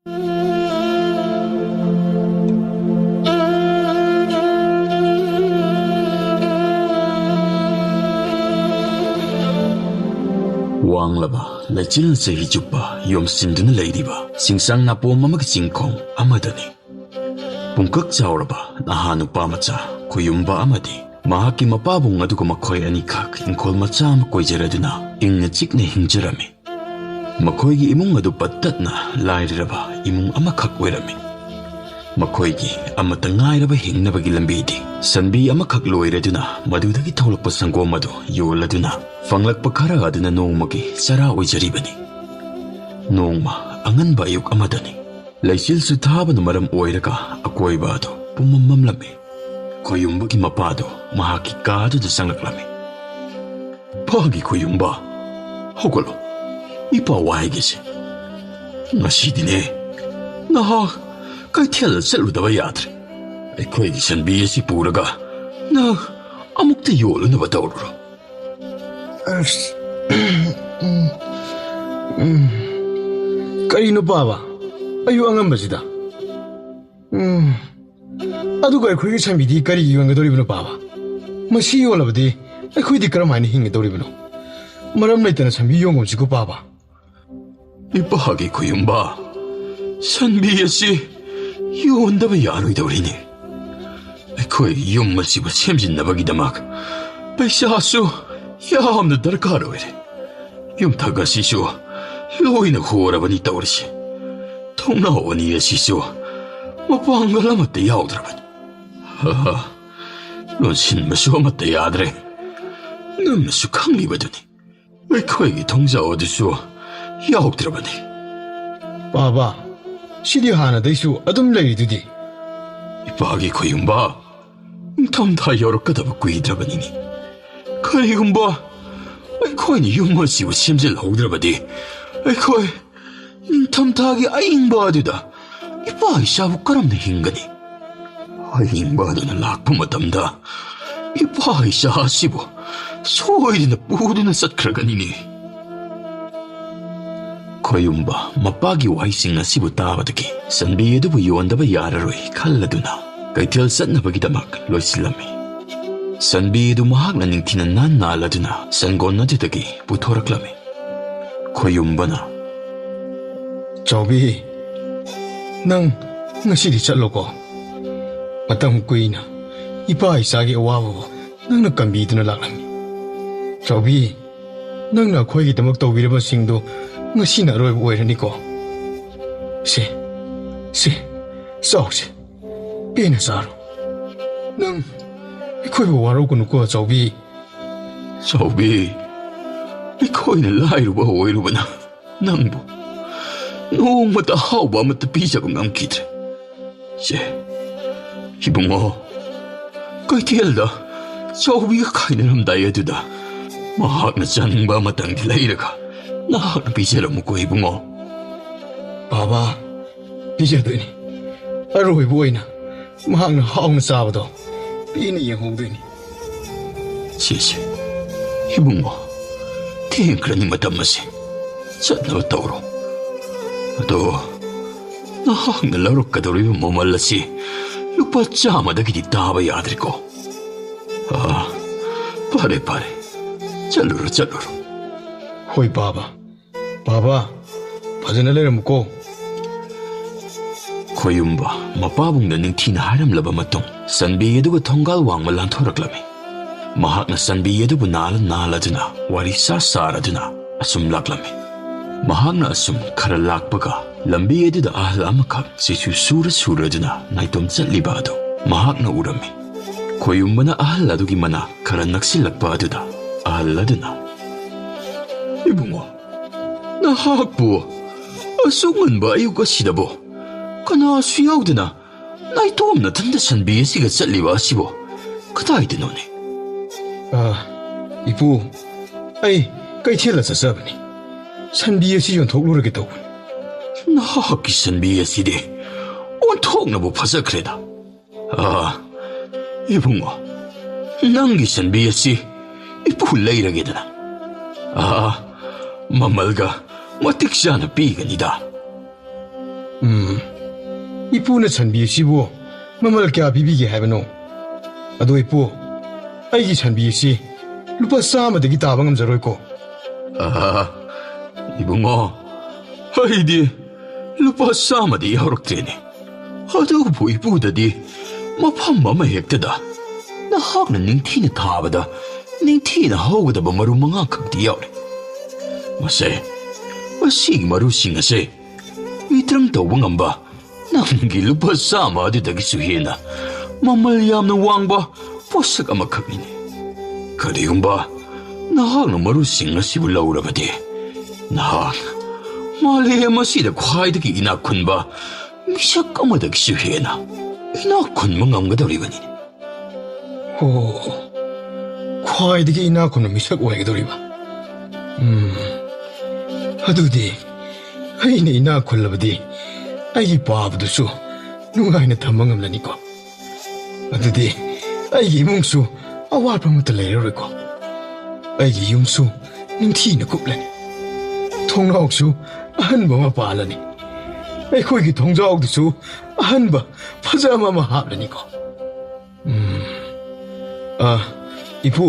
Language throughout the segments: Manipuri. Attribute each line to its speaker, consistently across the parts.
Speaker 1: Wanglaba, lechil se hijupa, yom sinduna leidiba, singsang na po mamag singkong, amadani. Pungkak chawraba, nahanu pamacha, kuyumba amadi, mahaki mapabong aduko makoy anikak, ingkol macha makoy jaraduna, ingna chikne hingjarami. Makoy gi imong adu patat na, lairiraba, imong amakak werami. Makoy gi amatangay raba hingnabagi lambidi, sanbi amakak loiraduna, madudagi tawlak pasanggo madu, yoladuna. Fanglak pakara aduna nongmagi sara oijaribani. Nongma anganba ayuk amadani. Laisil sutaba na maram oiraga akoiba ado pumamamlami. Koyumbagi mapado mahaki kado da sangaklami. Pagi koyumba. Hogolo. Ipa waigisi. Nasidine. Naha kay tiyala saludaba yadre. Ay koy gisan biyasi puraga. Na amukta yolo na batawro.
Speaker 2: Karino baba ayu angambasida aduga akhoi chamidi kari yongadoribno baba masi yolabadi akhoi di karamani hingadoribno maram leitana chambi yongomsigo baba
Speaker 1: Ipahagi kuyumba sanbi asi yondaba yaroidawrini akhoi yum masiba semjinnabagidamak paisasu yamna darkar oire yumtaga sisu loina khorabani tawrisi thongna wani asisu mapangal amatte yaudраban ha lonsin masu amatte yadre namsu khanglibaduni akhoi thongja odusu yaudrabani
Speaker 2: baba sidi hana daisu adum leidudi
Speaker 1: ipagi koyumba thamda yorokadaba kuidrabanini Karikumba, aikoy yumasiwa simjil haudrabadi, aikoy tamtagi aingba aduda, ipa isabu karamna hingani. Aingba aduna lakpa matamda, ipa isa asibu, soidina puduna satkraganini. Koyumba, mapagi waising asibu tabadaki, sanbi adubu yondaba yararoi kalladuna, kaitil satnabagidamak loisilami. Sanbidu mahakna ningtina naladuna sangon naditagi putoraklami. Koyumbana.
Speaker 2: Chawbi, nang ngasidi chatloko. Matang kuina, ipa isagi awawo, nang nakambiduna laklami. Chawbi, nang na akhoi gidamak tawbiraba singdo ngasina aroiba oiraniko. Se, sawse, pena saro. Nang aikoibu waraukunuko Chawbi.
Speaker 1: Chawbi, aikoina lairuba oirubana nangbu nongmata hauba amata pijago ngamkidre. Se, ibungo, kaitielda Chawbiga kainaramday aduda mahakna chaningba matangdi lairaga nahakna pijaramuko ibungo.
Speaker 2: Baba, pijadoini. Aroibu oina mahakna hauna sabado. Pina yenghoudini.
Speaker 1: Sisi, ibungo, tingkrani matamasi. Satnaba tawro. Ado, nahakna larok kadoriba mamalasi. Lupa chamadagi di taba yadriko. Pare. Chaluro.
Speaker 2: Hoi baba. Baba, fazana leramuko.
Speaker 1: Koyumba, mapabungna ningtina haramlaba matong, sanbi aduga thonggal wangma lanthoraklami. Mahakna sanbi adubu naladuna, wari saraduna, asum laklami. Mahakna asum khara lakpaga, lambi aduda ahal amakak sisu suraduna, naitom chatliba adu, mahakna urami. Koyumbana ahal adugi mana khara naksilakpa aduda, ahal aduna. Ibungo, nahakbu, asunganba ayuga sidabo. Kana suyaudana, naitomna tanda sanbi asiga chatliba asibo, kadaidinone.
Speaker 2: Ipu, ai kaitiela chasabani. Sanbi asi yonthokluruge tawbani.
Speaker 1: Nahaki sanbi asidi, onthoknabu phasakreda. Ibungo, nangi sanbi asi ipu leiragedana. Mamalga matik chana piganida.
Speaker 2: ꯏꯄꯨꯅ ꯁꯟꯕꯤ ꯑꯁꯤꯕꯨ ꯃꯃꯜ ꯀꯌꯥ ꯄꯤꯕꯤꯒꯦ ꯍꯥꯏꯕꯅꯣ? ꯑꯗꯣ ꯏꯄꯨ, ꯑꯩꯒꯤ ꯁꯟꯕꯤ ꯑꯁꯤ ꯂꯨꯄꯥ 100ꯗꯒꯤ ꯇꯥꯕ ꯉꯝꯖꯔꯣꯏꯀꯣ?
Speaker 1: 이봉아, 아이디 루파 100ꯗꯤ ꯌꯧꯔꯛꯇ꯭ꯔꯦꯅꯦ. ꯑꯗꯨꯕꯨ 이쁘ꯗꯗꯤ ꯃꯐꯝ ꯑꯃ ꯍꯦꯛꯇꯗ ꯅꯍꯥꯛꯅ ꯅꯤꯡꯊꯤꯅ ꯊꯥꯕꯗ ꯅꯤꯡꯊꯤꯅ ꯍꯧꯒꯗꯕ ꯃꯔꯨ 5 ꯈꯛꯇꯤ ꯌꯥꯎꯔꯦ. ꯃꯁꯤꯒꯤ ꯃꯔꯨꯁꯤꯡ ꯑꯁꯦ ꯋꯤꯇ꯭ꯔꯪ ꯇꯧꯕ ꯉꯝꯕ ꯅꯪꯒꯤ ꯂꯨꯄꯥ 100 ꯑꯗꯨꯗꯒꯤꯁꯨ ꯍꯦꯟꯅ ꯃꯃꯜ ꯌꯥꯝꯅ ꯋꯥꯡꯕ ꯄꯣꯠꯁꯛ ꯑꯃꯈꯛꯅꯤꯅꯦ. ꯀꯔꯤꯒꯨꯝꯕ ꯅꯍꯥꯛꯅ ꯃꯔꯨꯁꯤꯡ ꯑꯁꯤꯕꯨ ꯂꯧꯔꯕꯗꯤ ꯅꯍꯥꯛ ꯃꯥꯂꯦꯝ ꯑꯁꯤꯗ ꯈ꯭ꯋꯥꯏꯗꯒꯤ ꯏꯅꯥꯛ ꯈꯨꯟꯕ ꯃꯤꯁꯛ ꯑꯃꯗꯒꯤꯁꯨ ꯍꯦꯟꯅ ꯏꯅꯥꯛ ꯈꯨꯟꯕ ꯉꯝꯒꯗꯧꯔꯤꯕꯅꯤꯅꯦ.
Speaker 2: ꯈ꯭ꯋꯥꯏꯗꯒꯤ ꯏꯅꯥꯛ ꯈꯨꯟꯕ ꯃꯤꯁꯛ ꯑꯣꯏꯒꯗꯧꯔꯤꯕ? ꯑꯗꯨꯗꯤ ꯑꯩꯅ ꯏꯅꯥꯛ ꯈꯨꯜꯂꯕꯗꯤ ꯑꯩꯒꯤ ꯄꯥꯕꯗꯨꯁꯨ ꯅꯨꯡꯉꯥꯏꯅ ꯊꯝꯕ ꯉꯝꯂꯅꯤꯀꯣ? ꯑꯗꯨꯗꯤ ꯑꯩꯒꯤ ꯏꯃꯨꯡꯁꯨ ꯑꯋꯥꯠꯄ ꯑꯃꯠꯇ ꯂꯩꯔꯔꯣꯏꯀꯣ? ꯑꯩꯒꯤ ꯌꯨꯝꯁꯨ ꯅꯤꯡꯊꯤꯅ ꯀꯨꯞꯂꯅꯤ, ꯊꯣꯡꯅꯥꯎꯁꯨ ꯑꯍꯟꯕ ꯑꯃ ꯄꯥꯜꯂꯅꯤ, ꯑꯩꯈꯣꯏꯒꯤ ꯊꯣꯡꯖꯥꯎꯗꯨꯁꯨ ꯑꯍꯟꯕ ꯐꯖꯕ ꯑꯃ ꯍꯥꯞꯂꯅꯤꯀꯣ? ꯏꯄꯨ,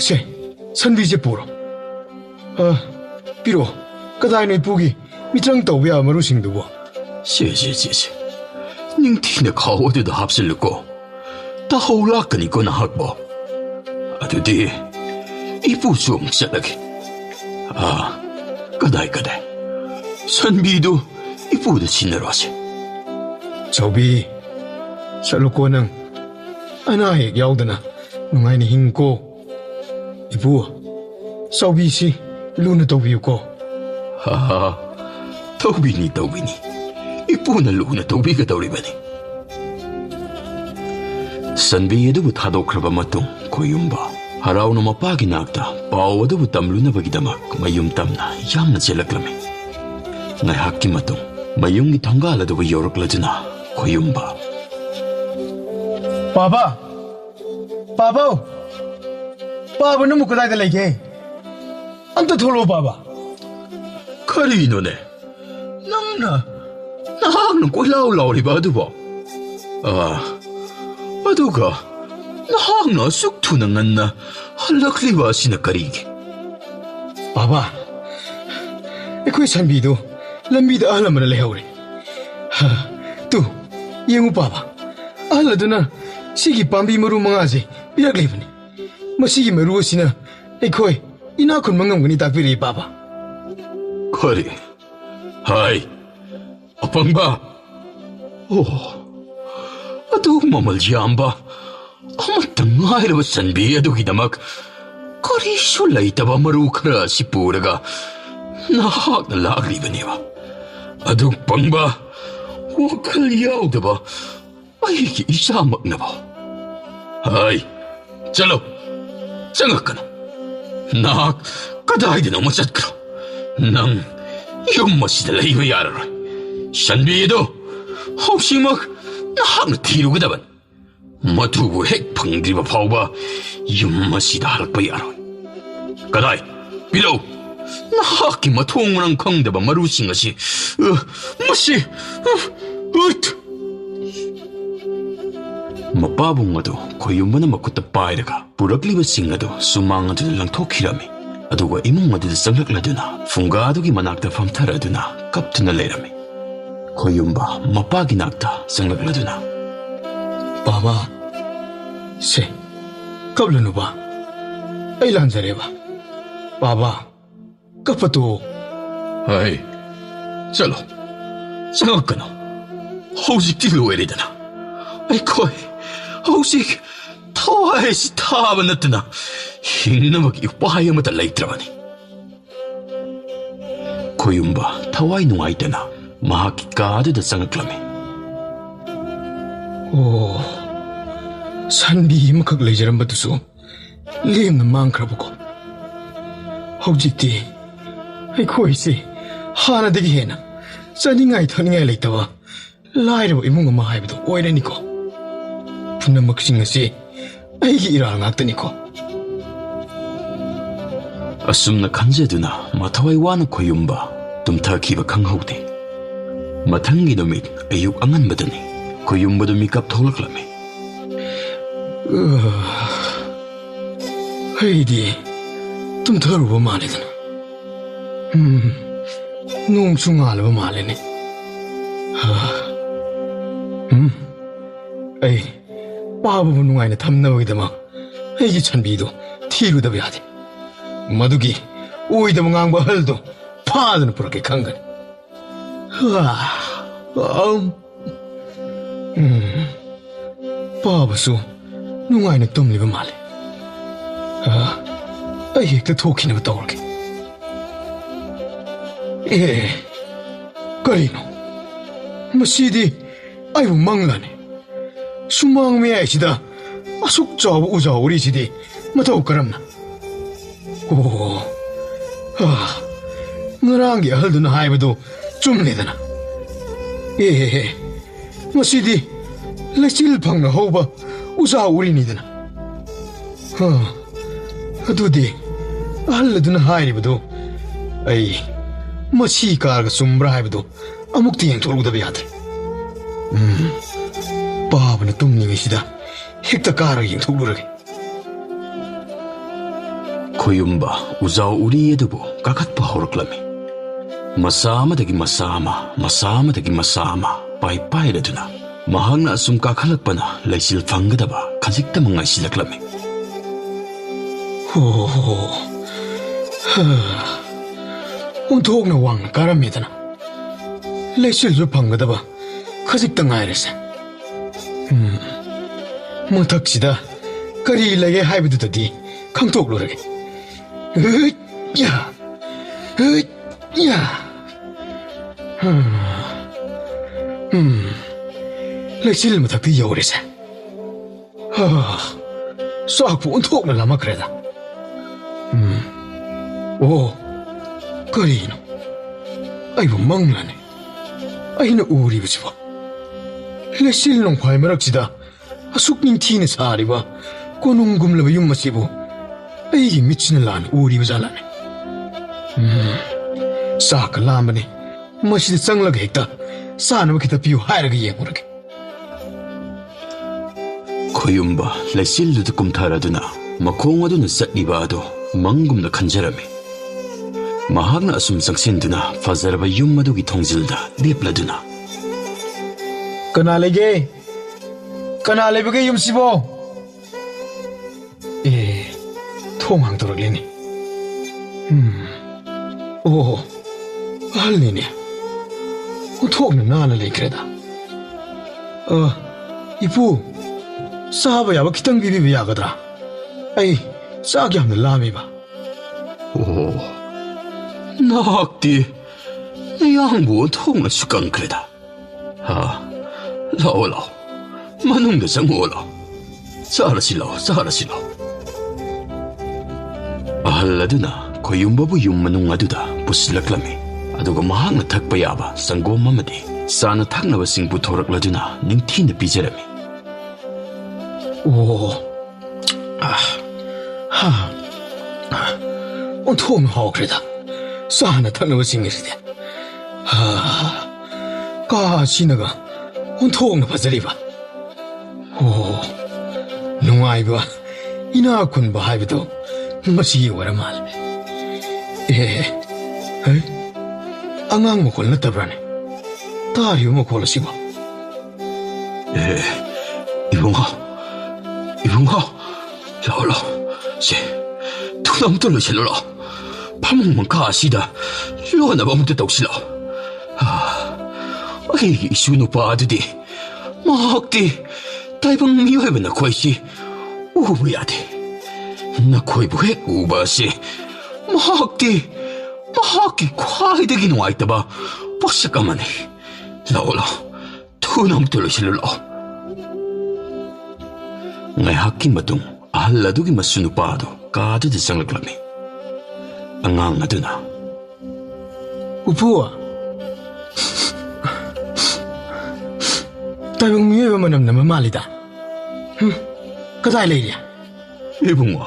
Speaker 2: ꯁꯦ ꯁꯟꯕꯤꯁꯦ ꯄꯨꯔꯣ. ꯄꯤꯔꯛꯑꯣ. ꯀꯗꯥꯏꯅꯣ ꯏꯄꯨꯒꯤ ꯃꯤꯇ꯭ꯔꯪ ꯇꯧꯕ ꯌꯥꯕ ꯃꯔꯨꯁꯤꯡꯗꯨꯕꯣ?
Speaker 1: ꯁꯦ ꯅꯤꯡꯊꯤꯅ ꯈꯥꯎ ꯑꯗꯨꯗ ꯍꯥꯞꯆꯤꯜꯂꯨꯀꯣ. ꯇꯥꯍꯧ ꯂꯥꯛꯀꯅꯤꯀꯣ ꯅꯍꯥꯛꯄꯣ. ꯑꯗꯨꯗꯤ 이쁘ꯁꯨ ꯑꯃꯨꯛ ꯆꯠꯂꯒꯦ. 그다이 선비도 이쁘다 신으러세.
Speaker 2: 저비 샬로코 능 아나에 야우드나 농아이니 힝고 이부 서비시 루나 도비우고.
Speaker 1: 도비니 이쁘나 루나 도비가 도리바니. 선비 ꯑꯗꯨꯕꯨ ꯊꯥꯗꯣꯛꯈ꯭ꯔꯕ ꯃꯇꯨꯡ ꯈꯣꯏꯌꯨꯝꯕ ꯍꯔꯥꯎꯅ ꯃꯄꯥꯒꯤ ꯅꯥꯛꯇ ꯄꯥꯎ ꯑꯗꯨꯕꯨ ꯇꯝꯂꯨꯅꯕꯒꯤꯗꯃꯛ ꯃꯌꯨꯝ ꯇꯝꯅ ꯌꯥꯝꯅ ꯆꯦꯜꯂꯛꯂꯝꯃꯤ. ꯉꯥꯏꯍꯥꯛꯀꯤ ꯃꯇꯨꯡ ꯃꯌꯨꯝꯒꯤ ꯊꯣꯡꯒꯥꯜ ꯑꯗꯨꯕꯨ ꯌꯧꯔꯛꯂꯗꯨꯅ ꯈꯣꯏꯌꯨꯝꯕ,
Speaker 2: 바바 너무 그다이다 레게. 안타 톨로 바바.
Speaker 1: 그리노네. 나는 꼴라우 라우리바 아두버. 아두가 나는 쑥투는 안나 할락리바 시나 까리게.
Speaker 2: 바바. 에코이 산비도 람비도 알라마나 레하오리. 뚜 예무 바바. 알라드나 시기 밤비 머루 망아지 비락리브니. मसीगी मरुसिना एखोय इनाखुन मंगमगनि ताकबिरि बाबा.
Speaker 1: करी हाय अपंबा. अदु ममल याम्बा अमतंग हाइरब सनबी अदुगिदमक करीसु लैतबा मरु खरा सि पुरगा नाहकना लाग्लिबनेबा. अदु पंबा वखल याउदबा अहिगी इसामकनबा. हाय चलो चंगकनो. 나 कदाइदनो म चतक्रो. नं युमसिदा लैबा याररोय. 선비도 혹시막 나하고 뒤루गदबन. मधुबु हेक फंग्रिबा फाउबा युमसिदा हलक्पा यारोय. कदाइ पिलो 나하की मथोंगरं खंगदबा मरुसिंग असि मसि मपाबुंग अदु खोयुंबना मकुत्ता पाइरगा पुरक्लिबसिंग अदु सुमांग अदुदा लंथोखिरमि. अदुगा इमुंग अदुदा चंगलक्लदुना फुंगा अदुगी मनाक्ता फमथरदुना कप्तुना लेरमि. खोयुंबा मपागी नाक्ता चंगलक्लदुना
Speaker 2: बाबा से कबलनुबा ऐ लांजरेबा. बाबा कपतो.
Speaker 1: हाय चलो चंगकनो. हौजिक्ति लोइरेदना. अैखोय हौजिक थवाइसि थाबा नत्तना हिंगनबगी उपाय अमता लैत्रबनि. खोयुंबा थवाइ नुंगाइतना महाकी कादुदा चंगक्लमि.
Speaker 2: 산비 이마ꯈꯛ ꯂꯩꯖꯔꯝꯕꯗꯨꯁꯨ ꯂꯦꯝꯅ ꯃꯥꯡꯈ꯭ꯔꯕꯀꯣ. ꯍꯧꯖꯤꯛꯇꯤ ꯑꯩꯈꯣꯏꯁꯤ ꯍꯥꯟꯅꯗꯒꯤ ꯍꯦꯟꯅ ꯆꯥꯅꯤꯡꯉꯥꯏ ꯊꯛꯅꯤꯡꯉꯥꯏ ꯂꯩꯇꯕ ꯂꯥꯏꯔꯕ ꯏꯃꯨꯡ ꯑꯃ ꯍꯥꯏꯕꯗꯨ ꯑꯣꯏꯔꯅꯤꯀꯣ. ꯄꯨꯝꯅꯃꯛꯁꯤꯡ ꯑꯁꯤ ꯑꯩꯒꯤ ꯏꯔꯥꯜ ꯉꯥꯛꯇꯅꯤꯀꯣ.
Speaker 1: ꯑꯁꯨꯝꯅ ꯈꯟꯖꯗꯨꯅ ꯃꯊꯋꯥꯏ ꯋꯥꯅ ꯈꯣꯏꯌꯨꯝꯕ ꯇꯨꯝꯊꯈꯤꯕ ꯈꯪꯍꯧꯗꯦ. ꯃꯊꯪꯒꯤ ꯅꯨꯃꯤꯠ ꯑꯌꯨꯛ ꯑꯉꯟꯕꯗꯅꯤ ꯈꯣꯏꯌꯨꯝꯕꯗꯨ ꯃꯤꯀꯞ ꯊꯣꯛꯂꯛꯂꯝꯃꯤ.
Speaker 2: ꯑꯩꯗꯤ ꯇꯨꯝꯊꯔꯨꯕ ꯃꯥꯜꯂꯦꯗꯅ. ꯅꯣꯡꯁꯨ ꯉꯥꯜꯂꯕ ꯃꯥꯜꯂꯦꯅꯦ. ꯑꯩ ꯄꯥꯕꯕꯨ ꯅꯨꯡꯉꯥꯏꯅ ꯊꯝꯅꯕꯒꯤꯗꯃꯛ ꯑꯩꯒꯤ ꯁꯟꯕꯤꯗꯣ ꯊꯤꯔꯨꯗꯕ ꯌꯥꯗꯦ. ꯃꯗꯨꯒꯤ ꯑꯣꯏꯗꯕ ꯉꯥꯡꯕ ꯑꯍꯜꯗꯣ ꯐꯥꯗꯅ ꯄꯨꯔꯛꯀꯦ ꯈꯪꯒꯅꯤ. ꯄꯥꯕꯁꯨ ꯅꯨꯡꯉꯥꯏꯅ ꯇꯨꯝꯂꯤꯕ ꯃꯥꯜꯂꯦ. ꯑꯩ ꯍꯦꯛꯇ ꯊꯣꯛꯈꯤꯅꯕ ꯇꯧꯔꯒꯦ. ꯀꯔꯤꯅꯣ ꯃꯁꯤꯗꯤ ꯑꯩꯕꯨ ꯃꯪꯂꯥꯅꯤ. ꯁꯨꯃꯥꯡ ꯃꯌꯥꯏꯁꯤꯗ ꯑꯁꯨꯛ ꯆꯥꯎꯕ ꯎꯖꯥꯎ ꯎꯔꯤꯁꯤꯗꯤ ꯃꯇꯧ ꯀꯔꯝꯅ? ꯉꯔꯥꯡꯒꯤ ꯑꯍꯜꯗꯨꯅ ꯍꯥꯏꯕꯗꯨ ꯆꯨꯝꯂꯦꯗꯅ. ꯃꯁꯤꯗꯤ ꯂꯩꯆꯤꯜ ꯐꯪꯅ ꯍꯧꯕ ꯎꯖꯥꯎ ꯎꯔꯤꯅꯤꯗꯅ. ꯑꯗꯨꯗꯤ ꯑꯍꯜ ꯑꯗꯨꯅ ꯍꯥꯏꯔꯤꯕꯗꯨ ꯑꯩ ꯃꯁꯤ ꯀꯥꯔꯒ ꯆꯨꯝꯕ꯭ꯔꯥ ꯍꯥꯏꯕꯗꯨ ꯑꯃꯨꯛꯇ ꯌꯦꯡꯊꯣꯛꯂꯨꯗꯕ ꯌꯥꯗ꯭ꯔꯦ. ꯄꯥꯕꯅ ꯇꯨꯝꯂꯤꯉꯩꯁꯤꯗ ꯍꯦꯛꯇ ꯀꯥꯔꯒ ꯌꯦꯡꯊꯣꯛꯂꯨꯔꯒꯦ.
Speaker 1: ꯈꯣꯏꯌꯨꯝꯕ ꯎꯖꯥꯎ ꯎꯔꯤ ꯑꯗꯨꯕꯨ ꯀꯥꯈꯠꯄ ꯍꯧꯔꯛꯂꯝꯃꯤ. ꯃꯁꯥ ꯑꯃꯗꯒꯤ ꯃꯁꯥ ꯑꯃ, ꯃꯁꯥ ꯑꯃꯗꯒꯤ ꯃꯁꯥ ꯑꯃ ꯄꯥꯏꯔꯗꯨꯅ ꯃꯍꯥꯛꯅ ꯑꯁꯨꯝ ꯀꯥꯈꯠꯂꯛꯄꯅ ꯂꯩꯆꯤꯜ ꯐꯪꯒꯗꯕ ꯈꯖꯤꯛꯇꯃꯛ ꯉꯥꯏꯁꯤꯜꯂꯛꯂꯝꯃꯤ.
Speaker 2: ꯑꯣꯟꯊꯣꯛꯅ ꯋꯥꯡꯅ ꯀꯥꯔꯝꯃꯦꯗꯅ. ꯂꯩꯆꯤꯜꯁꯨ ꯐꯪꯒꯗꯕ ꯈꯖꯤꯛꯇ ꯉꯥꯏꯔꯁꯦ. ꯃꯊꯛꯁꯤꯗ ꯀꯔꯤ ꯂꯩꯒꯦ ꯍꯥꯏꯕꯗꯨꯗꯗꯤ ꯈꯪꯊꯣꯛꯂꯨꯔꯒꯦ. ꯂꯩꯆꯤꯜ ꯃꯊꯛꯇ ꯌꯧꯔꯦꯁꯦ. ꯆꯥꯛꯄꯨ ꯑꯣꯟꯊꯣꯛꯅ ꯂꯥꯝꯃꯛꯈ꯭ꯔꯦꯗ. ꯀꯔꯤꯅꯣ ꯑꯩꯕꯨ ꯃꯪꯂꯥꯅꯤ. ꯑꯩꯅ ꯎꯔꯤꯕꯁꯤꯕꯣ ꯂꯩꯆꯤꯜ ꯅꯣꯡꯐꯥꯏ ꯃꯔꯛꯁꯤꯗ ꯑꯁꯨꯛ ꯅꯤꯡꯊꯤꯅ ꯁꯥꯔꯤꯕ ꯀꯣꯅꯨꯡꯒꯨꯝꯂꯕ ꯌꯨꯝ ꯑꯁꯤꯕꯨ ꯑꯩꯒꯤ ꯃꯤꯠꯁꯤꯅ ꯂꯥꯟꯅ ꯎꯔꯤꯕ ꯖꯥꯠꯂꯥꯅꯤ. ꯆꯥꯛꯀ ꯂꯥꯝꯕꯅꯤ. ꯃꯁꯤꯗ ꯆꯪꯂꯒ ꯍꯦꯛꯇ ꯆꯥꯅꯕ ꯈꯤꯇ ꯄꯤꯌꯨ ꯍꯥꯏꯔꯒ ꯌꯦꯡꯉꯨꯔꯒꯦ.
Speaker 1: ꯈꯣꯏꯌꯨꯝꯕ ꯂꯩꯆꯤꯜꯗꯨꯗ ꯀꯨꯝꯊꯔꯗꯨꯅ ꯃꯈꯣꯡ ꯑꯗꯨꯅ ꯆꯠꯂꯤꯕ ꯑꯗꯨ ꯃꯪꯒꯨꯝꯅ ꯈꯟꯖꯔꯝꯃꯤ. ꯃꯍꯥꯛꯅ ꯑꯁꯨꯝ ꯆꯪꯁꯤꯟꯗꯨꯅ ꯐꯖꯔꯕ ꯌꯨꯝ ꯑꯗꯨꯒꯤ ꯊꯣꯡꯖꯤꯜꯗ ꯂꯦꯞꯂꯗꯨꯅ,
Speaker 2: ꯀꯅꯥ ꯂꯩꯒꯦ? ꯀꯅꯥ ꯂꯩꯕꯒꯦ ꯌꯨꯝꯁꯤꯕꯣ? ꯊꯣꯡ ꯍꯥꯡꯗꯣꯔꯛꯂꯦꯅꯦ. ꯑꯍꯜꯅꯤꯅꯦ. ꯑꯣꯟꯊꯣꯛꯅ ꯅꯥꯟꯅ ꯂꯩꯈ꯭ꯔꯦꯗ. ꯏꯄꯨ, ꯆꯥꯕ ꯌꯥꯕ ꯈꯤꯇꯪ ꯄꯤꯕꯤꯕ ꯌꯥꯒꯗ꯭ꯔꯥ? ꯑꯩ ꯆꯥꯛ ꯌꯥꯝꯅ ꯂꯥꯝꯃꯦꯕ.
Speaker 1: ꯅꯍꯥꯛꯇꯤ ꯅꯌꯥꯡꯕꯨ ꯑꯣꯟꯊꯣꯛꯅꯁꯨ ꯀꯪꯈ꯭ꯔꯦꯗ. ꯂꯥꯛꯑꯣ ꯂꯥꯛꯑꯣ, ꯃꯅꯨꯡꯗ ꯆꯪꯉꯛꯑꯣ ꯂꯥꯛꯑꯣ. ꯆꯥꯔꯁꯤ ꯂꯥꯛꯑꯣ, ꯆꯥꯔꯁꯤ ꯂꯥꯛꯑꯣ. ꯑꯍꯜ ꯑꯗꯨꯅ ꯈꯣꯏꯌꯨꯝꯕꯕꯨ ꯌꯨꯝ ꯃꯅꯨꯡ ꯑꯗꯨꯗ ꯄꯨꯁꯤꯜꯂꯛꯂꯝꯃꯤ. ꯑꯗꯨꯒ ꯃꯍꯥꯛꯅ ꯊꯛꯄ ꯌꯥꯕ ꯁꯪꯒꯣꯝ ꯑꯃꯗꯤ ꯆꯥꯅ ꯊꯛꯅꯕꯁꯤꯡ ꯄꯨꯊꯣꯔꯛꯂꯗꯨꯅ ꯅꯤꯡꯊꯤꯅ ꯄꯤꯖꯔꯝꯃꯤ.
Speaker 2: ꯑꯣꯟꯊꯣꯛꯅ ꯍꯥꯎꯈ꯭ꯔꯦꯗ ꯆꯥꯅ ꯊꯛꯅꯕꯁꯤꯡ ꯑꯁꯤꯗꯤ. ꯀꯥꯁꯤꯅꯒ ꯑꯣꯟꯊꯣꯛꯅ ꯐꯖꯔꯤꯕ. ꯅꯨꯡꯉꯥꯏꯕ, ꯏꯅꯥꯛ ꯈꯨꯟꯕ ꯍꯥꯏꯕꯗꯣ ꯃꯁꯤ ꯑꯣꯏꯔ ꯃꯥꯜꯂꯦ. ꯑꯉꯥꯡ ꯃꯈꯣꯜ ꯅꯠꯇꯕ꯭ꯔꯥꯅꯦ ꯇꯥꯔꯤꯕ ꯃꯈꯣꯜ ꯑꯁꯤꯕꯣ?
Speaker 1: 이봉아, 라오 라오, 쟤 두나무도 로실러라. 파묵만 가시다, 로나 범도 떡실러. 이 수누 빠드디, 막디, 다이방 미워해봤나 코이시, 우부야디. 나 코이부 핵 우바시, 막디 과이되기 놓아있다봐. 뻑시까마네. 라오 라오, 두나무도 로실러라. Ngayhaki matung ahal adugi masunupa ado kaado di sanglaglammi. Angang aduna.
Speaker 2: Upo, tayo miyawa manam na mamalida. Kaday lady.
Speaker 1: Ibungwa,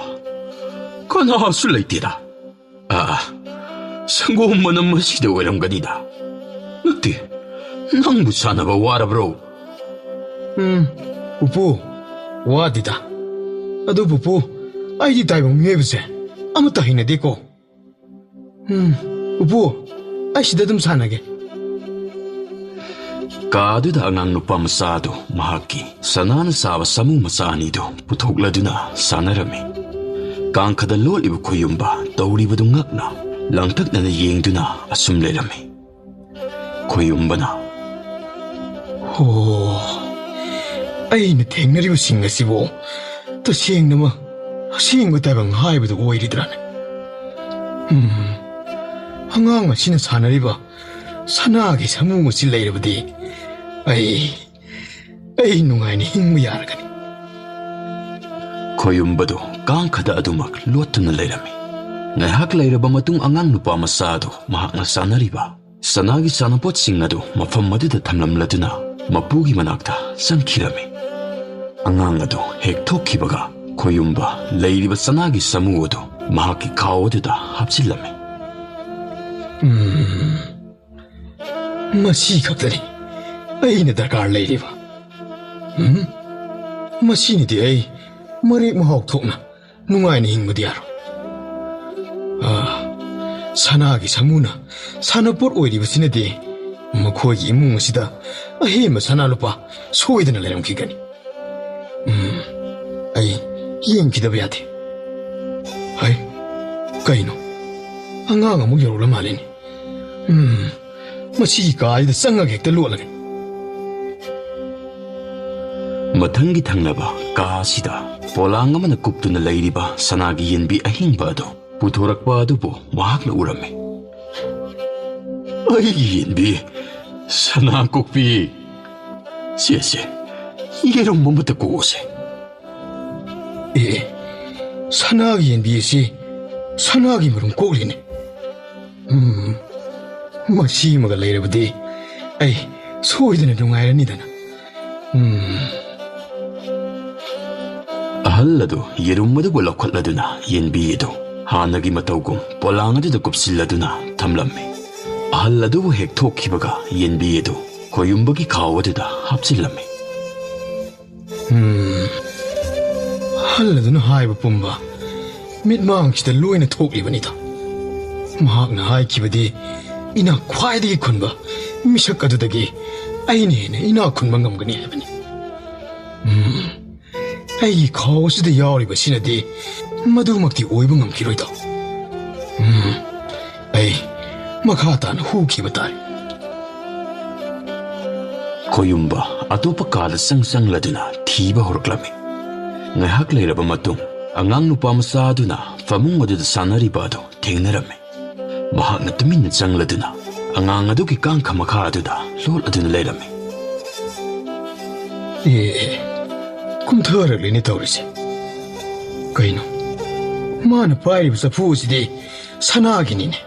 Speaker 1: kana sulay tira. Sanggo manam masida walang ganida. Nagti, ꯅꯪꯕꯨ ꯁꯥꯟꯅꯕ ꯋꯥꯔꯕ꯭ꯔꯣ?
Speaker 2: ꯄꯨꯄꯨ, ꯋꯥꯗꯦꯗ. ꯑꯗꯨ ꯄꯨꯄꯨ, ꯑꯩꯗꯤ ꯇꯥꯏꯕꯪ ꯃꯤꯑꯣꯏꯕꯁꯦ ꯑꯃꯠꯇ ꯍꯩꯅꯗꯦꯀꯣ. ꯄꯨꯄꯨ, ꯑꯩ ꯁꯤꯗ ꯑꯗꯨꯝ ꯁꯥꯟꯅꯒꯦ.
Speaker 1: ꯀꯥꯗꯨꯗ ꯑꯉꯥꯡ ꯅꯨꯄꯥ ꯃꯆꯥꯗꯨ ꯃꯍꯥꯛꯀꯤ ꯁꯅꯥꯅ ꯁꯥꯕ ꯁꯥꯃꯨ ꯃꯆꯥ ꯑꯅꯤꯗꯨ ꯄꯨꯊꯣꯛꯂꯗꯨꯅ ꯁꯥꯟꯅꯔꯝꯃꯤ. ꯀꯥꯡꯈꯗ ꯂꯣꯠꯂꯤꯕ ꯈꯣꯏꯌꯨꯝꯕ ꯇꯧꯔꯤꯕꯗꯨ ꯉꯛꯅ ꯂꯥꯡꯇꯛꯅꯅ ꯌꯦꯡꯗꯨꯅ ꯑꯁꯨꯝ ꯂꯩꯔꯝꯃꯤ. ꯈꯣꯏꯌꯨꯝꯕꯅ,
Speaker 2: ꯑꯩꯅ ꯊꯦꯡꯅꯔꯤꯕꯁꯤꯡ ꯑꯁꯤꯕꯨ ꯇꯁꯦꯡꯅꯃꯛ ꯑꯁꯦꯡꯕ ꯇꯥꯏꯕꯪ ꯍꯥꯏꯕꯗꯨ ꯑꯣꯏꯔꯤꯗ꯭ꯔꯥꯅꯦ? ꯑꯉꯥꯡ ꯑꯁꯤꯅ ꯁꯥꯟꯅꯔꯤꯕ ꯁꯅꯥꯒꯤ ꯁꯥꯃꯨ ꯑꯁꯤ ꯂꯩꯔꯕꯗꯤ ꯑꯩ ꯅꯨꯡꯉꯥꯏꯅ ꯍꯤꯡꯕ ꯌꯥꯔꯒꯅꯤ.
Speaker 1: ꯈꯣꯏꯌꯨꯝꯕꯗꯨ ꯀꯥꯡꯈꯗ ꯑꯗꯨꯃꯛ ꯂꯣꯠꯇꯨꯅ ꯂꯩꯔꯝꯃꯤ. ꯉꯥꯏꯍꯥꯛ ꯂꯩꯔꯕ ꯃꯇꯨꯡ ꯑꯉꯥꯡ ꯅꯨꯄꯥ ꯃꯆꯥꯗꯨ ꯃꯍꯥꯛꯅ ꯁꯥꯟꯅꯔꯤꯕ ꯁꯅꯥꯒꯤ ꯁꯥꯟꯅꯄꯣꯠꯁꯤꯡ ꯑꯗꯨ ꯃꯐꯝ ꯑꯗꯨꯗ ꯊꯝꯂꯝꯂꯗꯨꯅ ꯃꯄꯨꯒꯤ ꯃꯅꯥꯛꯇ ꯆꯪꯈꯤꯔꯝꯃꯤ. ꯑꯉꯥꯡ ꯑꯗꯨ ꯍꯦꯛ ꯊꯣꯛꯈꯤꯕꯒ ꯈꯣꯏꯌꯨꯝꯕ ꯂꯩꯔꯤꯕ ꯁꯅꯥꯒꯤ ꯁꯥꯃꯨ ꯑꯗꯨ ꯃꯍꯥꯛꯀꯤ ꯈꯥꯎ ꯑꯗꯨꯗ ꯍꯥꯞꯆꯤꯜꯂꯝꯃꯤ.
Speaker 2: ꯃꯁꯤ ꯈꯛꯇꯅꯤ ꯑꯩꯅ ꯗꯔꯀꯥꯔ ꯂꯩꯔꯤꯕ. ꯃꯁꯤꯅꯗꯤ ꯑꯩ ꯃꯔꯦꯛ ꯃꯍꯥꯎ ꯊꯣꯛꯅ ꯅꯨꯡꯉꯥꯏꯅ ꯍꯤꯡꯕꯗꯤ ꯌꯥꯔꯣꯏ. ꯁꯅꯥꯒꯤ ꯁꯥꯃꯨꯅ ꯁꯥꯟꯅꯄꯣꯠ ꯑꯣꯏꯔꯤꯕꯁꯤꯅꯗꯤ ꯃꯈꯣꯏꯒꯤ ꯏꯃꯨꯡ ꯑꯁꯤꯗ ꯑꯍꯦꯟꯕ ꯁꯅꯥ ꯂꯨꯄꯥ ꯁꯣꯏꯗꯅ ꯂꯩꯔꯝꯈꯤꯒꯅꯤ. ꯑꯩ ꯌꯦꯡꯈꯤꯗꯕ ꯌꯥꯗꯦ. ꯀꯩꯅꯣ, ꯑꯉꯥꯡ ꯑꯃꯨꯛ ꯌꯧꯔꯛꯂ ꯃꯥꯜꯂꯤꯅꯤ. ꯃꯁꯤꯒꯤ ꯀꯥꯁꯤꯗ ꯆꯪꯉꯒ ꯍꯦꯛꯇ ꯂꯣꯠꯂꯒꯦ.
Speaker 1: ꯃꯊꯪꯒꯤ ꯊꯪꯅꯕ ꯀꯥ ꯑꯁꯤꯗ ꯄꯣꯂꯥꯡ ꯑꯃꯅ ꯀꯨꯞꯇꯨꯅ ꯂꯩꯔꯤꯕ ꯁꯅꯥꯒꯤ ꯌꯦꯟꯕꯤ ꯑꯍꯤꯡꯕ ꯑꯗꯨ ꯄꯨꯊꯣꯔꯛꯄ ꯑꯗꯨꯕꯨ ꯃꯍꯥꯛꯅ ꯎꯔꯝꯃꯤ. ꯑꯩꯒꯤ ꯌꯦꯟꯕꯤ, ꯁꯅꯥ ꯀꯣꯛꯄꯤ, ꯁꯦ ꯌꯦꯔꯨꯝ ꯑꯃꯇ ꯀꯣꯛꯑꯣꯁꯦ.
Speaker 2: ꯁꯅꯥꯒꯤ ꯌꯦꯟꯕꯤ ꯑꯁꯤ ꯁꯅꯥꯒꯤ ꯃꯔꯨꯝ ꯀꯣꯛꯂꯤꯅꯦ. ꯃꯁꯤꯃꯒ ꯂꯩꯔꯕꯗꯤ ꯑꯩ ꯁꯣꯏꯗꯅ ꯅꯨꯡꯉꯥꯏꯔꯅꯤꯗꯅ.
Speaker 1: ꯑꯍꯜ ꯑꯗꯨ ꯌꯦꯔꯨꯝ ꯑꯗꯨꯕꯨ ꯂꯧꯈꯠꯂꯗꯨꯅ ꯌꯦꯟꯕꯤ ꯑꯗꯨ ꯍꯥꯟꯅꯒꯤ ꯃꯇꯧꯒꯨꯝ ꯄꯣꯂꯥꯡ ꯑꯗꯨꯗ ꯀꯨꯞꯁꯤꯜꯂꯗꯨꯅ ꯊꯝꯂꯝꯃꯤ. ꯑꯍꯜ ꯑꯗꯨꯕꯨ ꯍꯦꯛ ꯊꯣꯛꯈꯤꯕꯒ ꯌꯦꯟꯕꯤ ꯑꯗꯨ ꯈꯣꯏꯌꯨꯝꯕꯒꯤ ꯈꯥꯎ ꯑꯗꯨꯗ ꯍꯥꯞꯆꯤꯜꯂꯝꯃꯤ.
Speaker 2: ꯑꯍꯜ ꯑꯗꯨꯅ ꯍꯥꯏꯕ ꯄꯨꯝꯕ ꯃꯤꯠꯃꯥꯡꯁꯤꯗ ꯂꯣꯏꯅ ꯊꯣꯛꯂꯤꯕꯅꯤꯗ. ꯃꯍꯥꯛꯅ ꯍꯥꯏꯈꯤꯕꯗꯤ ꯏꯅꯥꯛ ꯈ꯭ꯋꯥꯏꯗꯒꯤ ꯈꯨꯟꯕ ꯃꯤꯁꯛ ꯑꯗꯨꯗꯒꯤ ꯑꯩꯅ ꯍꯦꯟꯅ ꯏꯅꯥꯛ ꯈꯨꯟꯕ ꯉꯝꯒꯅꯤ ꯍꯥꯏꯕꯅꯤ. ꯑꯩꯒꯤ ꯈꯥꯎ ꯑꯁꯤꯗ ꯌꯥꯎꯔꯤꯕꯁꯤꯅꯗꯤ ꯃꯗꯨꯃꯛꯇꯤ ꯑꯣꯏꯕ ꯉꯝꯈꯤꯔꯣꯏꯗ. ꯑꯩ ꯃꯈꯥ ꯇꯥꯅ ꯍꯨꯈꯤꯕ ꯇꯥꯏ.
Speaker 1: ꯈꯣꯏꯌꯨꯝꯕ ꯑꯇꯣꯞꯄ ꯀꯥꯗ ꯆꯪꯂꯗꯨꯅ ꯊꯤꯕ ꯍꯧꯔꯛꯂꯝꯃꯤ. ꯉꯥꯏꯍꯥꯛ ꯂꯩꯔꯕ ꯃꯇꯨꯡ ꯑꯉꯥꯡ ꯅꯨꯄꯥ ꯃꯆꯥ ꯑꯗꯨꯅ ꯐꯃꯨꯡ ꯑꯗꯨꯗ ꯁꯥꯟꯅꯔꯤꯕ ꯑꯗꯨ ꯊꯦꯡꯅꯔꯝꯃꯤ. ꯃꯍꯥꯛꯅ ꯇꯨꯃꯤꯟꯅ ꯆꯪꯂꯗꯨꯅ ꯑꯉꯥꯡ ꯑꯗꯨꯒꯤ ꯀꯥꯡꯈ ꯃꯈꯥ ꯑꯗꯨꯗ ꯂꯣꯠꯂꯗꯨꯅ ꯂꯩꯔꯝꯃꯤ.
Speaker 2: ꯀꯨꯝꯊꯔꯛꯂꯤꯅꯦ ꯇꯧꯔꯤꯁꯦ. ꯀꯩꯅꯣ, ꯃꯥꯅ ꯄꯥꯏꯔꯤꯕ ꯆꯐꯨ ꯑꯁꯤꯗꯤ ꯁꯅꯥꯒꯤꯅꯤꯅꯦ.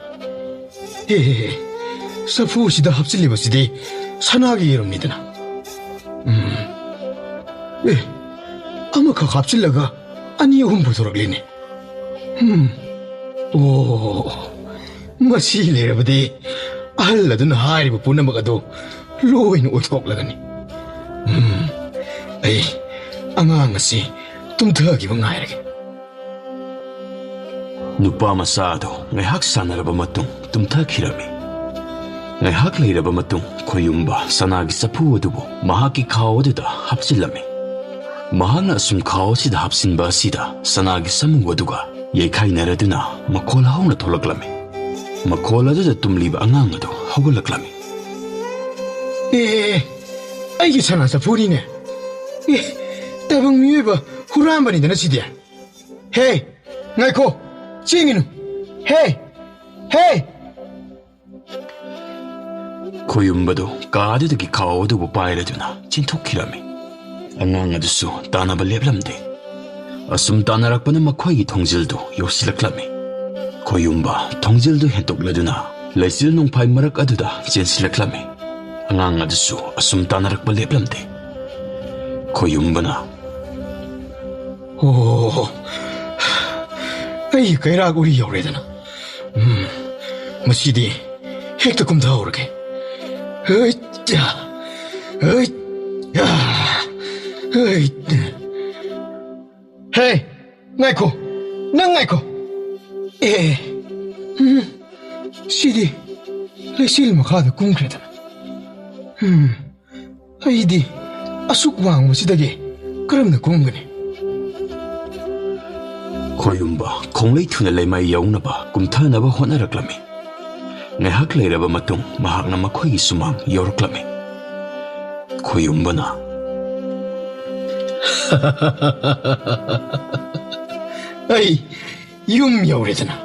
Speaker 2: ꯆꯐꯨ ꯑꯁꯤꯗ ꯍꯥꯞꯆꯤꯜꯂꯤꯕꯁꯤꯗꯤ ꯁꯅꯥꯒꯤ ꯌꯦꯔꯨꯝꯅꯤꯗꯅ. ꯑꯃꯈꯛ ꯍꯥꯞꯆꯤꯜꯂꯒ ꯑꯅꯤ ꯑꯍꯨꯝ ꯄꯨꯊꯣꯔꯛꯂꯤꯅꯦ. ꯃꯁꯤ ꯂꯩꯔꯕꯗꯤ ꯑꯍꯜ ꯑꯗꯨꯅ ꯍꯥꯏꯔꯤꯕ ꯄꯨꯝꯅꯃꯛ ꯑꯗꯨ ꯂꯣꯏꯅ ꯑꯣꯏꯊꯣꯛꯂꯒꯅꯤ. ꯑꯩ ꯑꯉꯥꯡ ꯑꯁꯤ ꯇꯨꯝꯊꯈꯤꯕ ꯉꯥꯏꯔꯒꯦ.
Speaker 1: ꯅꯨꯄꯥ ꯃꯆꯥ ꯑꯗꯨ ꯉꯥꯏꯍꯥꯛ ꯁꯥꯟꯅꯔꯕ ꯃꯇꯨꯡ ꯇꯨꯝꯊꯈꯤꯔꯝꯃꯤ. ꯉꯥꯏꯍꯥꯛ ꯂꯩꯔꯕ ꯃꯇꯨꯡ ꯈꯣꯏꯌꯨꯝꯕ ꯁꯅꯥꯒꯤ ꯆꯐꯨ ꯑꯗꯨꯕꯨ ꯃꯍꯥꯛꯀꯤ ꯈꯥꯎ ꯑꯗꯨꯗ ꯍꯥꯞꯆꯤꯜꯂꯝꯃꯤ. ꯃꯍꯥꯛꯅ ꯑꯁꯨꯝ ꯈꯥꯎ ꯑꯁꯤꯗ ꯍꯥꯞꯆꯤꯟꯕ ꯑꯁꯤꯗ ꯁꯅꯥꯒꯤ ꯁꯥꯃꯨ ꯑꯗꯨꯒ ꯌꯩꯈꯥꯏꯅꯔꯗꯨꯅ ꯃꯈꯣꯜ ꯍꯧꯅ ꯊꯣꯛꯂꯛꯂꯝꯃꯤ. ꯃꯈꯣꯜ ꯑꯗꯨꯗ ꯇꯨꯝꯂꯤꯕ ꯑꯉꯥꯡ ꯑꯗꯨ ꯍꯧꯒꯠꯂꯛꯂꯝꯃꯤ.
Speaker 2: ꯑꯩꯒꯤ ꯁꯅꯥ ꯆꯐꯨꯅꯤꯅꯦ. ꯇꯥꯏꯕꯪ ꯃꯤꯑꯣꯏꯕ ꯍꯨꯔꯥꯟꯕꯅꯤꯗꯅ ꯁꯤꯗꯤ. ꯉꯥꯏꯈꯣ, ꯆꯦꯡꯒꯤꯅꯨ.
Speaker 1: ꯈꯣꯏꯌꯨꯝꯕꯗꯨ ꯀꯥꯗꯨꯗꯒꯤ ꯈꯥꯎ ꯑꯗꯨꯕꯨ ꯄꯥꯏꯔꯗꯨꯅ ꯆꯦꯟꯊꯣꯛꯈꯤꯔꯝꯃꯤ. ꯑꯉꯥꯡ ꯑꯗꯨꯁꯨ ꯇꯥꯟꯅꯕ ꯂꯦꯞꯂꯝꯗꯦ. ꯑꯁꯨꯝ ꯇꯥꯟꯅꯔꯛꯄꯅ ꯃꯈꯣꯏꯒꯤ ꯊꯣꯡꯖꯤꯜꯗꯨ ꯌꯧꯁꯤꯜꯂꯛꯂꯝꯃꯤ. ꯈꯣꯏꯌꯨꯝꯕ ꯊꯣꯡꯖꯤꯜꯗꯨ ꯍꯦꯟꯇꯣꯛꯂꯗꯨꯅ ꯂꯩꯆꯤꯜ ꯅꯣꯡꯐꯥꯏ ꯃꯔꯛ ꯑꯗꯨꯗ ꯆꯦꯟꯁꯤꯜꯂꯛꯂꯝꯃꯤ. ꯑꯉꯥꯡ ꯑꯗꯨꯁꯨ ꯑꯁꯨꯝ ꯇꯥꯟꯅꯔꯛꯄ ꯂꯦꯞꯂꯝꯗꯦ. ꯈꯣꯏꯌꯨꯝꯕꯅ,
Speaker 2: ꯑꯩꯒꯤ ꯀꯩꯔꯥꯛ ꯎꯔꯤ ꯌꯧꯔꯦꯗꯅ. ꯃꯁꯤꯗꯤ ꯍꯦꯛꯇ ꯀꯨꯝꯊꯍꯧꯔꯒꯦ. Hey, ngaiko, nang ngaiko. Sidi, lesil makada kungkreta. Aidi, asuk wang masidagi, karam na kungani.
Speaker 1: Koyumba, konglay tuna lay may yaw na ba, kumtana ba honaraklami. Ngayhak lay raba matong mahak na makoy sumang yoroklami. Koyumba na.
Speaker 2: Ay, yung yaurita na.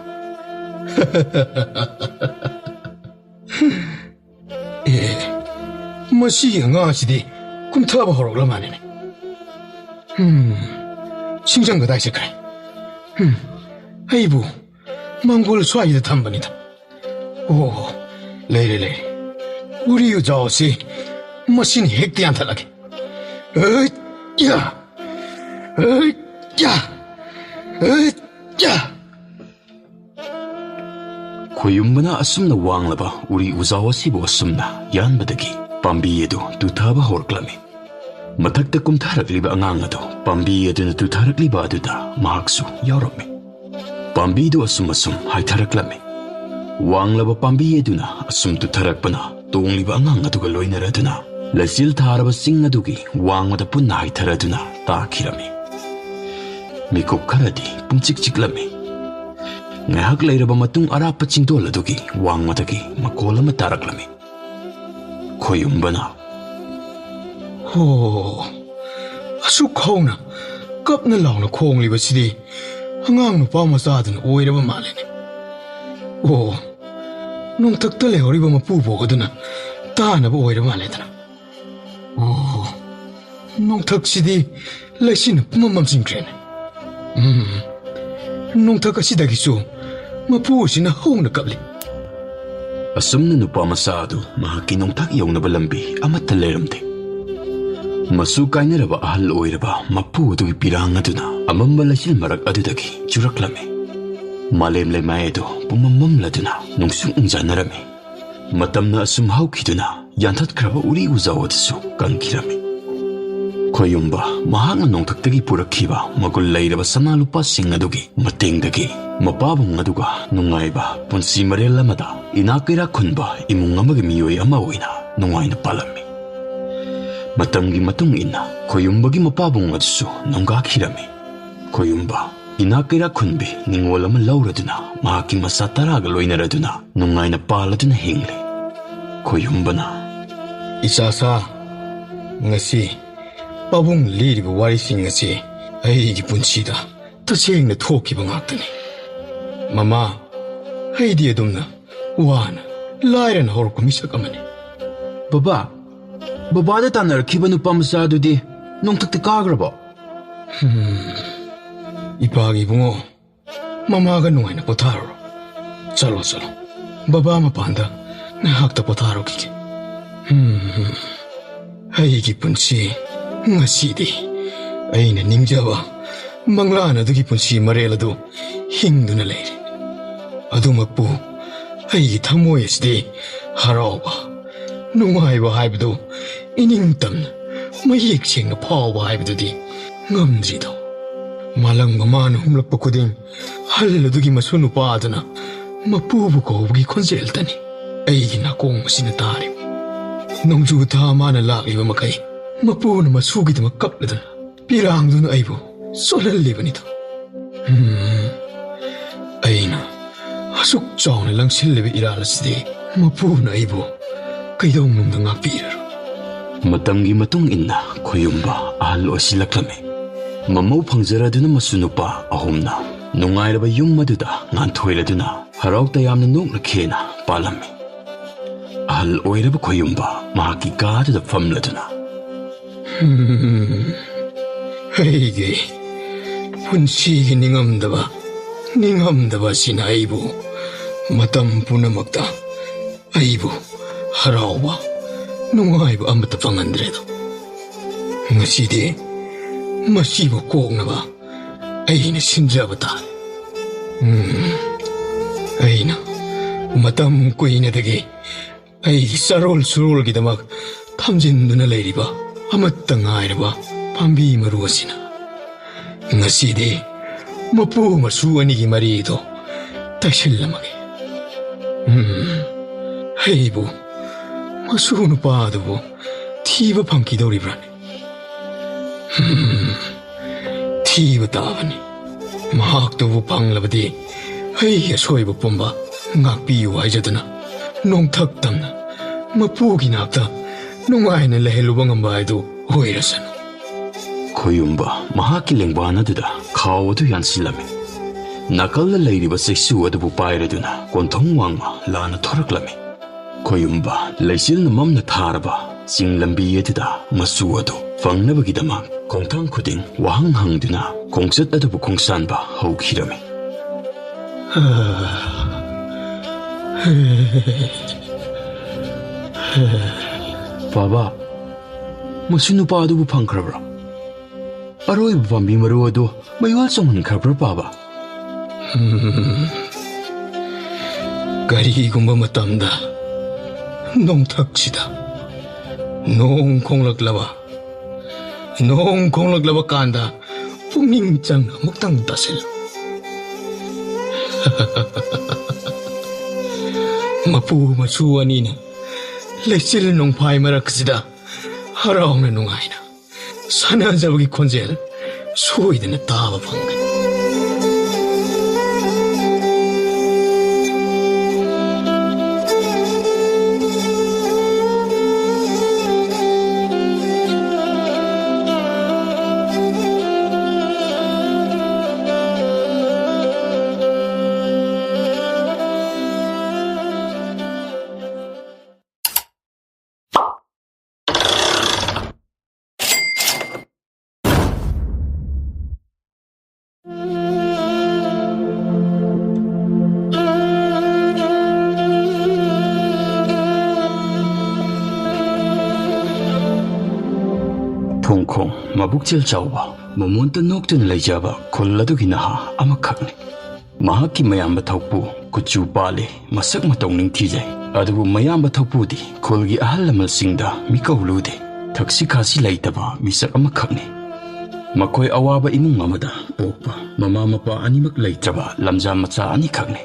Speaker 2: Masiya nga sidi, kumtaba horoklamanine. 신장 거다 있을 그래. 아이부, 망골 수아이다 탐번이다. 오, 레이레레. 우리 여자옷이 머신이 핵대 안탈라게. 야, 야.
Speaker 1: Koyumbana asumna wanglaba uri uzawa sibo asumna yanbadagi pambiyedu tutaba horklami. Matakta kumtarakliba angangado pambiyedu na tutarakliba aduda mahaksu yaurami. Pambidu asum haitaraklami. Wanglaba pambiyedu na asum tutarakpana tungliba angangado galoinaraduna. Lasil taraba singadugi wangwada punna haitaraduna takirami. Mikop karadi pumchikchiklami. Ngayhak layraba matung arapa chingdola dugi wangmadagi makola mataraklami. Koyumbana.
Speaker 2: Oh, asuk kauna kapna launa kong liba sidi hangang nupa masadun oiraba malene. Oh, nung taktale horiba mapupo kaduna taana ba oiraba maledana. Oh, nung tak sidi laisina pumamamsing krene. Nung tak asidagi su mapuusina hong nakabli.
Speaker 1: Asum na nupa masado mahakinong tak yaw na balambi amat taleramde. Masukay na raba ahal oiraba mapu dugi pirang aduna amambalasil marak adudagi churaklami. Malemlay maedo pumamamla duna nung sungungza narami. Matam na asum hawkiduna yantat kraba uri uzawad su kangkirami. Koyumba mahang nung taktagi purakiba magulay raba sanalupa singadugi matingdagi mapabong aduga nungayba punsi marela mada inakira kunba imunga magimiyoy amawina nungay na palami. Matamgi matung ina koyumbagi mapabong adsu nunggakirami. Koyumba inakira kunbi ningwala malauraduna mahaking masataraga loinaraduna nungay na paladuna hingli. Koyumba na.
Speaker 2: Isasa ngasi pabong liriba warising ngasi aigi punsida taseng na thokiba ngaktani. Mama, haidi adumna wana lairan horko misak amani.
Speaker 1: Baba, babada tanarakiba nupa masadudi nung taktikagraba.
Speaker 2: Ipagi bungo, mamaga nungay na potaro. Salo. Baba mapanda na hakta potaro kike. Haigi punsi ngasidi ay na ningjawa manglana dugi punsi marelado hingduna leiri. Adumakpu ay tamoyesdi harawa nungayba haibdo iningtamna mayiksing na pawa haibdodi ngamdrido. Malang mamana humlakpa kuding haladugi masunupa adana mapubu ko ugi konseltani ay ginakong sinatarim. Nung juta mana lakiba makay mapu na masugit makapladana pirang dun ay po solaliba nito. Ay na asuk chaw na lang silibi iralas di mapu na ay po kaydong nung nangapiraro.
Speaker 1: Matamgi matung ina koyumba ahal o silaklami. Mamaw pangzarado na masunupa ahom na. Nungay na ba yung maduda ngantoylado na haraw tayam na nung nakena palami. Ahal oy na ba koyumba mahakikado na famlado na.
Speaker 2: Haigi punsi ningamdaba sina aibu matampu na magta aibu haraw ba nungay ba amata pangandredo. Ngasidi masibo kong na ba ay na sinjabata. Ay na matam ko inadagi ꯑꯩꯒꯤ ꯆꯔꯣꯜ ꯁꯨꯔꯣꯜꯒꯤꯗꯃꯛ ꯊꯝꯖꯤꯟꯗꯨꯅ ꯂꯩꯔꯤꯕ ꯑꯃꯠꯇ ꯉꯥꯏꯔꯕ ꯄꯥꯝꯕꯤ ꯃꯔꯨ ꯑꯁꯤꯅ ꯉꯁꯤꯗꯤ ꯃꯄꯨ ꯃꯁꯨ ꯑꯅꯤꯒꯤ ꯃꯔꯤꯗꯣ ꯇꯩꯁꯤꯜꯂꯝꯃꯒꯦ. ꯑꯩꯕꯨ ꯃꯁꯨ ꯅꯨꯄꯥ ꯑꯗꯨꯕꯨ ꯊꯤꯕ ꯐꯪꯈꯤꯗꯧꯔꯤꯕ꯭ꯔꯥꯅꯦ? ꯊꯤꯕ ꯇꯥꯕꯅꯤ. ꯃꯍꯥꯛꯇꯨꯕꯨ ꯐꯪꯂꯕꯗꯤ ꯑꯩꯒꯤ ꯑꯁꯣꯏꯕ ꯄꯨꯝꯕ ꯉꯥꯛꯄꯤꯌꯨ ꯍꯥꯏꯖꯗꯨꯅ ꯅꯣꯡꯊꯛ ꯇꯝꯅ ꯃꯄꯨꯒꯤ ꯅꯥꯛꯇ ꯅꯨꯡꯉꯥꯏꯅ ꯂꯩꯍꯜꯂꯨꯕ ꯉꯝꯕ ꯍꯥꯏꯗꯨ ꯑꯣꯏꯔꯁꯅꯨ.
Speaker 1: ꯈꯣꯌꯨꯝꯕ ꯃꯍꯥꯛꯀꯤ ꯂꯦꯡꯕꯥꯟ ꯑꯗꯨꯗ ꯈꯥꯎ ꯑꯗꯨ ꯌꯥꯟꯁꯤꯜꯂꯝꯃꯤ. ꯅꯥꯀꯜꯗ ꯂꯩꯔꯤꯕ ꯆꯩꯁꯨ ꯑꯗꯨꯕꯨ ꯄꯥꯏꯔꯗꯨꯅ ꯀꯣꯟꯊꯣꯡ ꯋꯥꯡꯃ ꯂꯥꯟꯅ ꯊꯣꯔꯛꯂꯝꯃꯤ. ꯈꯣꯌꯨꯝꯕ ꯂꯩꯆꯤꯜꯅ ꯃꯝꯅ ꯊꯥꯔꯕ ꯆꯤꯡ ꯂꯝꯕꯤ ꯑꯗꯨꯗ ꯃꯆꯨ ꯑꯗꯨ ꯐꯪꯅꯕꯒꯤꯗꯃꯛ ꯈꯣꯡꯊꯥꯡ ꯈꯨꯗꯤꯡ ꯋꯥꯍꯪ ꯍꯪꯗꯨꯅ ꯈꯣꯡꯆꯠ ꯑꯗꯨꯕꯨ ꯈꯣꯡꯁꯥꯟꯕ ꯍꯧꯈꯤꯔꯝꯃꯤ. ꯕꯥꯕꯥ, ꯃꯁꯤ ꯅꯨꯄꯥ ꯑꯗꯨꯕꯨ ꯐꯪꯈ꯭ꯔꯕ꯭ꯔꯥ? ꯑꯔꯣꯏꯕ ꯄꯥꯝꯕꯤ ꯃꯔꯨ ꯑꯗꯨ ꯃꯌꯣꯜ ꯆꯣꯡꯍꯟꯈ꯭ꯔꯕ꯭ꯔꯥ ꯕꯥꯕꯥ?
Speaker 2: ꯀꯔꯤꯒꯨꯝꯕ ꯃꯇꯝꯗ ꯅꯣꯡꯊꯛꯁꯤꯗ ꯅꯣꯡ ꯈꯣꯡꯂꯛꯂꯕ ꯀꯥꯟꯗ ꯄꯨꯛꯅꯤꯡ ꯆꯪꯅ ꯑꯃꯨꯛꯇꯪ ꯇꯥꯁꯤꯜꯂꯨ. ꯃꯄꯨ ꯃꯁꯨ ꯑꯅꯤꯅ ꯂꯩꯆꯤꯜ ꯅꯣꯡꯐꯥꯏ ꯃꯔꯛꯁꯤꯗ ꯍꯔꯥꯎꯅ ꯅꯨꯡꯉꯥꯏꯅ ꯁꯥꯟꯅꯖꯕꯒꯤ ꯈꯣꯟꯖꯦꯜ ꯁꯣꯏꯗꯅ ꯇꯥꯕ ꯐꯪꯒꯅꯤ.
Speaker 1: ꯊꯣꯡꯈꯣꯡ ꯃꯕꯨꯛꯆꯦꯜ ꯆꯥꯎꯕ ꯃꯃꯣꯟꯇ ꯅꯣꯛꯇꯨꯅ ꯂꯩꯖꯕ ꯈꯨꯜ ꯑꯗꯨꯒꯤ ꯅꯍꯥ ꯑꯃꯈꯛꯅꯤ. ꯃꯍꯥꯛꯀꯤ ꯃꯌꯥꯝꯕ ꯊꯧꯄꯨ ꯀꯨꯆꯨ ꯄꯥꯜꯂꯤ, ꯃꯁꯛ ꯃꯇꯧ ꯅꯤꯡꯊꯤꯖꯩ. ꯑꯗꯨꯕꯨ ꯃꯌꯥꯝꯕ ꯊꯧꯄꯨꯗꯤ ꯈꯨꯜꯒꯤ ꯑꯍꯜ ꯂꯃꯟꯁꯤꯡꯗ ꯃꯤꯀꯧ ꯂꯨꯗꯦ. ꯊꯛꯁꯤ ꯈꯥꯁꯤ ꯂꯩꯇꯕ ꯃꯤꯁꯛ ꯑꯃꯈꯛꯅꯤ. ꯃꯈꯣꯏ ꯑꯋꯥꯕ ꯏꯃꯨꯡ ꯑꯃꯗ ꯄꯣꯛꯄ ꯃꯃꯥ ꯃꯄꯥ ꯑꯅꯤꯃꯛ ꯂꯩꯇ꯭ꯔꯕ ꯂꯝꯖꯥ ꯃꯆꯥ ꯑꯅꯤꯈꯛꯅꯤ.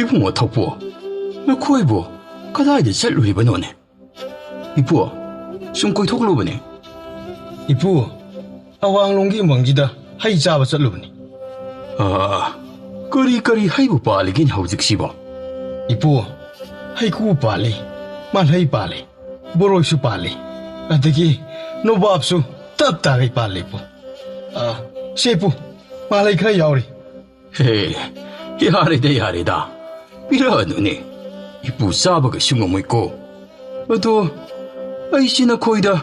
Speaker 1: ꯏꯕꯨꯡꯉꯣ ꯊꯧꯄꯨ, ꯅꯈꯣꯏꯕꯨ ꯀꯗꯥꯏꯗ ꯆꯠꯂꯨꯔꯤꯕꯅꯣꯅꯦ? ꯏꯄꯨ, ꯁꯨꯝ ꯀꯣꯏꯊꯣꯛꯂꯨꯕꯅꯦ.
Speaker 2: ꯏꯄꯨ, ꯑꯋꯥꯡꯂꯣꯝꯒꯤ ꯎꯃꯪꯁꯤꯗ ꯍꯩ ꯆꯥꯕ ꯆꯠꯂꯨꯕꯅꯤ.
Speaker 1: ꯀꯔꯤ ꯍꯩꯕꯨ ꯄꯥꯜꯂꯤꯒꯦꯅꯦ ꯍꯧꯖꯤꯛꯁꯤꯕꯣ?
Speaker 2: ꯏꯄꯨ, ꯍꯩꯀꯨ ꯄꯥꯜꯂꯤ, ꯃꯥꯜꯍꯩ ꯄꯥꯜꯂꯤ, ꯕꯣꯔꯣꯏꯁꯨ ꯄꯥꯜꯂꯤ, ꯑꯗꯒꯤ ꯅꯣꯕꯥꯞꯁꯨ ꯇꯞ ꯇꯥꯒꯩ ꯄꯥꯜꯂꯤ ꯏꯄꯨ. ꯁꯦ ꯏꯄꯨ, ꯃꯥꯜꯍꯩ ꯈꯔ ꯌꯥꯎꯔꯤ.
Speaker 1: ꯍꯦ, ꯌꯥꯔꯦꯗ ꯄꯤꯔꯛꯑꯅꯨꯅꯦ. ꯏꯄꯨ ꯆꯥꯕ ꯀꯩꯁꯨ ꯉꯝꯃꯣꯏꯀꯣ. ꯑꯗꯣ ꯑꯩꯁꯤ ꯅꯈꯣꯏꯗ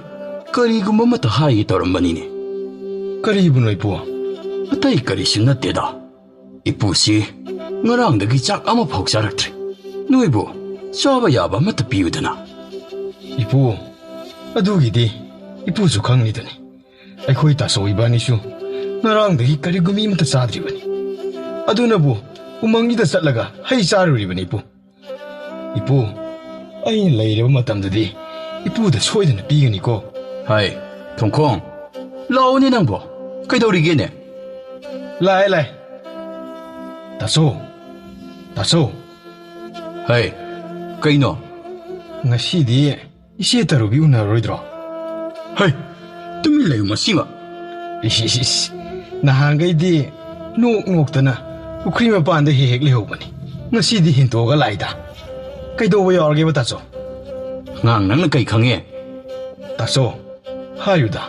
Speaker 1: ꯀꯔꯤꯒꯨꯝꯕ ꯑꯃꯠꯇ ꯍꯥꯏꯒꯦ ꯇꯧꯔꯝꯕꯅꯤꯅꯦ.
Speaker 2: ꯀꯔꯤꯕꯨꯅꯣ ꯏꯄꯨ?
Speaker 1: ꯑꯇꯩ ꯀꯔꯤꯁꯨ ꯅꯠꯇꯦꯗ. ꯏꯄꯨꯁꯤ ꯉꯔꯥꯡꯗꯒꯤ ꯆꯥꯛ ꯑꯃꯐꯥꯎ ꯆꯥꯔꯛꯇ꯭ꯔꯤ. ꯅꯣꯏꯕꯨ ꯆꯥꯕ ꯌꯥꯕ ꯑꯃꯠꯇ ꯄꯤꯌꯨꯗꯅ.
Speaker 2: ꯏꯄꯨ, ꯑꯗꯨꯒꯤꯗꯤ ꯏꯄꯨꯁꯨ ꯈꯪꯂꯤꯗꯨꯅꯤ. ꯑꯩꯈꯣꯏ ꯇꯥꯆꯧ ꯏꯕꯥꯅꯤꯁꯨ ꯉꯔꯥꯡꯗꯒꯤ ꯀꯔꯤꯒꯨꯝꯕ ꯑꯃꯠꯇ ꯆꯥꯗ꯭ꯔꯤꯕꯅꯤ. ꯑꯗꯨꯅꯕꯨ ꯎꯃꯪꯒꯤꯗ ꯆꯠꯂꯒ ꯍꯩ ꯆꯥꯔꯨꯔꯤꯕꯅꯤ ꯏꯄꯨ. ꯏꯄꯨ, ꯑꯩꯅ ꯂꯩꯔꯤꯕ ꯃꯇꯝꯗꯗꯤ ꯏꯄꯨꯗ ꯁꯣꯏꯗꯅ ꯄꯤꯒꯅꯤꯀꯣ.
Speaker 1: ꯍꯥꯏ ꯊꯣꯡꯈꯣꯡ, ꯂꯥꯛꯑꯣꯅꯦ ꯅꯪꯕꯣ. ꯀꯩꯗꯧꯔꯤꯒꯦꯅꯦ?
Speaker 2: ꯂꯥꯛꯑꯦ. ꯇꯥꯆꯧ.
Speaker 1: ꯍꯥꯏ, ꯀꯩꯅꯣ?
Speaker 2: ꯉꯁꯤꯗꯤ ꯏꯆꯦ ꯇꯔꯨꯕꯤ ꯎꯅꯔꯣꯏꯗ꯭ꯔꯣ?
Speaker 1: ꯍꯥꯏ, ꯇꯨꯃꯤꯟ ꯂꯩꯌꯨ ꯃꯁꯤꯃ.
Speaker 2: ꯅꯍꯥꯟꯈꯩꯗꯤ ꯅꯣꯛꯇꯅ ꯄꯨꯈ꯭ꯔꯤ ꯃꯄꯥꯟꯗ ꯍꯦꯛ ꯂꯩꯍꯧꯕꯅꯤ. ꯉꯁꯤꯗꯤ ꯍꯦꯟꯇꯣꯛꯑꯒ ꯂꯥꯛꯏꯗ. ꯀꯩꯗꯧꯕ ꯌꯥꯎꯔꯒꯦꯕ ꯇꯥꯆꯧ?
Speaker 1: ꯑꯉꯥꯡ ꯅꯪꯅ ꯀꯩ ꯈꯪꯉꯦ?
Speaker 2: ꯇꯥꯆꯧ, ꯍꯥꯏꯌꯨꯗ.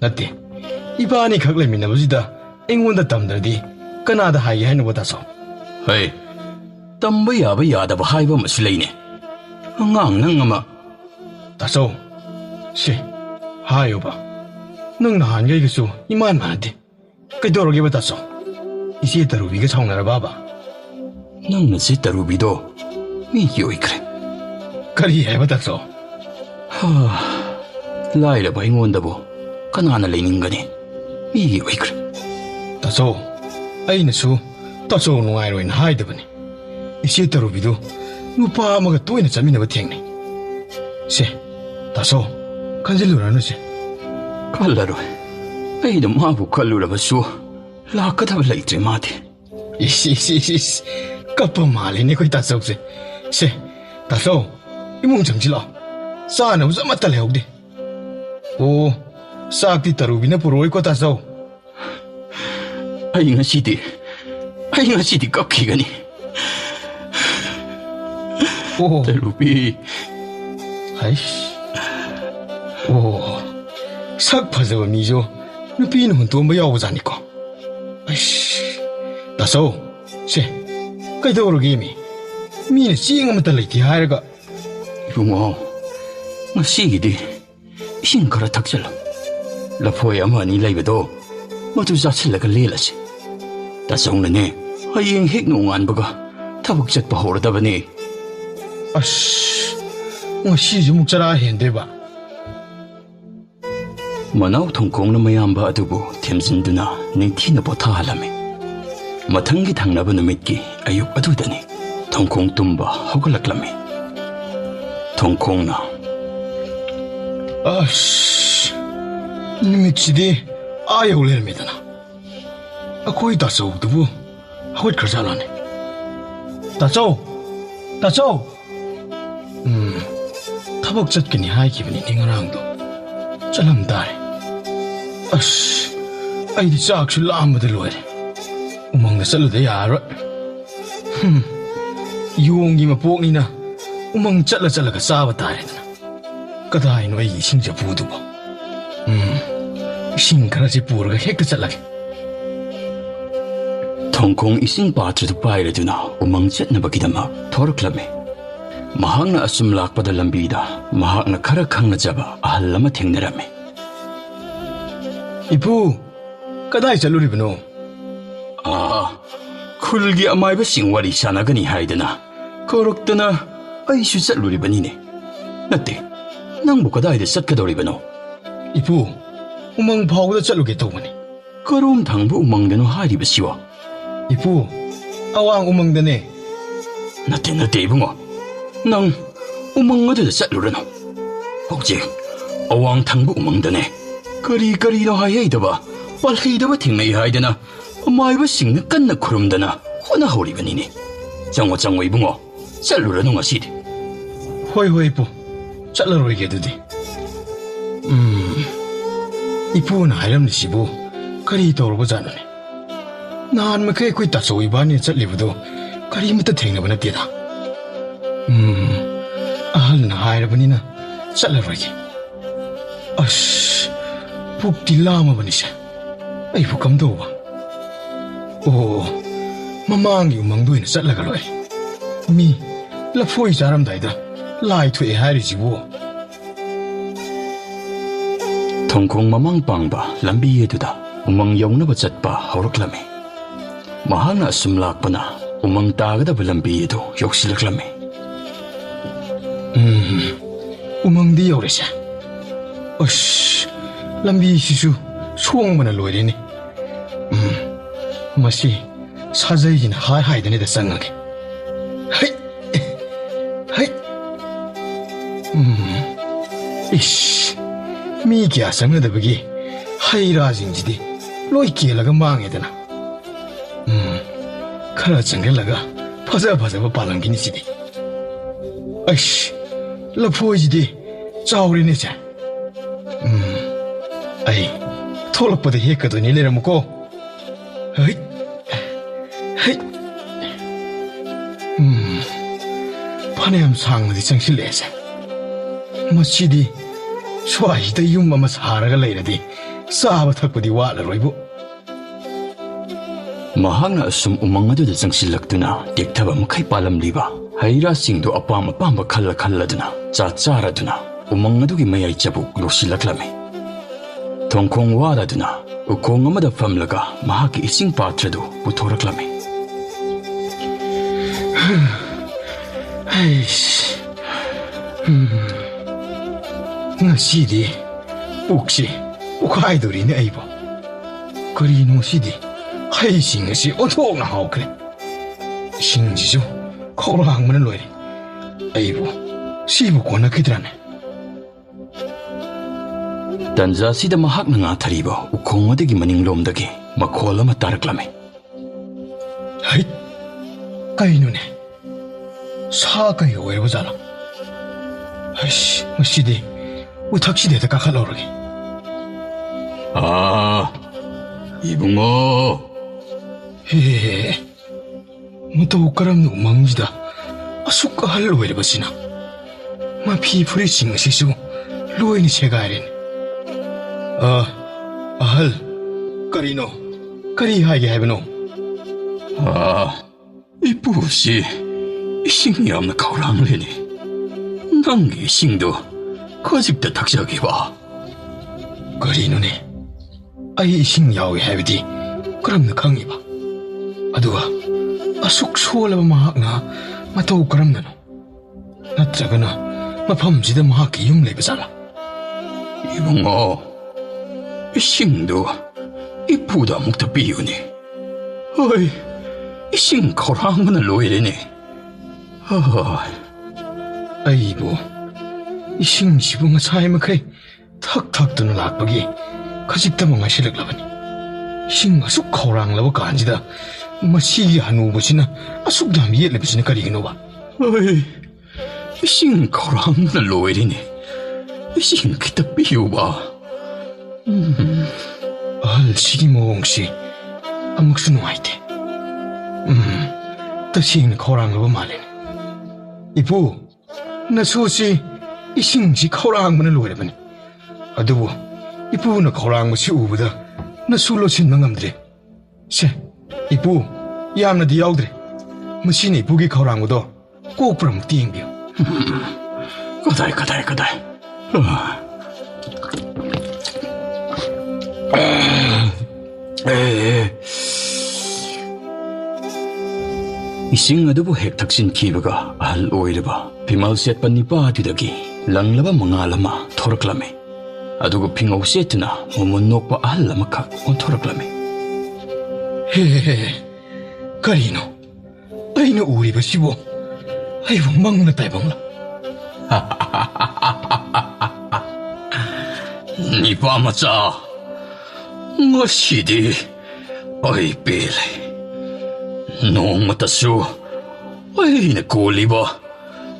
Speaker 2: ꯅꯠꯇꯦ, ꯏꯕꯥꯅꯤꯈꯛ ꯂꯩꯃꯤꯟꯅꯕꯁꯤꯗ ꯑꯩꯉꯣꯟꯗ ꯇꯝꯗ꯭ꯔꯗꯤ ꯀꯅꯥꯗ ꯍꯥꯏꯒꯦ ꯍꯥꯏꯅꯣꯕ ꯇꯥꯆꯧ?
Speaker 1: ꯍꯩ, ꯇꯝꯕ ꯌꯥꯕ ꯌꯥꯗꯕ ꯍꯥꯏꯕ ꯑꯃꯁꯨ ꯂꯩꯅꯦ. ꯑꯉꯥꯡ ꯅꯪ ꯑꯃ.
Speaker 2: ꯇꯥꯆꯧ, ꯁꯦ ꯍꯥꯏꯌꯣꯕ. ꯅꯪ ꯅꯍꯥꯟꯈꯩꯒꯁꯨ ꯏꯃꯥꯟ ꯃꯥꯟꯅꯗꯦ. ꯀꯩꯗꯧꯔꯒꯦꯕ ꯇꯥꯆꯧ? ꯏꯆꯦ ꯇꯔꯨꯕꯤꯒ ꯁꯥꯎꯅꯔꯕꯕ?
Speaker 1: ꯅꯪꯅ ꯆꯦ ꯇꯔꯨꯕꯤꯗꯣ ꯃꯤꯒꯤ ꯑꯣꯏꯈ꯭ꯔꯦ.
Speaker 2: ꯀꯔꯤ ꯍꯥꯏꯕ ꯇꯥꯆꯧ?
Speaker 1: ꯂꯥꯏꯔꯕ ꯑꯩꯉꯣꯟꯗꯕꯨ ꯀꯅꯥꯅ ꯂꯩꯅꯤꯡꯒꯅꯤ? ꯃꯤꯒꯤ ꯑꯣꯏꯈ꯭ꯔꯦ.
Speaker 2: ꯇꯥꯆꯧ, ꯑꯩꯅꯁꯨ ꯇꯥꯆꯧ ꯅꯨꯡꯉꯥꯏꯔꯣꯏꯅ ꯍꯥꯏꯗꯕꯅꯤ. ꯏꯆꯦ ꯇꯔꯨꯕꯤꯗꯨ 누파 아마가 또이나 잠이나 버탱네. 세, 다소, 간질루라노세.
Speaker 1: 칼라로이. 아이도 마부 칼루라바수. 라카다바 레이트레 마데.
Speaker 2: 이씨, 까빠 말이네 거기 다소세. 세, 다소, 이몸 잠질러. 싸나 우선 맞다 레옥디. 오, 싹디 따루비나 보로이 거 다소.
Speaker 1: 아이 ngasi디 꺾이가니.
Speaker 2: 오,
Speaker 1: 루비.
Speaker 2: 아이씨. 오, 싹 파져봐 미죠. 누피는 혼돈 뭐 야오자니까. 아이씨, 다소, 세, 까이도로 게임이. 미는 찌잉하면 달라이티 하여가.
Speaker 1: 이붕어. ngasigidi isin kara takjalo. Lapoy ama ni laibado. Matu zachilaga lelasi. Tasongne hayeng hek nungan baga tabak chat pahoradabani.
Speaker 2: 아씨, ngasi 묵자라 했는데봐.
Speaker 1: Manaw tongkong na mayamba adubu temsinduna ningtina potahalame. Matangi tangnaba numitki ayuk adudani. Tongkong tumba hogalaklame. Tongkong na.
Speaker 2: 아씨, 미치디 아예 올레르메다나. 거의 다 써오두부 하고 그러잖아네. 다쳐. 타박 젖기니 하이 기분이 닝어랑도 짤람다래. 아씨, 아이디 짝술 아무들 로래. 우망나 썰러도 야러. 용기만 뽕이나 우망 짤라가 싸바다래나. 까다이노 이 신자 부두고. 신가라지 부르가 핵도 짤라게.
Speaker 1: Tongkong ising patrado pairaduna umang chatnabagidama thoraklame. Mahangna asumlak pada lambida, mahakna karakang na jaba ahalama thengnarame.
Speaker 2: 이부, 까다이 짤루리브노.
Speaker 1: 쿨기 amaiba singwari sanagani haidana. Koroktana aishu chatluribanine. Natte, nangbu kadaida chatkadoribano.
Speaker 2: 이부, 우망 파고다 짤루게 도보니.
Speaker 1: Karom thangbu umangdano hairibasiwa.
Speaker 2: 이부, 아왕 우망다네.
Speaker 1: Natte ibungo. Nang umang aduda chatlurano. Hokjik, awang thangbu umangdane. Kari no hayaidaba, walhaidaba thingnai haidana. Amaiba singna kanna khurumdana hona horibanine. Jango ibungo. Chatlurano ngasidi.
Speaker 2: 호이 이부, 짤러로이게 두디. 이부는 하염니 시부, 그리 돌아보자노네. 난 뭐그 거의 다 소이반이 짤리부도 그리 못다 탱나보나 뛰다. 아hal나 하이라보니나 짤러로이게. 아씨, 북디 라마보니샤. 이부 감도와. 오, 마망이 우망도이나 짤라가로이. 미, 라포이 자람다이다. 라이 투에 하이리지부.
Speaker 1: Tongkong mamang pangba lambi yeduda umang yawnaba chatpa hawraklame. Mahangna asumlak pana umang tagadaba lambi yedu yoksilaklame.
Speaker 2: 우망디 여우래샤. 어씨, 람비 시수 수홍만을 로이리니. 마시 사자이긴 하이하이드네다 쌍하게. 하이. 이씨, 미기야 쌍하다 보기 하이라징지디 로이키엘라가 망해되나. 카라짱겔라가 파자파자바 발랑기니지디. 아이씨, 라포이지디 짜오리네자. 아이, 톨락보다 했거든 이래라 먹고. 하이. 파네암 상무디 정실내자. 마치디 수아이다 윰마마 사라가 레이라디 싸바 탁보디 와라로이부.
Speaker 1: Mahangna asum umang aduda jangsilakduna tektaba makai palamliba. Haira singdo apama khalladuna charaduna umang adugi mayai chabuk yoksilaklame. Tongkong waraduna ukong amada famlaga mahaki ising patrado puthoraklame.
Speaker 2: 아이씨, ngasi디 혹시 아이돌이네 아이보. 그리노 시디 하이싱시 어토나 하오크레. 싱지죠. 코로 항문을 놓이리. ꯑꯩꯕꯨ ꯁꯤꯕꯨ ꯀꯣꯟꯅꯈꯤꯗ꯭ꯔꯅꯦ?
Speaker 1: ꯇꯟꯖꯥꯁꯤꯗ ꯃꯍꯥꯛꯅ ꯉꯥꯊꯔꯤꯕ ꯎꯈꯣꯡ ꯑꯗꯨꯒꯤ ꯃꯅꯤꯡꯂꯣꯝꯗꯒꯤ ꯃꯈꯣꯜ ꯑꯃ ꯇꯥꯔꯛꯂꯝꯃꯤ.
Speaker 2: ꯍꯩ, ꯀꯩꯅꯣꯅꯦ? ꯁꯥ ꯀꯩ ꯑꯣꯏꯔꯕꯖꯥꯠꯂꯣ? ꯑꯩꯁ, ꯃꯁꯤꯗꯤ 우탁시대 ꯍꯦꯛꯇ ꯀꯥꯈꯠꯍꯧꯔꯒꯦ.
Speaker 1: 이붕어.
Speaker 2: ꯍꯦ, ꯃꯇꯧ ꯀꯔꯝꯅ ꯎꯃꯪꯁꯤꯗ ꯑꯁꯨꯛ ꯑꯍꯜ ꯑꯣꯏꯔꯕꯁꯤꯅ ꯃꯐꯤ ꯐꯨꯔꯤꯠꯁꯤꯡ ꯑꯁꯤꯁꯨ ꯂꯣꯏꯅ ꯁꯦꯒꯥꯏꯔꯦꯅꯦ. ꯑꯍꯜ, ꯀꯔꯤꯅꯣ? ꯀꯔꯤ ꯍꯥꯏꯒꯦ ꯍꯥꯏꯕꯅꯣ?
Speaker 1: 이쁘시 이싱이 없는 거랑래니. 낭기 이싱도 거집다 닥쳐기 봐.
Speaker 2: ꯀꯔꯤꯅꯣꯅꯦ? ꯑꯩ ꯏꯁꯤꯡ ꯌꯥꯎꯏ ꯍꯥꯏꯕꯗꯤ ꯀꯔꯝꯅ ꯈꯪꯉꯤꯕ? ꯑꯗꯨꯒ ꯑꯁꯨꯛ ꯁꯣꯜꯂꯕ ꯃꯍꯥꯛꯅ ꯃꯇꯧ ꯀꯔꯝꯅꯅꯣ? ꯅꯠꯇ꯭ꯔꯒꯅ ꯃꯐꯝꯁꯤꯗ ꯃꯍꯥꯛꯀꯤ ꯌꯨꯝ ꯂꯩꯕꯖꯥꯠꯂꯥ?
Speaker 1: 이붕어, 이싱도 이쁘다 묵다 비우니. 어이, 이싱 거랑문을 로이래니.
Speaker 2: ꯑꯩꯕꯨ ꯏꯁꯤꯡꯁꯤꯕꯨ ꯉꯁꯥꯏ ꯃꯈꯩ ꯊꯛ ꯊꯛꯇꯨꯅ ꯂꯥꯛꯄꯒꯤ ꯈꯖꯤꯛꯇꯃꯛ ꯉꯥꯏꯁꯤꯜꯂꯛꯂꯕꯅꯤ. ꯏꯁꯤꯡ ꯑꯁꯨꯛ ꯈꯧꯔꯥꯡꯂꯕ ꯀꯥꯟꯁꯤꯗ ꯃꯁꯤꯒꯤ ꯍꯅꯨꯕꯁꯤꯅ ꯑꯁꯨꯛ ꯌꯥꯝ ꯌꯦꯠꯂꯤꯕꯁꯤꯅ ꯀꯔꯤꯒꯤꯅꯣꯕ?
Speaker 1: 어이, 이싱 거랑문을 로이래니. 이싱 기다 비우봐.
Speaker 2: ꯑꯍꯜꯁꯤꯒꯤ ꯃꯑꯣꯡꯁꯤ ꯑꯃꯨꯛꯁꯨ ꯅꯨꯡꯉꯥꯏꯇꯦ. ꯇꯁꯦꯡꯅ ꯈꯧꯔꯥꯡꯂꯕ ꯃꯥꯜꯂꯦ. ꯏꯄꯨ, ꯅꯁꯨꯁꯤ 이싱시 ꯈꯧꯔꯥꯡꯕꯅ ꯂꯣꯏꯔꯕꯅꯤ. ꯑꯗꯨꯕꯨ 이쁘ꯅ ꯈꯧꯔꯥꯡꯕꯁꯤ ꯎꯕꯗ ꯅꯁꯨ ꯂꯣꯠꯁꯤꯟꯕ ꯉꯝꯗ꯭ꯔꯦ. ꯁꯦ, 이쁘, ꯌꯥꯝꯅꯗꯤ ꯌꯥꯎꯗ꯭ꯔꯦ. ꯃꯁꯤꯅ 이쁘ꯒꯤ ꯈꯧꯔꯥꯡꯕꯗꯣ ꯀꯣꯛꯄ꯭ꯔ ꯑꯃꯨꯛꯇ ꯌꯦꯡꯕꯤꯌꯨ.
Speaker 1: 그다이. 이싱 ꯑꯗꯨꯕꯨ ꯍꯦꯛ ꯊꯛꯆꯤꯟꯈꯤꯕꯒ ꯑꯍꯜ ꯑꯣꯏꯔꯕ ꯐꯤꯃꯜ ꯁꯦꯠꯄ ꯅꯤꯄꯥ ꯑꯗꯨꯗꯒꯤ ꯂꯪꯂꯕ ꯃꯉꯥꯜ ꯑꯃ ꯊꯣꯔꯛꯂꯝꯃꯤ. ꯑꯗꯨꯒ ꯐꯤꯉꯧ ꯁꯦꯠꯇꯨꯅ ꯃꯃꯨꯟ ꯅꯣꯛꯄ ꯑꯍꯜ ꯑꯃꯈꯛ ꯑꯣꯟꯊꯣꯔꯛꯂꯝꯃꯤ.
Speaker 2: ꯍꯦ, ꯀꯔꯤꯅꯣ? ꯑꯩꯅ ꯎꯔꯤꯕꯁꯤꯕꯨ ꯑꯩꯕꯨ ꯃꯪꯂ ꯇꯥꯏꯕꯪꯂ?
Speaker 1: 니빠 맞자. ngasi디 어이 벨레. 노마타수 어이네 꼴리바.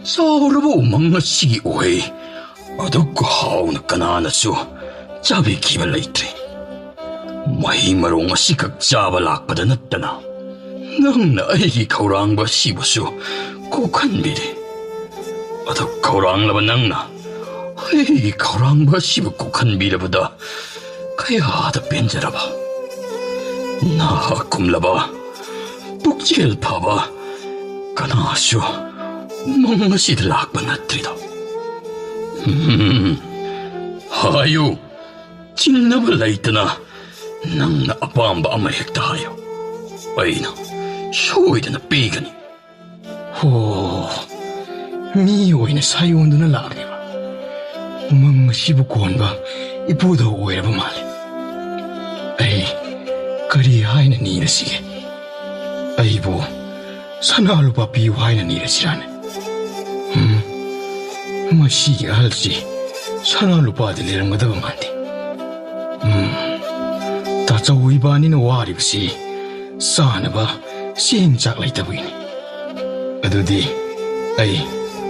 Speaker 1: 사오르보 망나시기 오해. 어둡고 하오나 까나나수 짜비 기발레이트리. 마이마롱아 시각 짜발락바다 났다나. 낭나 아이기 가오랑바 시보수 고칸비리. 어둡 가오랑라바 낭나 아이기 가오랑바 시보 고칸비라보다 가야하다 벤자라바. 나 꿈라바 북지엘 파바 까나수 망나시들 락바 나트리다. 하유, 칭나발 라이트나 낭나 아빠암바 아마 헥다 하여. 아이나 쇼이드나 삐가니.
Speaker 2: 호, 미오이네 사이온드나 라그리바. 멍시부 고원바 이쁘다 오해바 말레. 에이, 그리 하이나 니르시게. 아이보, 사나루바 비우 하이나 니르시라네. ꯃꯁꯤꯒꯤ ꯑꯍꯜꯁꯤ ꯁꯅꯥ ꯂꯨꯄꯥꯗ ꯂꯩꯔꯝꯒꯗꯕ ꯃꯥꯟꯗꯦ. ꯇꯥꯆꯧ ꯏꯕꯥꯅꯤꯅ ꯋꯥꯔꯤꯕꯁꯤ ꯆꯥꯅꯕ ꯆꯦꯡ ꯆꯥꯛ ꯂꯩꯇꯕꯒꯤꯅꯤ. ꯑꯗꯨꯗꯤ ꯑꯩ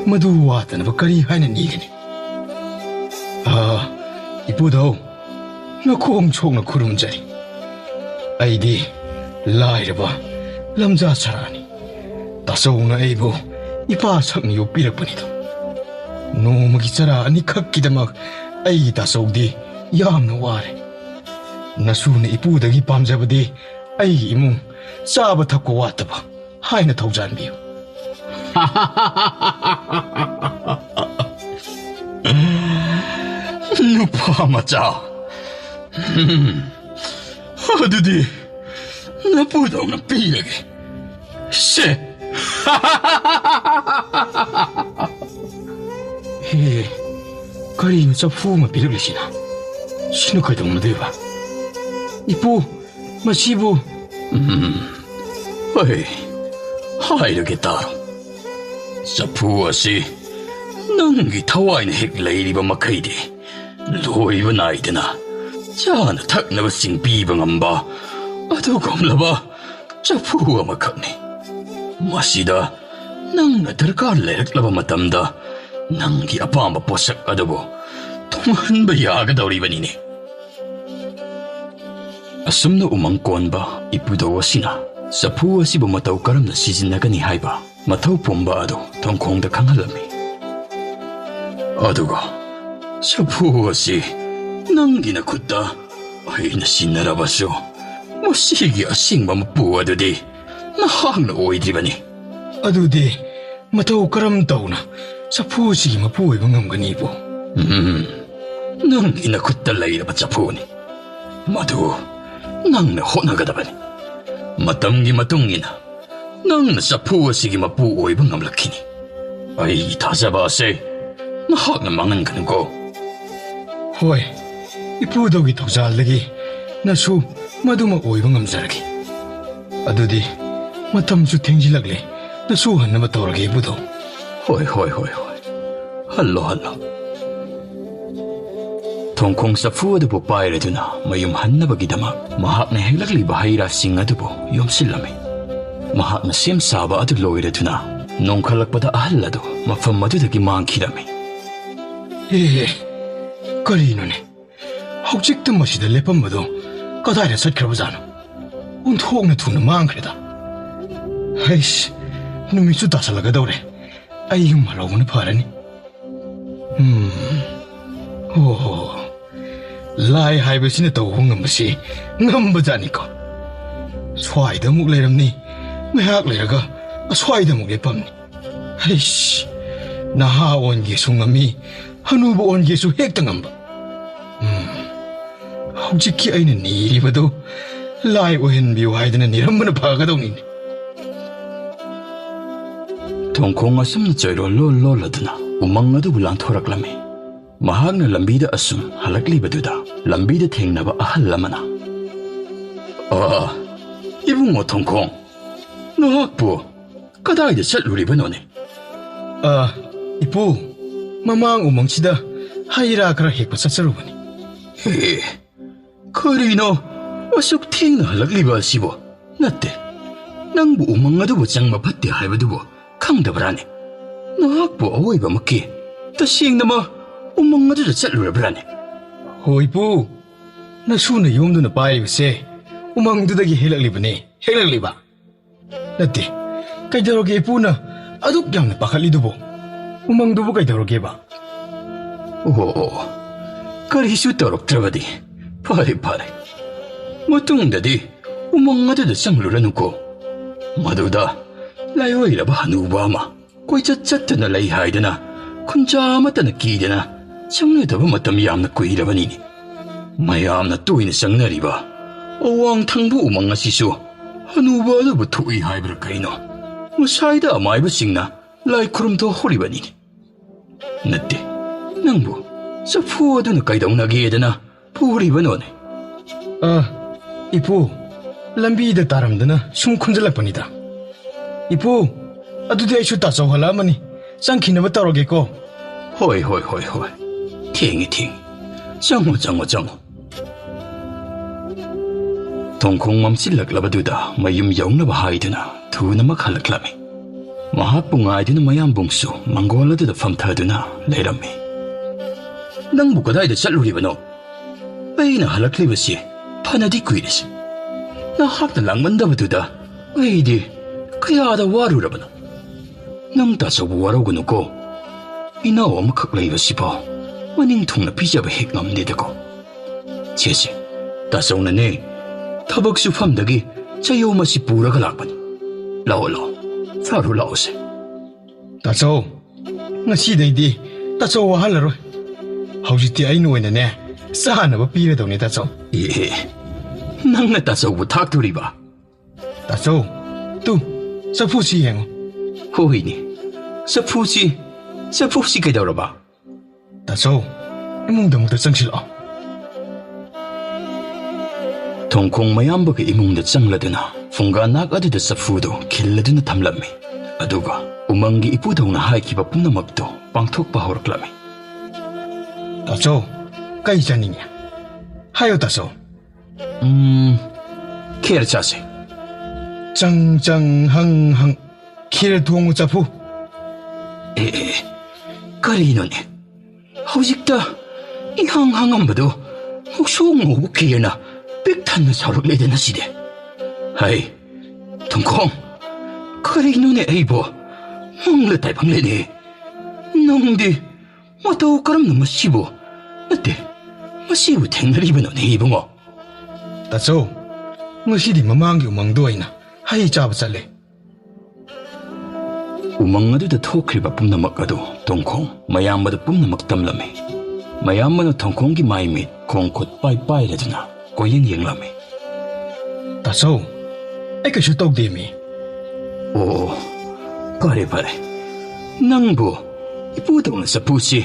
Speaker 2: ꯃꯗꯨ ꯋꯥꯠꯇꯅꯕ ꯀꯔꯤ ꯍꯥꯏꯅ ꯅꯤꯒꯅꯤ? 이쁘다오, ꯅꯈꯣꯡ ꯁꯣꯛꯅ ꯈꯨꯔꯨꯝꯖꯔꯤ. ꯑꯩꯗꯤ ꯂꯥꯏꯔꯕ ꯂꯝꯖꯥ ꯁꯔꯥꯅꯤ. ꯇꯥꯆꯧꯅ ꯑꯩꯕꯨ ꯏꯄꯥ ꯁꯛꯅ ꯌꯣꯛꯄꯤꯔꯛꯄꯅꯤꯗꯣ. ꯅꯣꯡꯃꯒꯤ ꯆꯔꯥ ꯑꯅꯤꯈꯛꯀꯤꯗꯃꯛ ꯑꯩꯒꯤ ꯇꯥꯆꯧꯗꯤ ꯌꯥꯝꯅ ꯋꯥꯔꯦ. ꯅꯁꯨꯅ ꯏꯄꯨꯗꯒꯤ ꯄꯥꯝꯖꯕꯗꯤ ꯑꯩꯒꯤ ꯏꯃꯨꯡ ꯆꯥꯕ ꯊꯛꯄ ꯋꯥꯠꯇꯕ ꯍꯥꯏꯅ ꯊꯧꯖꯥꯟꯕꯤꯌꯨ.
Speaker 1: 누파 맞자. 어두디 나보다 없는 삐라게. 씨.
Speaker 2: ꯍꯦ, ꯀꯔꯤꯅꯣ ꯆꯐꯨ ꯑꯃ ꯄꯤꯔꯛꯂꯤꯁꯤꯅ? ꯁꯤꯅ ꯀꯩꯗꯧꯅꯗꯣꯏꯕ? ꯏꯄꯨ, ꯃꯁꯤꯕꯨ...
Speaker 1: 어이, 하이르게 따로. 자푸아시 ꯅꯪꯒꯤ ꯊꯋꯥꯏꯅ ꯍꯦꯛ ꯂꯩꯔꯤꯕ ꯃꯈꯩꯗꯤ ꯂꯣꯏꯕ ꯅꯥꯏꯗꯅ ꯆꯥꯅ ꯊꯛꯅꯕꯁꯤꯡ ꯄꯤꯕ ꯉꯝꯕ ꯑꯗꯨꯒꯨꯝꯂꯕ ꯆꯐꯨ ꯑꯃꯈꯛꯅꯤ. ꯃꯁꯤꯗ ꯅꯪꯅ ꯗꯔꯀꯥꯔ ꯂꯩꯔꯛꯂꯕ ꯃꯇꯝꯗ ꯅꯪꯒꯤ ꯑꯄꯥꯝꯕ ꯄꯣꯠꯁꯛ ꯑꯗꯨꯕꯨ ꯊꯨꯡꯍꯟꯕ ꯌꯥꯒꯗꯧꯔꯤꯕꯅꯤꯅꯦ. ꯑꯁꯨꯝꯅ ꯎꯃꯪ ꯀꯣꯟꯕ ꯏꯄꯨꯗꯧ ꯑꯁꯤꯅ ꯆꯐꯨ ꯑꯁꯤꯕꯨ ꯃꯇꯧ ꯀꯔꯝꯅ ꯁꯤꯖꯤꯟꯅꯒꯅꯤ ꯍꯥꯏꯕ ꯃꯊꯧ ꯄꯨꯝꯕ ꯑꯗꯨ ꯊꯣꯡꯈꯣꯡꯗ ꯈꯪꯍꯜꯂꯝꯃꯤ. ꯑꯗꯨꯒ ꯆꯐꯨ ꯑꯁꯤ ꯅꯪꯒꯤ ꯅꯈꯨꯠꯇ ꯑꯩꯅ ꯁꯤꯟꯅꯔꯕꯁꯨ ꯃꯁꯤꯒꯤ ꯑꯁꯦꯡꯕ ꯃꯄꯨ ꯑꯗꯨꯗꯤ ꯅꯍꯥꯛꯅ ꯑꯣꯏꯗ꯭ꯔꯤꯕꯅꯤ.
Speaker 2: ꯑꯗꯨꯗꯤ ꯃꯇꯧ ꯀꯔꯝ ꯇꯧꯅ ꯆꯐꯨ ꯑꯁꯤꯒꯤ ꯃꯄꯨ ꯑꯣꯏꯕ ꯉꯝꯒꯅꯤꯕꯣ?
Speaker 1: ꯅꯪꯒꯤ ꯅꯈꯨꯠꯇ ꯂꯩꯔꯕ ꯆꯐꯨꯅꯤ. ꯃꯗꯨ ꯅꯪꯅ ꯍꯣꯠꯅꯒꯗꯕꯅꯤ. ꯃꯇꯝꯒꯤ ꯃꯇꯨꯡ ꯏꯟꯅ ꯅꯪꯅ ꯆꯐꯨ ꯑꯁꯤꯒꯤ ꯃꯄꯨ ꯑꯣꯏꯕ ꯉꯝꯂꯛꯈꯤꯅꯤ. ꯑꯩꯒꯤ ꯊꯥꯖꯕ ꯑꯁꯤ ꯅꯍꯥꯛꯅ ꯃꯥꯡꯍꯟꯒꯅꯨꯀꯣ.
Speaker 2: ꯍꯣꯏ, ꯏꯄꯨꯗꯧꯒꯤ ꯊꯧꯖꯥꯜꯗꯒꯤ ꯅꯁꯨ ꯃꯗꯨꯃ ꯑꯣꯏꯕ ꯉꯝꯖꯔꯒꯦ. ꯑꯗꯨꯗꯤ ꯃꯇꯝꯁꯨ ꯊꯦꯡꯖꯤꯜꯂꯛꯂꯦ. ꯅꯁꯨ ꯍꯟꯅꯕ ꯇꯧꯔꯒꯦ ꯏꯄꯨꯗꯧ.
Speaker 1: ꯍꯣꯏ. ꯍꯜꯂꯣ. ꯊꯣꯡꯈꯣꯡ ꯆꯐꯨ ꯑꯗꯨꯕꯨ ꯄꯥꯏꯔꯗꯨꯅ ꯃꯌꯨꯝ ꯍꯟꯅꯕꯒꯤꯗꯃꯛ ꯃꯍꯥꯛꯅ ꯍꯦꯛꯂꯛꯂꯤꯕ ꯍꯩꯔꯥꯁꯤꯡ ꯑꯗꯨꯕꯨ ꯌꯣꯝꯁꯤꯜꯂꯝꯃꯤ. ꯃꯍꯥꯛꯅ ꯁꯦꯝ ꯁꯥꯕ ꯑꯗꯨ ꯂꯣꯏꯔꯗꯨꯅ ꯅꯣꯡꯈꯠꯂꯛꯄꯗ ꯑꯍꯜ ꯑꯗꯨ ꯃꯐꯝ ꯑꯗꯨꯗꯒꯤ ꯃꯥꯡꯈꯤꯔꯝꯃꯤ.
Speaker 2: ꯀꯔꯤꯅꯣꯅꯦ? ꯍꯧꯖꯤꯛꯇ ꯃꯁꯤꯗ ꯂꯦꯞꯄꯝꯕꯗꯣ ꯀꯗꯥꯏꯗ ꯆꯠꯈ꯭ꯔꯕꯖꯥꯠꯅꯣ? ꯑꯣꯟꯊꯣꯛꯅ ꯊꯨꯅ ꯃꯥꯡꯈ꯭ꯔꯦꯗ. ꯍꯩꯁ, ꯅꯨꯃꯤꯠꯁꯨ ꯇꯥꯁꯜꯂꯛꯀꯗꯧꯔꯦ. ꯑꯩ ꯌꯨꯝ ꯍꯜꯂꯧꯕꯅ ꯐꯔꯅꯤ. ꯂꯥꯏ ꯍꯥꯏꯕꯁꯤꯅ ꯇꯧꯕ ꯉꯝꯕꯁꯤ ꯉꯝꯕꯖꯥꯠꯅꯤꯀꯣ. ꯁ꯭ꯋꯥꯏꯗ ꯑꯃꯨꯛ ꯂꯩꯔꯝꯅꯤ, ꯉꯥꯏꯍꯥꯛ ꯂꯩꯔꯒ ꯑꯁ꯭ꯋꯥꯏꯗ ꯑꯃꯨꯛ ꯂꯦꯞꯄꯝꯅꯤ. ꯍꯩꯁ, ꯅꯍꯥ ꯑꯣꯟꯒꯦꯁꯨ ꯉꯝꯃꯤ, ꯍꯅꯨꯕ ꯑꯣꯟꯒꯦꯁꯨ ꯍꯦꯛꯇ ꯉꯝꯕ. ꯍꯧꯖꯤꯛꯀꯤ ꯑꯩꯅ ꯅꯤꯔꯤꯕꯗꯨ ꯂꯥꯏ ꯑꯣꯏꯍꯟꯕꯤꯌꯨ ꯍꯥꯏꯗꯅ ꯅꯤꯔꯝꯕꯅ ꯐꯒꯗꯧꯅꯤꯅꯦ.
Speaker 1: ꯊꯣꯡꯈꯣꯡ ꯑꯁꯨꯝꯅ ꯆꯣꯏꯔꯣꯜ ꯂꯣꯜꯂꯗꯨꯅ ꯎꯃꯪ ꯑꯗꯨꯕꯨ ꯂꯥꯟꯊꯣꯔꯛꯂꯝꯃꯤ. ꯃꯍꯥꯛꯅ ꯂꯝꯕꯤꯗ ꯑꯁꯨꯝ ꯍꯜꯂꯛꯂꯤꯕꯗꯨꯗ ꯂꯝꯕꯤꯗ ꯊꯦꯡꯅꯕ ꯑꯍꯜ ꯑꯃꯅ, ꯏꯕꯨꯡꯉꯣ ꯊꯣꯡꯈꯣꯡ, ꯅꯍꯥꯛꯄꯨ ꯀꯗꯥꯏꯗ ꯆꯠꯂꯨꯔꯤꯕꯅꯣꯅꯦ?
Speaker 2: ꯏꯄꯨ, ꯃꯃꯥꯡ ꯎꯃꯪꯁꯤꯗ ꯍꯩ ꯔꯥ ꯈꯔ ꯍꯦꯛꯄ ꯆꯠꯆꯔꯨꯕꯅꯤ.
Speaker 1: ꯀꯔꯤꯅꯣ ꯑꯁꯨꯛ ꯊꯦꯡꯅ ꯍꯜꯂꯛꯂꯤꯕ ꯑꯁꯤꯕꯨ? ꯅꯠꯇꯦ, ꯅꯪꯕꯨ ꯎꯃꯪ ꯑꯗꯨꯕꯨ ꯆꯪꯕ ꯐꯠꯇꯦ ꯍꯥꯏꯕꯗꯨꯕꯨ ꯈꯪꯗꯕ꯭ꯔꯥꯅꯦ? ꯅꯍꯥꯛꯄꯨ ꯑꯋꯣꯏꯕꯃꯛꯀꯤ ꯇꯁꯦꯡꯅꯃꯛ ꯎꯃꯪ ꯑꯗꯨꯗ ꯆꯠꯂꯨꯔꯕ꯭ꯔꯥꯅꯦ?
Speaker 2: ꯍꯣꯏ ꯏꯄꯨ, ꯅꯁꯨꯅ ꯌꯣꯝꯗꯨꯅ ꯄꯥꯏꯔꯤꯕꯁꯦ ꯎꯃꯪꯗꯨꯗꯒꯤ ꯍꯦꯛꯂꯛꯂꯤꯕ. ꯅꯠꯇꯦ, ꯀꯩꯗꯧꯔꯒꯦ ꯏꯄꯨꯅ ꯑꯗꯨꯛ ꯌꯥꯝꯅ ꯄꯥꯈꯠꯂꯤꯗꯨꯕꯨ? ꯎꯃꯪꯗꯨꯕꯨ ꯀꯩꯗꯧꯔꯒꯦꯕ?
Speaker 1: ꯀꯔꯤꯁꯨ ꯇꯧꯔꯛꯇ꯭ꯔꯕꯗꯤ ꯐꯔꯦ. ꯃꯇꯨꯡꯗꯗꯤ ꯎꯃꯪ ꯑꯗꯨꯗ ꯆꯪꯂꯨꯔꯅꯨꯀꯣ. ꯃꯗꯨꯗ ꯂꯥꯏꯑꯣꯏꯔꯕ ꯍꯅꯨꯕ ꯑꯃ ꯀꯣꯏꯆꯠ ꯆꯠꯇꯅ ꯂꯩ ꯍꯥꯏꯗꯅ ꯈꯨꯟꯖꯥ ꯑꯃꯠꯇꯅ ꯀꯤꯗꯅ ꯆꯪꯅꯗꯕ ꯃꯇꯝ ꯌꯥꯝꯅ ꯀꯨꯏꯔꯕꯅꯤꯅꯦ. ꯃꯌꯥꯝꯅ ꯇꯣꯏꯅ ꯆꯪꯅꯔꯤꯕ ꯑꯋꯥꯡ ꯊꯪꯕ ꯎꯃꯪ ꯑꯁꯤꯁꯨ ꯍꯅꯨꯕ ꯑꯗꯨꯕꯨ ꯊꯣꯛꯏ ꯍꯥꯏꯕ꯭ꯔꯥ ꯀꯩꯅꯣ? ꯉꯁꯥꯏꯗ ꯑꯃꯥꯏꯕꯁꯤꯡꯅ ꯂꯥꯏ ꯈꯨꯔꯨꯝꯊꯣꯛꯍꯧꯔꯤꯕꯅꯤꯅꯦ. ꯅꯠꯇꯦ, ꯅꯪꯕꯨ ꯆꯐꯨ ꯑꯗꯨꯅ ꯀꯩꯗꯧꯅꯒꯦꯗꯅ ꯄꯨꯔꯤꯕꯅꯣꯅꯦ?
Speaker 2: ꯏꯄꯨ, ꯂꯝꯕꯤꯗ ꯇꯥꯔꯝꯗꯅ ꯁꯨꯝ ꯈꯨꯟꯖꯜꯂꯛꯄꯅꯤꯗ. ꯏꯄꯨ, ꯑꯗꯨꯗꯤ ꯑꯩꯁꯨ ꯇꯥꯆꯧꯍꯜꯂꯛꯑꯃꯅꯤ. ꯆꯪꯈꯤꯅꯕ ꯇꯧꯔꯒꯦꯀꯣ.
Speaker 1: ꯍꯣꯏ. ꯊꯦꯡꯉꯤ. ꯆꯪꯉꯣ. ꯊꯣꯡꯈꯣꯡ ꯃꯝꯁꯤꯜꯂꯛꯂꯕꯗꯨꯗ ꯃꯌꯨꯝ ꯌꯧꯅꯕ ꯍꯥꯏꯗꯨꯅ ꯊꯨꯅꯃꯛ ꯍꯜꯂꯛꯂꯝꯃꯤ. ꯃꯍꯥꯛꯄꯨ ꯉꯥꯏꯗꯨꯅ ꯃꯌꯥꯝꯕꯨꯡꯁꯨ ꯃꯪꯒꯣꯜ ꯑꯗꯨꯗ ꯐꯝꯊꯗꯨꯅ ꯂꯩꯔꯝꯃꯤ. ꯅꯪꯕꯨ ꯀꯗꯥꯏꯗ ꯆꯠꯂꯨꯔꯤꯕꯅꯣ? ꯑꯩꯅ ꯍꯜꯂꯛꯂꯤꯕꯁꯤ ꯐꯅꯗꯤ ꯀꯨꯏꯔꯦ. ꯅꯍꯥꯛꯅ ꯂꯥꯡꯃꯟꯗꯕꯗꯨꯗ ꯑꯩꯗꯤ ꯀꯌꯥꯗ ꯋꯥꯔꯨꯔꯕꯅꯣ? ꯅꯪ ꯇꯥꯆꯧꯕꯨ ꯋꯥꯔꯧꯒꯅꯨꯀꯣ. ꯏꯅꯥꯎ ꯑꯃꯈꯛ ꯂꯩꯕꯁꯤꯐꯥꯎ ꯃꯅꯤꯡ ꯊꯨꯡꯅ ꯄꯤꯖꯕ ꯍꯦꯛ ꯉꯝꯗꯦꯗꯀꯣ. ꯁꯦ, ꯇꯥꯆꯧꯅꯅꯦ ꯊꯕꯛ ꯁꯨꯐꯝꯗꯒꯤ ꯆꯌꯣꯜ ꯑꯁꯤ ꯄꯨꯔꯒ ꯂꯥꯛꯄꯅꯤ. ꯂꯥꯛꯑꯣ, ꯆꯥꯔꯨ ꯂꯥꯛꯑꯣꯁꯦ.
Speaker 2: ꯇꯥꯆꯧ, ꯉꯁꯤꯗꯩꯗꯤ ꯇꯥꯆꯧ ꯋꯥꯍꯜꯂꯔꯣꯏ. ꯍꯧꯖꯤꯛꯇꯤ ꯑꯩꯅ ꯑꯣꯏꯅꯅꯦ ꯆꯥꯅꯕ ꯄꯤꯔꯗꯧꯅꯦ ꯇꯥꯆꯧ.
Speaker 1: ꯅꯪꯅ ꯇꯥꯆꯧꯕꯨ ꯊꯥꯛꯇꯣꯔꯤꯕ?
Speaker 2: ꯇꯥꯆꯧ, ꯆꯐꯨꯁꯤ ꯌꯦꯡꯉꯨ.
Speaker 1: ꯍꯣꯏꯅꯦ, ꯆꯐꯨꯁꯤ ꯀꯩꯗꯧꯔꯕ?
Speaker 2: ꯇꯥꯆꯧ, ꯏꯃꯨꯡꯗ ꯑꯃꯨꯛꯇ ꯆꯪꯁꯤꯜꯂꯛꯑꯣ.
Speaker 1: ꯊꯣꯡꯈꯣꯡ ꯃꯌꯥꯝꯕꯒ ꯏꯃꯨꯡꯗ ꯆꯪꯂꯗꯨꯅ ꯐꯨꯡꯒꯥꯅꯥꯛ ꯑꯗꯨꯗ ꯆꯐꯨꯗꯨ ꯈꯤꯜꯂꯗꯨꯅ ꯊꯝꯂꯝꯃꯤ. ꯑꯗꯨꯒ ꯎꯃꯪꯒꯤ ꯏꯄꯨꯗꯧꯅ ꯍꯥꯏꯈꯤꯕ ꯄꯨꯝꯅꯃꯛꯇꯨ ꯄꯥꯡꯊꯣꯛꯄ ꯍꯧꯔꯛꯂꯝꯃꯤ꯫
Speaker 2: ꯇꯥꯆꯧ, ꯀꯩ ꯆꯥꯅꯤꯡꯉꯤ? ꯍꯥꯏꯌꯨ ꯇꯥꯆꯧ.
Speaker 1: ꯈꯦꯔ ꯆꯥꯁꯦ.
Speaker 2: ꯆꯪ ꯆꯪ ꯍꯪ ꯍꯪ ꯈꯦꯔ ꯊꯣꯡꯕ ꯆꯐꯨ.
Speaker 1: ꯀꯔꯤꯅꯣꯅꯦ? ꯍꯧꯖꯤꯛꯇ ꯏꯍꯥꯡ ꯍꯥꯡꯉꯝꯕꯗꯣ ꯉꯧꯁꯣꯛ ꯉꯧꯕ ꯈꯦꯔꯅ ꯄꯤꯛ ꯊꯟꯅ ꯁꯥꯎꯔꯛꯂꯦꯗꯅ ꯁꯤꯗꯤ. ꯍꯩ, ꯊꯨꯝꯈꯣꯡ, ꯀꯔꯤꯅꯣꯅꯦ ꯑꯩꯕꯣ ꯃꯪꯂ ꯇꯥꯏꯕꯪꯂꯦꯅꯦ. ꯅꯪꯗꯤ ꯃꯇꯧ ꯀꯔꯝꯅ ꯃꯁꯤꯕꯨ ꯅꯠꯇꯦ ꯃꯁꯤꯕꯨ ꯊꯦꯡꯅꯔꯤꯕꯅꯣꯅꯦ ꯏꯕꯨꯡꯉꯣ?
Speaker 2: ꯇꯥꯆꯧ, ꯉꯁꯤꯗꯤ ꯃꯃꯥꯡꯒꯤ ꯎꯃꯪꯗꯣ ꯑꯩꯅ ꯍꯩ ꯆꯥꯕ ꯆꯠꯂꯦ.
Speaker 1: ꯎꯃꯪ ꯑꯗꯨꯗ ꯊꯣꯛꯈ꯭ꯔꯤꯕ ꯄꯨꯝꯅꯃꯛ ꯑꯗꯨ ꯇꯣꯡꯈꯣꯡ ꯃꯌꯥꯝꯕꯗ ꯄꯨꯝꯅꯃꯛ ꯇꯝꯂꯝꯃꯤ. ꯃꯌꯥꯝꯕꯅ ꯊꯣꯡꯈꯣꯡꯒꯤ ꯃꯥꯏ ꯃꯤꯠ ꯈꯣꯡ ꯈꯨꯠ ꯄꯥꯏꯔꯗꯨꯅ ꯀꯣꯏꯌꯦꯡ ꯌꯦꯡꯂꯝꯃꯤ.
Speaker 2: ꯇꯥꯆꯧ, ꯑꯩ ꯀꯩꯁꯨ ꯇꯧꯗꯦ ꯃꯤ.
Speaker 1: ꯑꯣ, ꯐꯔꯦ ꯐꯔꯦ. ꯅꯪꯕꯨ ꯏꯄꯨꯗꯧꯅ ꯆꯐꯨꯁꯤ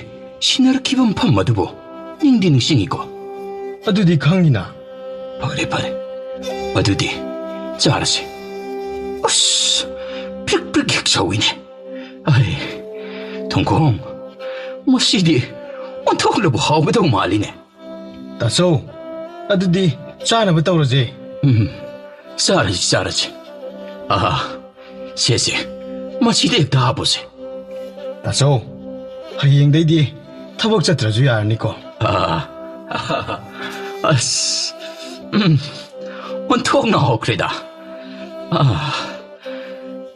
Speaker 1: ꯁꯤꯟꯅꯔꯛꯈꯤꯕ ꯃꯐꯝ ꯑꯗꯨꯕꯨ ꯅꯤꯡꯗꯤ ꯅꯤꯡꯁꯤꯡꯉꯤꯀꯣ?
Speaker 2: ꯑꯗꯨꯗꯤ ꯈꯪꯉꯤꯅ.
Speaker 1: ꯐꯔꯦ ꯐꯔꯦ, ꯑꯗꯨꯗꯤ ꯆꯥꯔꯁꯤ. ꯑꯁ, ꯄ꯭ꯔꯤꯛ ꯄ꯭ꯔꯤꯛ ꯍꯦꯛ ꯁꯧꯏꯅꯦ. ꯑꯩ, ꯊꯣꯡꯈꯣꯡ, ꯃꯁꯤꯗꯤ ꯑꯣꯟꯊꯣꯛꯂꯕ ꯍꯥꯎꯒꯗꯧ ꯃꯥꯜꯂꯤꯅꯦ.
Speaker 2: ꯇꯥꯆꯧ, ꯑꯗꯨꯗꯤ ꯆꯥꯅꯕ ꯇꯧꯔꯁꯦ.
Speaker 1: ꯆꯥꯔꯁꯤ ꯆꯥꯔꯁꯤ. ꯁꯦꯁꯦ, ꯃꯁꯤꯗ ꯍꯦꯛꯇ ꯍꯥꯞꯄꯣꯁꯦ.
Speaker 2: ꯇꯥꯆꯧ, ꯍꯌꯦꯡꯗꯩꯗꯤ ꯊꯕꯛ ꯆꯠꯇ꯭ꯔꯁꯨ ꯌꯥꯔꯅꯤꯀꯣ?
Speaker 1: ꯑꯁ, ꯑꯣꯟꯊꯣꯛꯅ ꯍꯥꯎꯈ꯭ꯔꯦꯗ.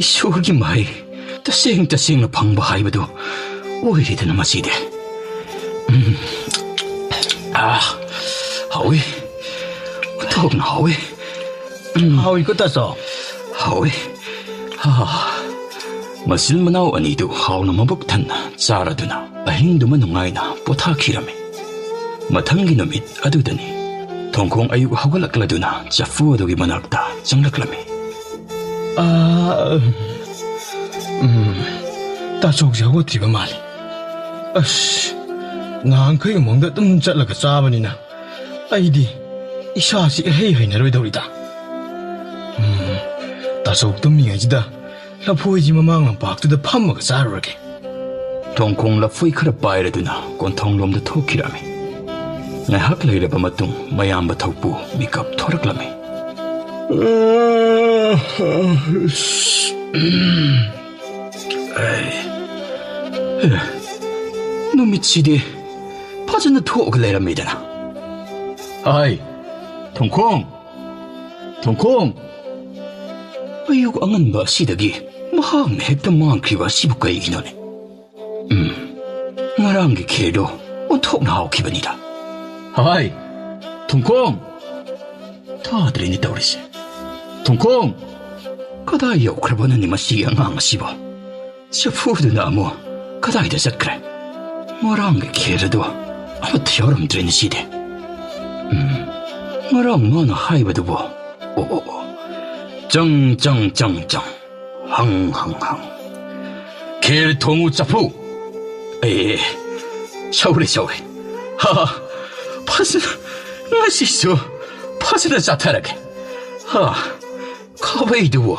Speaker 1: ꯏꯁꯣꯔꯒꯤ ꯃꯍꯩ ꯇꯁꯦꯡꯅ ꯐꯪꯕ ꯍꯥꯏꯕꯗꯨ ꯑꯣꯏꯔꯦꯗꯅ ꯃꯁꯤꯗꯤ. ꯍꯥꯎꯏ, ꯑꯣꯟꯊꯣꯛꯅ ꯍꯥꯎꯏ.
Speaker 2: ꯍꯥꯎꯏꯀꯣ ꯇꯥꯆꯧ?
Speaker 1: ꯍꯥꯎꯏ. ꯃꯆꯤꯜ ꯃꯅꯥꯎ ꯑꯅꯤꯗꯨ ꯍꯥꯎꯅ ꯃꯕꯨꯛ ꯊꯟꯅ ꯆꯥꯔꯗꯨꯅ ꯑꯍꯤꯡꯗꯨꯃ ꯅꯨꯡꯉꯥꯏꯅ ꯄꯣꯊꯥꯈꯤꯔꯝꯃꯤ. ꯃꯊꯪꯒꯤ ꯅꯨꯃꯤꯠ ꯑꯗꯨꯗꯅꯤ ꯊꯣꯡꯈꯣꯡ ꯑꯌꯨꯛ ꯍꯧꯒꯠꯂꯛꯂꯗꯨꯅ ꯆꯐꯨ ꯑꯗꯨꯒꯤ ꯃꯅꯥꯛꯇ ꯆꯪꯂꯛꯂꯝꯃꯤ.
Speaker 2: ꯇꯥꯆꯧꯁꯦ ꯍꯧꯒꯠꯇ꯭ꯔꯤꯕ ꯃꯥꯜꯂꯤ. ꯑꯁ, ꯉꯍꯥꯟꯈꯩ ꯎꯃꯪꯗ ꯑꯗꯨꯝ ꯆꯠꯂꯒ ꯆꯥꯕꯅꯤꯅ ꯑꯩꯗꯤ ꯏꯁꯥꯁꯤ ꯏꯍꯩ ꯍꯩꯅꯔꯣꯏꯗꯧꯔꯤꯗ. ꯇꯥꯆꯧ ꯇꯨꯝꯃꯤꯉꯩꯁꯤꯗ ꯂꯐꯣꯏꯁꯤ ꯃꯃꯥꯡ ꯂꯝꯄꯥꯛꯇꯨꯗ ꯐꯝꯃꯒ ꯆꯥꯔꯨꯔꯒꯦ.
Speaker 1: ꯊꯣꯡꯈꯣꯡ ꯂꯐꯣꯏ ꯈꯔ ꯄꯥꯏꯔꯗꯨꯅ ꯀꯣꯟꯊꯣꯡꯂꯣꯝꯗ ꯊꯣꯛꯈꯤꯔꯝꯃꯤ. ꯉꯥꯏꯍꯥꯛ ꯂꯩꯔꯕ ꯃꯇꯨꯡ ꯃꯌꯥꯝꯕ ꯊꯧꯄꯨ ꯃꯤꯀꯞ ꯊꯣꯔꯛꯂꯝꯃꯤ. ꯅꯨꯃꯤꯠꯁꯤꯗꯤ ꯐꯖꯅ ꯊꯣꯛꯑꯒ ꯂꯩꯔꯝꯃꯤꯗꯅ. ꯍꯥꯏ, ꯊꯣꯡꯈꯣꯡ, ꯊꯣꯡꯈꯣꯡ. ꯑꯌꯨꯛ ꯑꯉꯟꯕ ꯑꯁꯤꯗꯒꯤ ꯃꯍꯥꯛꯅ ꯍꯦꯛꯇ ꯃꯥꯡꯈ꯭ꯔꯤꯕ ꯑꯁꯤꯕꯨ ꯀꯩꯒꯤꯅꯣꯅꯦ? ꯉꯔꯥꯡꯒꯤ ꯈꯦꯔꯗꯣ ꯑꯣꯟꯊꯣꯛꯅ ꯍꯥꯎꯈꯤꯕꯅꯤꯗ. ꯍꯥꯏ, ꯊꯣꯡꯈꯣꯡ. ꯇꯥꯗ꯭ꯔꯦꯅꯦ ꯇꯧꯔꯤꯁꯦ. ꯊꯣꯡꯈꯣꯡ, ꯀꯗꯥꯏ ꯌꯧꯈ꯭ꯔꯕꯅꯅꯤ ꯃꯁꯤꯒꯤ ꯑꯉꯥꯡ ꯑꯁꯤꯕꯣ? ꯆꯐꯨꯗꯨꯅ ꯑꯃꯨꯛ ꯀꯗꯥꯏꯗ ꯆꯠꯈ꯭ꯔꯦ? ꯉꯔꯥꯡꯒꯤ ꯈꯦꯔꯗꯣ ꯑꯃꯠꯇ ꯌꯥꯎꯔꯝꯗ꯭ꯔꯦꯅꯦ ꯁꯤꯗꯤ. ꯉꯔꯥꯡ ꯃꯥꯅ ꯍꯥꯏꯕꯗꯨꯕꯣ? ꯆꯪ ꯆꯪ ꯆꯪ ꯆꯪ ꯍꯪ ꯍꯪ ꯍꯪ ꯈꯦꯔ ꯊꯣꯡꯉꯨ ꯆꯐꯨ. ꯁꯧꯔꯦ. ꯐꯖꯅ ꯉꯁꯤꯁꯨ ꯐꯖꯅ ꯆꯥꯊꯔꯒꯦ. ꯈꯥꯕꯩꯗꯨꯕꯨ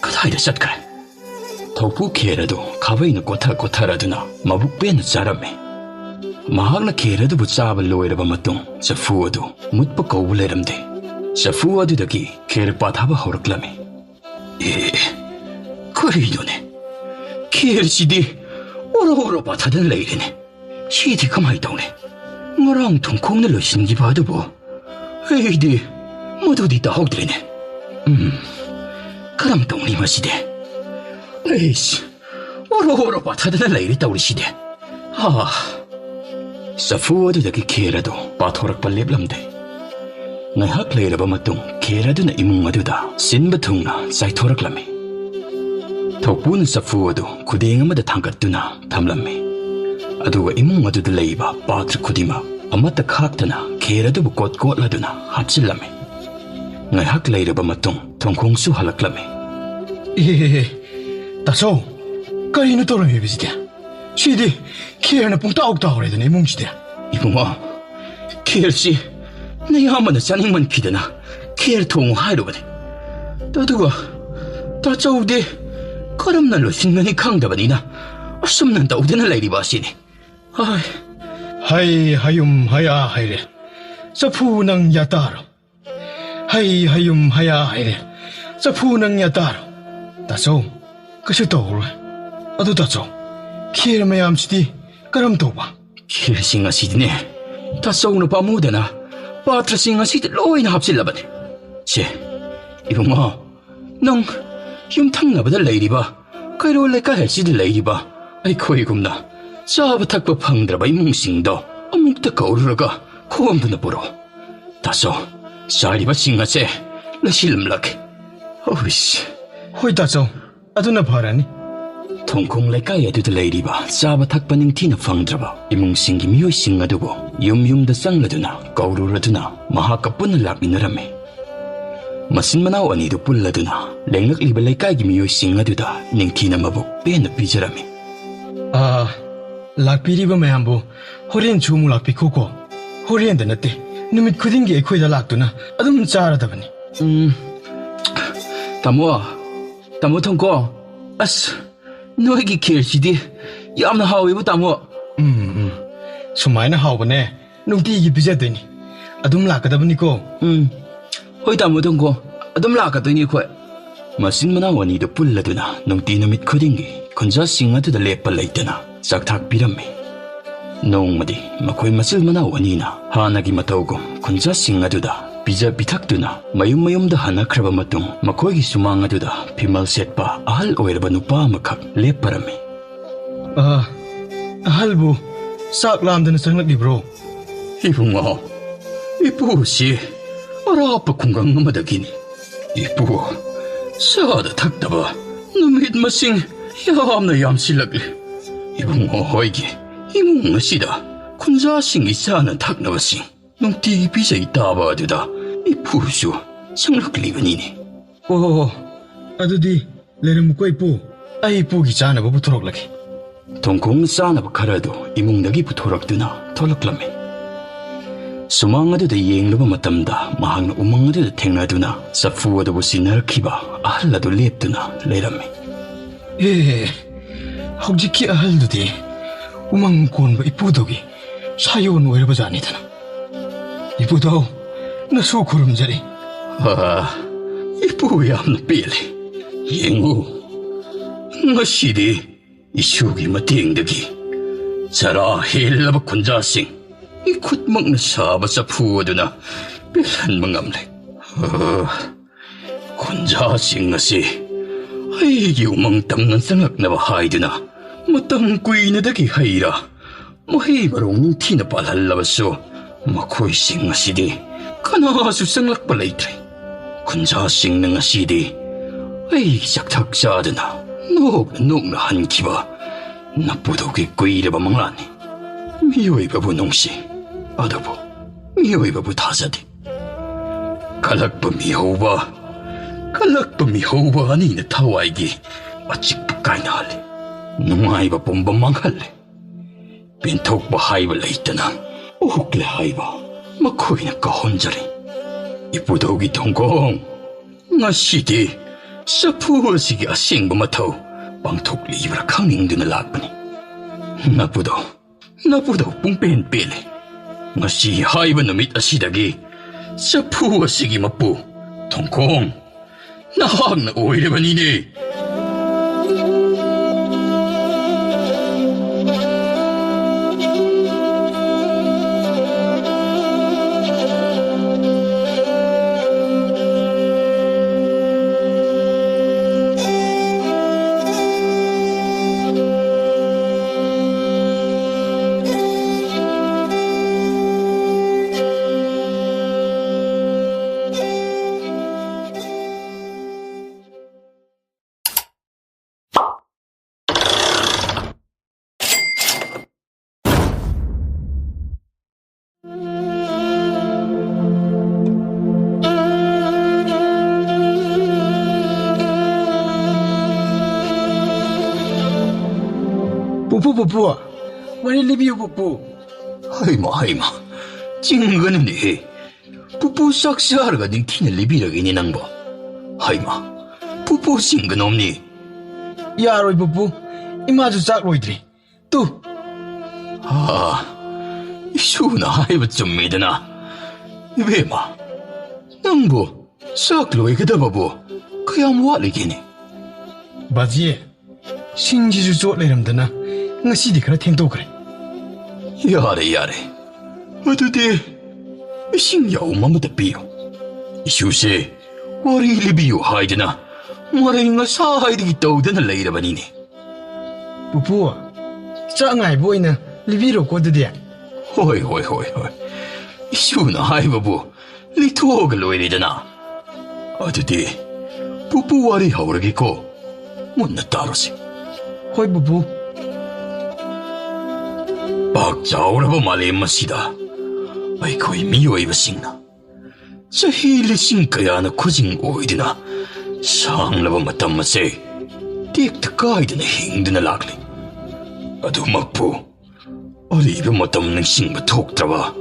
Speaker 1: ꯀꯗꯥꯏꯗ ꯆꯠꯈ꯭ꯔꯦ? ꯊꯧꯄꯨ ꯈꯦꯔ ꯑꯗꯨ ꯈꯥꯕꯩꯅ ꯀꯣꯊꯔꯗꯨꯅ ꯃꯕꯨꯛ ꯄꯦꯟꯅ ꯆꯥꯔꯝꯃꯤ. ꯃꯍꯥꯛꯅ ꯈꯦꯔ ꯑꯗꯨꯕꯨ ꯆꯥꯕ ꯂꯣꯏꯔꯕ ꯃꯇꯨꯡ ꯆꯐꯨ ꯑꯗꯨ ꯃꯨꯠꯄ ꯀꯧꯕ ꯂꯩꯔꯝꯗꯦ. ꯆꯐꯨ ꯑꯗꯨꯗꯒꯤ ꯈꯦꯔ ꯄꯥꯊꯕ ꯍꯧꯔꯛꯂꯝꯃꯤ. ꯀꯔꯤꯅꯣꯅꯦ? ꯈꯦꯔꯁꯤꯗꯤ ꯑꯣꯔꯣ ꯄꯥꯊꯗꯅ ꯂꯩꯔꯦꯅꯦ. ꯁꯤꯗꯤ ꯀꯃꯥꯏ ꯇꯧꯅꯤ? ꯉꯔꯥꯡ ꯊꯣꯡꯈꯣꯡꯅ ꯂꯣꯏꯁꯤꯟꯈꯤꯕ ꯑꯗꯨꯕꯨ ꯑꯩꯗꯤ ꯃꯗꯨꯗꯤ ꯇꯥꯍꯧꯗ꯭ꯔꯦꯅꯦ. ꯀꯔꯝ ꯇꯧꯅꯤ ꯃꯁꯤꯗꯤ? ꯑꯣꯔꯣ ꯄꯥꯊꯗꯅ ꯂꯩꯔꯦ ꯇꯧꯔꯤꯁꯤꯗꯤ. ꯆꯐꯨ ꯑꯗꯨꯗꯒꯤ ꯈꯦꯔ ꯑꯗꯨ ꯄꯥꯊꯣꯔꯛꯄ ꯂꯦꯞꯂꯝꯗꯦ. ꯉꯥꯏꯍꯥꯛ ꯂꯩꯔꯕ ꯃꯇꯨꯡ ꯈꯦꯔ ꯑꯗꯨꯅ ꯏꯃꯨꯡ ꯑꯗꯨꯗ ꯁꯤꯟꯕ ꯊꯨꯡꯅ ꯆꯥꯏꯊꯣꯔꯛꯂꯝꯃꯤ. ꯊꯧꯄꯨꯅ ꯆꯐꯨ ꯑꯗꯨ ꯈꯨꯗꯦꯡ ꯑꯃꯗ ꯊꯥꯡꯒꯠꯇꯨꯅ ꯊꯝꯂꯝꯃꯤ. ꯑꯗꯨꯒ ꯏꯃꯨꯡ ꯑꯗꯨꯗ ꯂꯩꯕ ꯄꯥꯇ꯭ꯔ ꯈꯨꯗꯤꯡꯃꯛ ꯑꯃꯠꯇ ꯈꯥꯛꯇꯅ ꯈꯦꯔ ꯑꯗꯨꯕꯨ ꯀꯣꯠꯂꯗꯨꯅ ꯍꯥꯞꯆꯤꯜꯂꯝꯃꯤ. ꯉꯥꯏꯍꯥꯛ ꯂꯩꯔꯕ ꯃꯇꯨꯡ ꯊꯣꯡꯈꯣꯡꯁꯨ ꯍꯜꯂꯛꯂꯝꯃꯤ.
Speaker 2: ꯇꯥꯆꯧ, ꯀꯔꯤꯅꯣ ꯇꯧꯔꯝꯃꯤꯕꯁꯤꯗꯤ? ꯁꯤꯗꯤ ꯈꯦꯔꯅ ꯄꯨꯡꯇꯥꯎ ꯇꯥꯎꯔꯦꯗꯅ ꯏꯃꯨꯡꯁꯤꯗꯤ.
Speaker 1: ꯏꯕꯨꯡꯉꯣ, ꯈꯦꯔꯁꯤ ꯅꯌꯥꯝꯕꯅ ꯆꯥꯅꯤꯡꯃꯟꯈꯤꯗꯅ ꯈꯦꯔ ꯊꯣꯡꯉꯨ ꯍꯥꯏꯔꯨꯕꯅꯤ. ꯑꯗꯨꯒ ꯇꯥꯆꯧꯗꯤ ꯀꯔꯝꯅ ꯂꯣꯏꯁꯤꯟꯒꯅꯤ ꯈꯪꯗꯕꯅꯤꯅ ꯑꯁꯨꯝꯅ ꯇꯧꯗꯨꯅ ꯂꯩꯔꯤꯕ ꯑꯁꯤꯅꯤ.
Speaker 2: Hay hayum haya hayre. Sapu nang yataro. Hay hayum haya hayre. Sapu nang yataro. Taso, kasi tawro. Ado taso, kira mayam sidi karam toba.
Speaker 1: Kirasing asidine. Tasaw na pamudana. Patrasing asid loy na hapsilabane. Che, ibang mo, nang yung tangnabada lady ba? Kairo lay kahit sida lady ba? Ay ko'y kumna. Saba takpa pangdraba imong singdo. Among takaururaga. Kuwam na puro. Taso, sari ba singa se? Lasilamlag. Oish.
Speaker 2: Hoy taso, ado na parani.
Speaker 1: Tongkong lay kaya dito lady ba? Saba takpa ning tina pangdraba. Imong singi miyoy singa dugo. Yum da sangladuna. Kaururaduna. Mahakapun na laki na rami. Masin manaw anido puladuna. Lenglak libalay kaya miyoy singa duda. Ning tina mabuk. Pena pijarami.
Speaker 2: Lakpiri ba mayambo, horen chumu lakpi koko. Horen da nate, numit kudingi ekhoy da laktuna, adum chara dabani.
Speaker 1: Tamo tongko, as, noigi kirsidi, yamna hawibu tamo.
Speaker 2: Sumayna hawbane, nungtigi bijadani. Adum lakadabani ko.
Speaker 1: Hoy tamo tongko, adum lakadani ko. Masin manawani da pulladuna, nungti numit kudingi. Kunja singa to the lepa laitana, saktak pirami. Nongmadi, makoy masil manawani na, hanagi matawgom, kunja singa to da, pija pitak to na, mayum da hanakraba matung, makoy sumanga to da, pimal set pa, ahal oiraba nupa makak, leparami.
Speaker 2: Ahal bu, sak lam dan sanglak di bro.
Speaker 1: Ibu nga, ibu si, arapa kunggang namadagini. Ibu, sada takdaba, numit masing, yamna yamsilagli. Ibong hoygi, imong asida, kunjasing isana taknabasing, nung tipi sa itaba duda, ipuso, sanglaklibanini.
Speaker 2: Ado di, leram ko ipu, ay ipu gichana babuturok lagi.
Speaker 1: Tongkong sana bakarado, imong nagi puturak duna, tolaklami. Sumanga duda yenglaba matamda, mahang na umanga duda tengna duna, sa fuwa dubo sinarkiba, ahal do lep duna, lerami.
Speaker 2: Hojiki ahalduti umang konba ipudogi sayon oirabajani-dana. Ipudaw nasu kurumjari.
Speaker 1: Ipu yamna pili. Yengu ngasidi isugi matengdagi sara helaba kunjasing ikutmak na saba sa puwaduna bilan mangamle. Kunjasing ngasi ay umang tamnan sangak na bahay duna. Matang kuy na dagi hayra. Mahay marong tinapalalabaso. Makoy sing ngasidi. Kanaso sanglak palaytray. Kunsasing na ngasidi. Ay saktaksada na. Nog na hankiba. Napudog kuy na ba manglani. Miyoy babunong si. Adabo. Miyoy babutasadi. Kalak pa miyaw ba? Kalak pa miyaw ba kanina tawaygi? At sikpakay na hali. Nungay ba pong bamanghali? Pintok ba hay ba laytanang? Uhukle hay ba? Makoy na kahonjari. Ipudog itong kong. Ngasidi, sa puwa sige asing bumataw. Pangtok libra kaning dunalagpani. Napudaw pong penpili. Ngasi hay ba namit asidagi? Sa puwa sige mapu. Tongkong, nahag na oy ba nini?
Speaker 2: Pupu, wari libiyo pupu.
Speaker 1: Hayma, 징그는 해. pupu saksarga ning tinalibiragini nang ba? Hayma, pupu 징근 없니?
Speaker 2: Yaroy pupu, 이마주 짝 로이드리. 또.
Speaker 1: 이슈나 하이브 좀 믿으나. 이베마, 낭부, 싹 로이그다바부, 그냥 와리기니.
Speaker 2: 바지에, 신지주 쫓내름드나, ngasi디 khara thengto kare.
Speaker 1: 야래. 어두디, 신야우 맘부터 비요. 이슈시, 와리 리비요 하이드나, 와리nga 사 하이드기 떠우드나 레이라바니니.
Speaker 2: 부부, 짱아이 보이는 리비로 꼬드디.
Speaker 1: 호이. 이슈나 하이바부, 리토가 로이리잖아. 어두디, 부부와리 하오르기고, 못나 따로시.
Speaker 2: 호이 부부.
Speaker 1: 박자오라바 말레마시다. 아이코이 미오이바싱나. 자히 리싱 그야나 코징 오이드나. 상라바 마탐마세. 틱트 가이드나 힘드나 락리. 아두 막부. 어리베 마탐능 싱바 톡트라바.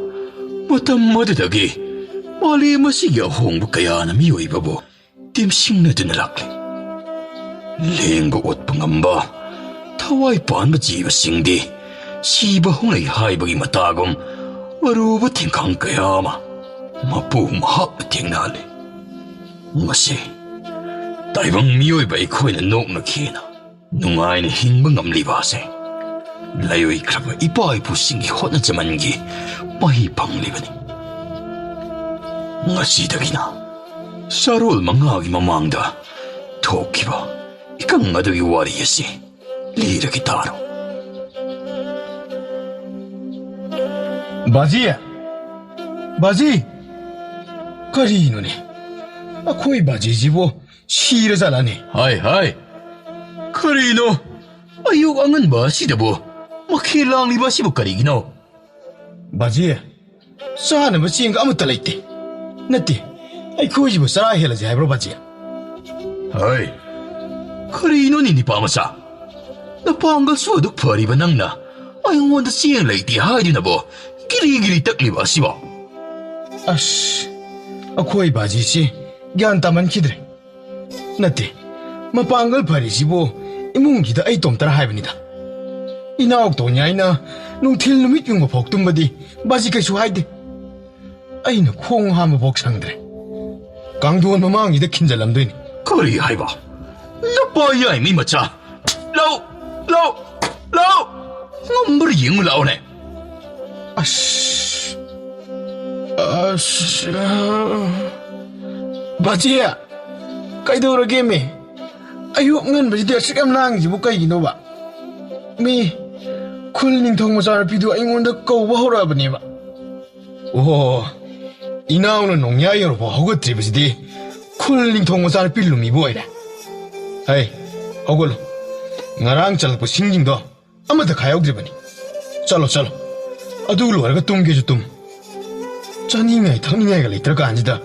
Speaker 1: 마탐 마드다기. 말레마시기야 홍부 그야나 미오이바부. 딤 싱나드나 락리. 랭고 옷방암바. 타와이 반바 지바싱디. 시바 홍레이 하이버기 마타곰 어루바 팅강 그야마 마부 마합 팅날리 마시 다이방 미오이바이 코이는 녹나 키나 눅아이는 힝방 암리바세 라요이 크라바 이바이 부싱기 호나자만기 마히 방리바니 마시다기나 사롤 망하기 마망다 토키바 이강아득이 와리예시 리르기 따로
Speaker 2: 바지, 그리노네. 코이 바지지보 시를 잘하네.
Speaker 1: 하이 그리노 아유강은 마시다보 마킬랑리 바시보 가리기노
Speaker 2: 바지, 싸는 뭐지인가 아무 딸 있대. 나띠, 아이 코이지보 싸라 해라지 해브로 바지.
Speaker 1: 하이 그리노니 니 파마사 나 방gal 수어도 버리바 낭나 아영원다 시행 레이디 하이디나보 기리기리 딱리바 시바
Speaker 2: 아씨, 코이 바지시 갸안따만 키드래. 나띠, 마방갈 바리지보 이몽기다 아이 똥따라 하이브니다. 이나옥도냐이나 농틸 놈이 용거 복tum바디 바지 개수 하이드. 아이는 콩하마 복상드래. 강도원 마망이다 킨잘람되니.
Speaker 1: 그리 하이바 나빠야 이미 마차 라우 넘버리 잉 라오네
Speaker 2: 아씨, 바지야, 까이도르게미. 아유, ngân 바지 대식 암랑지부 까이기노바. 미 쿨닝 통모자를 비도 아잉원다 꺼우바 호라바니바. 오, 이나오는 농야이로 보호거트리바지디 쿨닝 통모자를 빌루미 보이래. 아이, 호걸로 나랑 잘라보 싱징도 아마다 가야오드리바니. 잘로 아두글 와가 뚱게주 뚱 짜닝아이 탕닝아이가 레이트라가 아니다.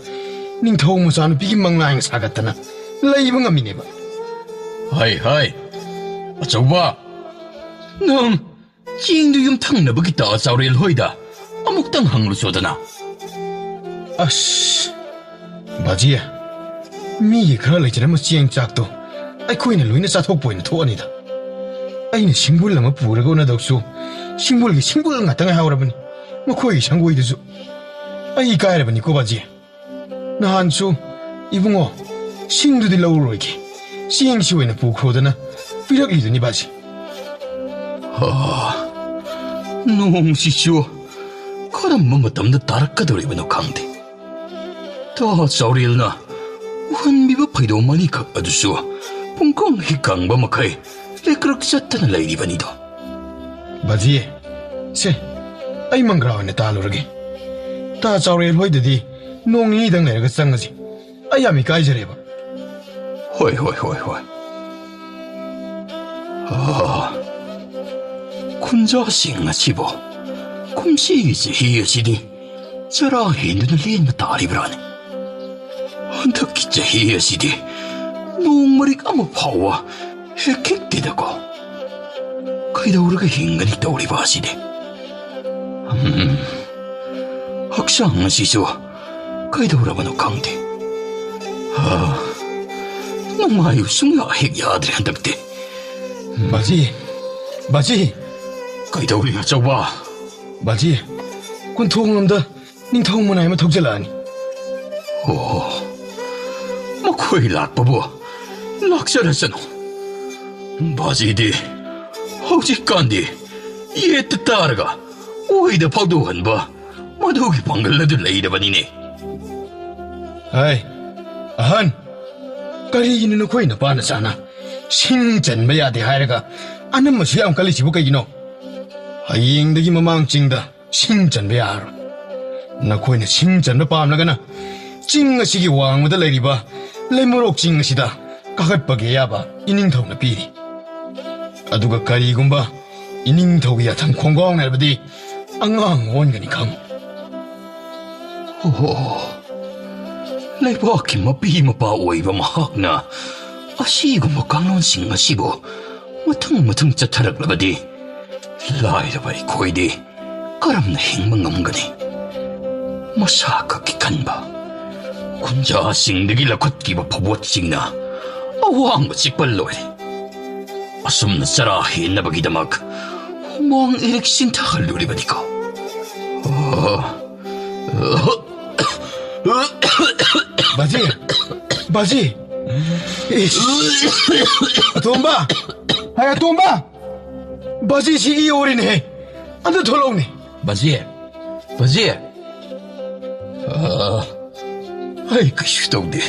Speaker 2: 닝 더우무사는 비긴망라잉 사갔다나 레이브가 미네바.
Speaker 1: 하이 아저봐 넌 찡도 좀 탕나버기 따사우릴 호이다 아목당 항로 쏘다나
Speaker 2: 아씨, 바지야, 미이 그럴 레이트라면 찡짝도 아이 코이는 루이네 짜톡보이는 토안이다. 아이는 싱불라마 부르고나 덕수 싱불기 싱불 같은 거 하오라버니 뭐 코이 상고이드수. 아이 까이라버니 꼬바지. 나한수 이붕어 싱두디 러우로이기 시행시오에는 부크로드나 피력리드니 바지.
Speaker 1: 농시쇼 그럼 뭐뭐 담다 다락가더리브노 강대 더 싸우릴나 환미바 파이도 많이 각아두수 뽕콩 히강바 마카이 레크럭 샷타는 레이디바니도
Speaker 2: 바지, 세, 아이 망그라와네 따로르게. 다 싸우릴 호이드디 농이당 내려가 쌍거지. 아야미 까이저래봐.
Speaker 1: 호이 군자싱나 시보 쿰시이지 히여시디 저라 힌두는 리엔마 다리브라네 한덕기자 히여시디 농머리 까마 파와 해킥디다고 그이다 우리가 인간이 떠오리바시디 학상 시소 그이다 우라바노 강대 농마유 숭야 핵야들이 한덕대
Speaker 2: 바지, 바지,
Speaker 1: ꯀꯩꯗꯧꯔꯤ ꯑꯆꯧꯕ
Speaker 2: 바지, 곤통놈다 닝ꯊꯧ ꯃꯅꯥꯏ ꯑꯃ ꯊꯧꯖꯜꯂꯛꯑꯅꯤ.
Speaker 1: ꯑꯣ ꯃꯈꯣꯏ ꯂꯥꯛꯄꯕꯨ ꯂꯥꯛꯆꯔꯁꯅꯨ ꯕꯥꯖꯤꯗꯤ ꯍꯧꯖꯤꯛꯀꯥꯟꯗꯤ ꯌꯦꯠꯇ ꯇꯥꯔꯒ ꯑꯣꯏꯗ ꯐꯥꯎꯗꯣꯛꯍꯟꯕ ꯃꯗꯨꯒꯤ ꯄꯥꯡꯒꯜ ꯑꯗꯨ ꯂꯩꯔꯕꯅꯤꯅꯦ.
Speaker 2: ꯍꯥꯏ ꯑꯍꯟ, ꯀꯔꯤꯒꯤꯅꯣ ꯅꯈꯣꯏ ꯅꯄꯥꯅ ꯆꯥꯅ ꯁꯤꯡ ꯆꯟꯕ ꯌꯥꯗꯦ ꯍꯥꯏꯔꯒ ꯑꯅꯝꯃꯁꯨ ꯌꯥꯝ ꯀꯜꯂꯤꯁꯤꯕꯨ ꯀꯩꯒꯤꯅꯣ? ꯍꯌꯦꯡꯗꯒꯤ ꯃꯃꯥꯡ ꯆꯤꯡꯗ ꯁꯤꯡ ꯆꯟꯕ ꯌꯥꯔꯣꯏ. ꯅꯈꯣꯏꯅ ꯁꯤꯡ ꯆꯟꯕ ꯄꯥꯝꯂꯒꯅ ꯆꯤꯡ ꯑꯁꯤꯒꯤ ꯋꯥꯡꯃꯗ ꯂꯩꯔꯤꯕ ꯂꯩꯃꯔꯣꯛ ꯆꯤꯡ ꯑꯁꯤꯗ ꯀꯥꯈꯠꯄꯒꯤ ꯑꯌꯥꯕ ꯏꯅꯤꯡꯊꯧꯅ ꯄꯤꯔꯤ. ꯑꯗꯨꯒ ꯀꯔꯤꯒꯨꯝꯕ ꯏꯅꯤꯡꯊꯧꯒꯤ ꯌꯥꯊꯪ ꯈꯣꯡꯒꯥꯎꯅꯔꯕꯗꯤ ꯑꯉꯥꯡ ꯑꯣꯟꯒꯅꯤ ꯈꯪꯉꯨ.
Speaker 1: ꯑꯣ ꯂꯩꯕꯥꯛꯀꯤ ꯃꯄꯤ ꯃꯄꯥ ꯑꯣꯏꯕ ꯃꯍꯥꯛꯅ ꯑꯁꯤꯒꯨꯝꯕ ꯀꯥꯡꯂꯣꯟꯁꯤꯡ ꯑꯁꯤꯕꯨ ꯃꯊꯪ ꯆꯠꯊꯔꯛꯂꯕꯗꯤ ꯂꯥꯏꯔꯕ ꯑꯩꯈꯣꯏꯗꯤ ꯀꯔꯝꯅ ꯍꯤꯡꯕ ꯉꯝꯒꯅꯤ? ꯃꯁꯥ ꯈꯛꯀꯤ ꯈꯟꯕ ꯈꯨꯟꯖꯥꯁꯤꯡꯗꯒꯤ ꯂꯧꯈꯠꯈꯤꯕ ꯐꯕꯣꯠꯁꯤꯡꯅ ꯑꯋꯥꯡꯕ ꯆꯤꯛꯄ ꯂꯣꯏꯔꯦ. ꯑꯁꯨꯝꯅ ꯆꯔꯥ ꯍꯦꯟꯅꯕꯒꯤꯗꯃꯛ ꯍꯨꯃꯥꯡ ꯏꯔꯤꯛ ꯆꯤꯟꯊꯍꯜꯂꯨꯔꯤꯕꯅꯤꯀꯣ.
Speaker 2: 바지, 바지, ꯑꯇꯣꯝꯕ, ꯍꯥꯏ ꯑꯇꯣꯝꯕ, 바지ꯁꯤ 이 오리네. ꯑꯝꯇ ꯊꯣꯛꯂꯛꯎꯅꯦ.
Speaker 1: 바지, 바지. ꯑꯩ ꯀꯩꯁꯨ ꯇꯧꯗꯦ.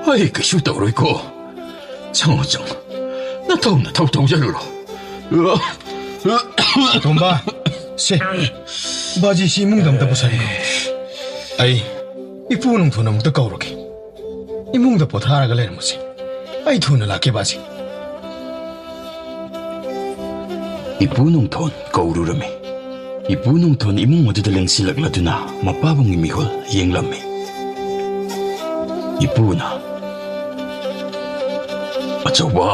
Speaker 1: ꯑꯩ ꯀꯩꯁꯨ ꯇꯧꯔꯣꯏꯀꯣ. ꯆꯪꯉꯣ. ꯅꯊꯧ ꯇꯧꯖꯔꯨꯔꯣ.
Speaker 2: ꯑꯇꯣꯝꯕ, ꯁꯦ, 바지ꯁꯤ 이mun도 ꯑꯝꯇ ꯄꯨꯁꯟꯈꯣ. ꯑꯩ ꯏꯄꯨ ꯅꯨꯡꯊꯨꯅ ꯑꯃꯨꯛꯇ ꯀꯧꯔꯒꯦ. 이munꯗ ꯄꯣꯊꯥꯔꯒ ꯂꯩꯔꯝꯃꯨꯁꯦ. ꯑꯩ ꯊꯨꯅ ꯂꯥꯛꯀꯦ 바지.
Speaker 1: ꯏꯄꯨ ꯅꯨꯡꯊꯣꯟ ꯀꯧꯔꯨꯔꯝꯃꯤ. ꯏꯄꯨ ꯅꯨꯡꯊꯣꯟ ꯏꯃꯨꯡ ꯑꯗꯨꯗ ꯂꯦꯡꯁꯤꯜꯂꯛꯂꯗꯨꯅ ꯃꯄꯥꯕꯨꯡꯒꯤ ꯃꯤꯍꯨꯜ ꯌꯦꯡꯂꯝꯃꯤ. ꯏꯄꯨꯅ, ꯑꯆꯧꯕ,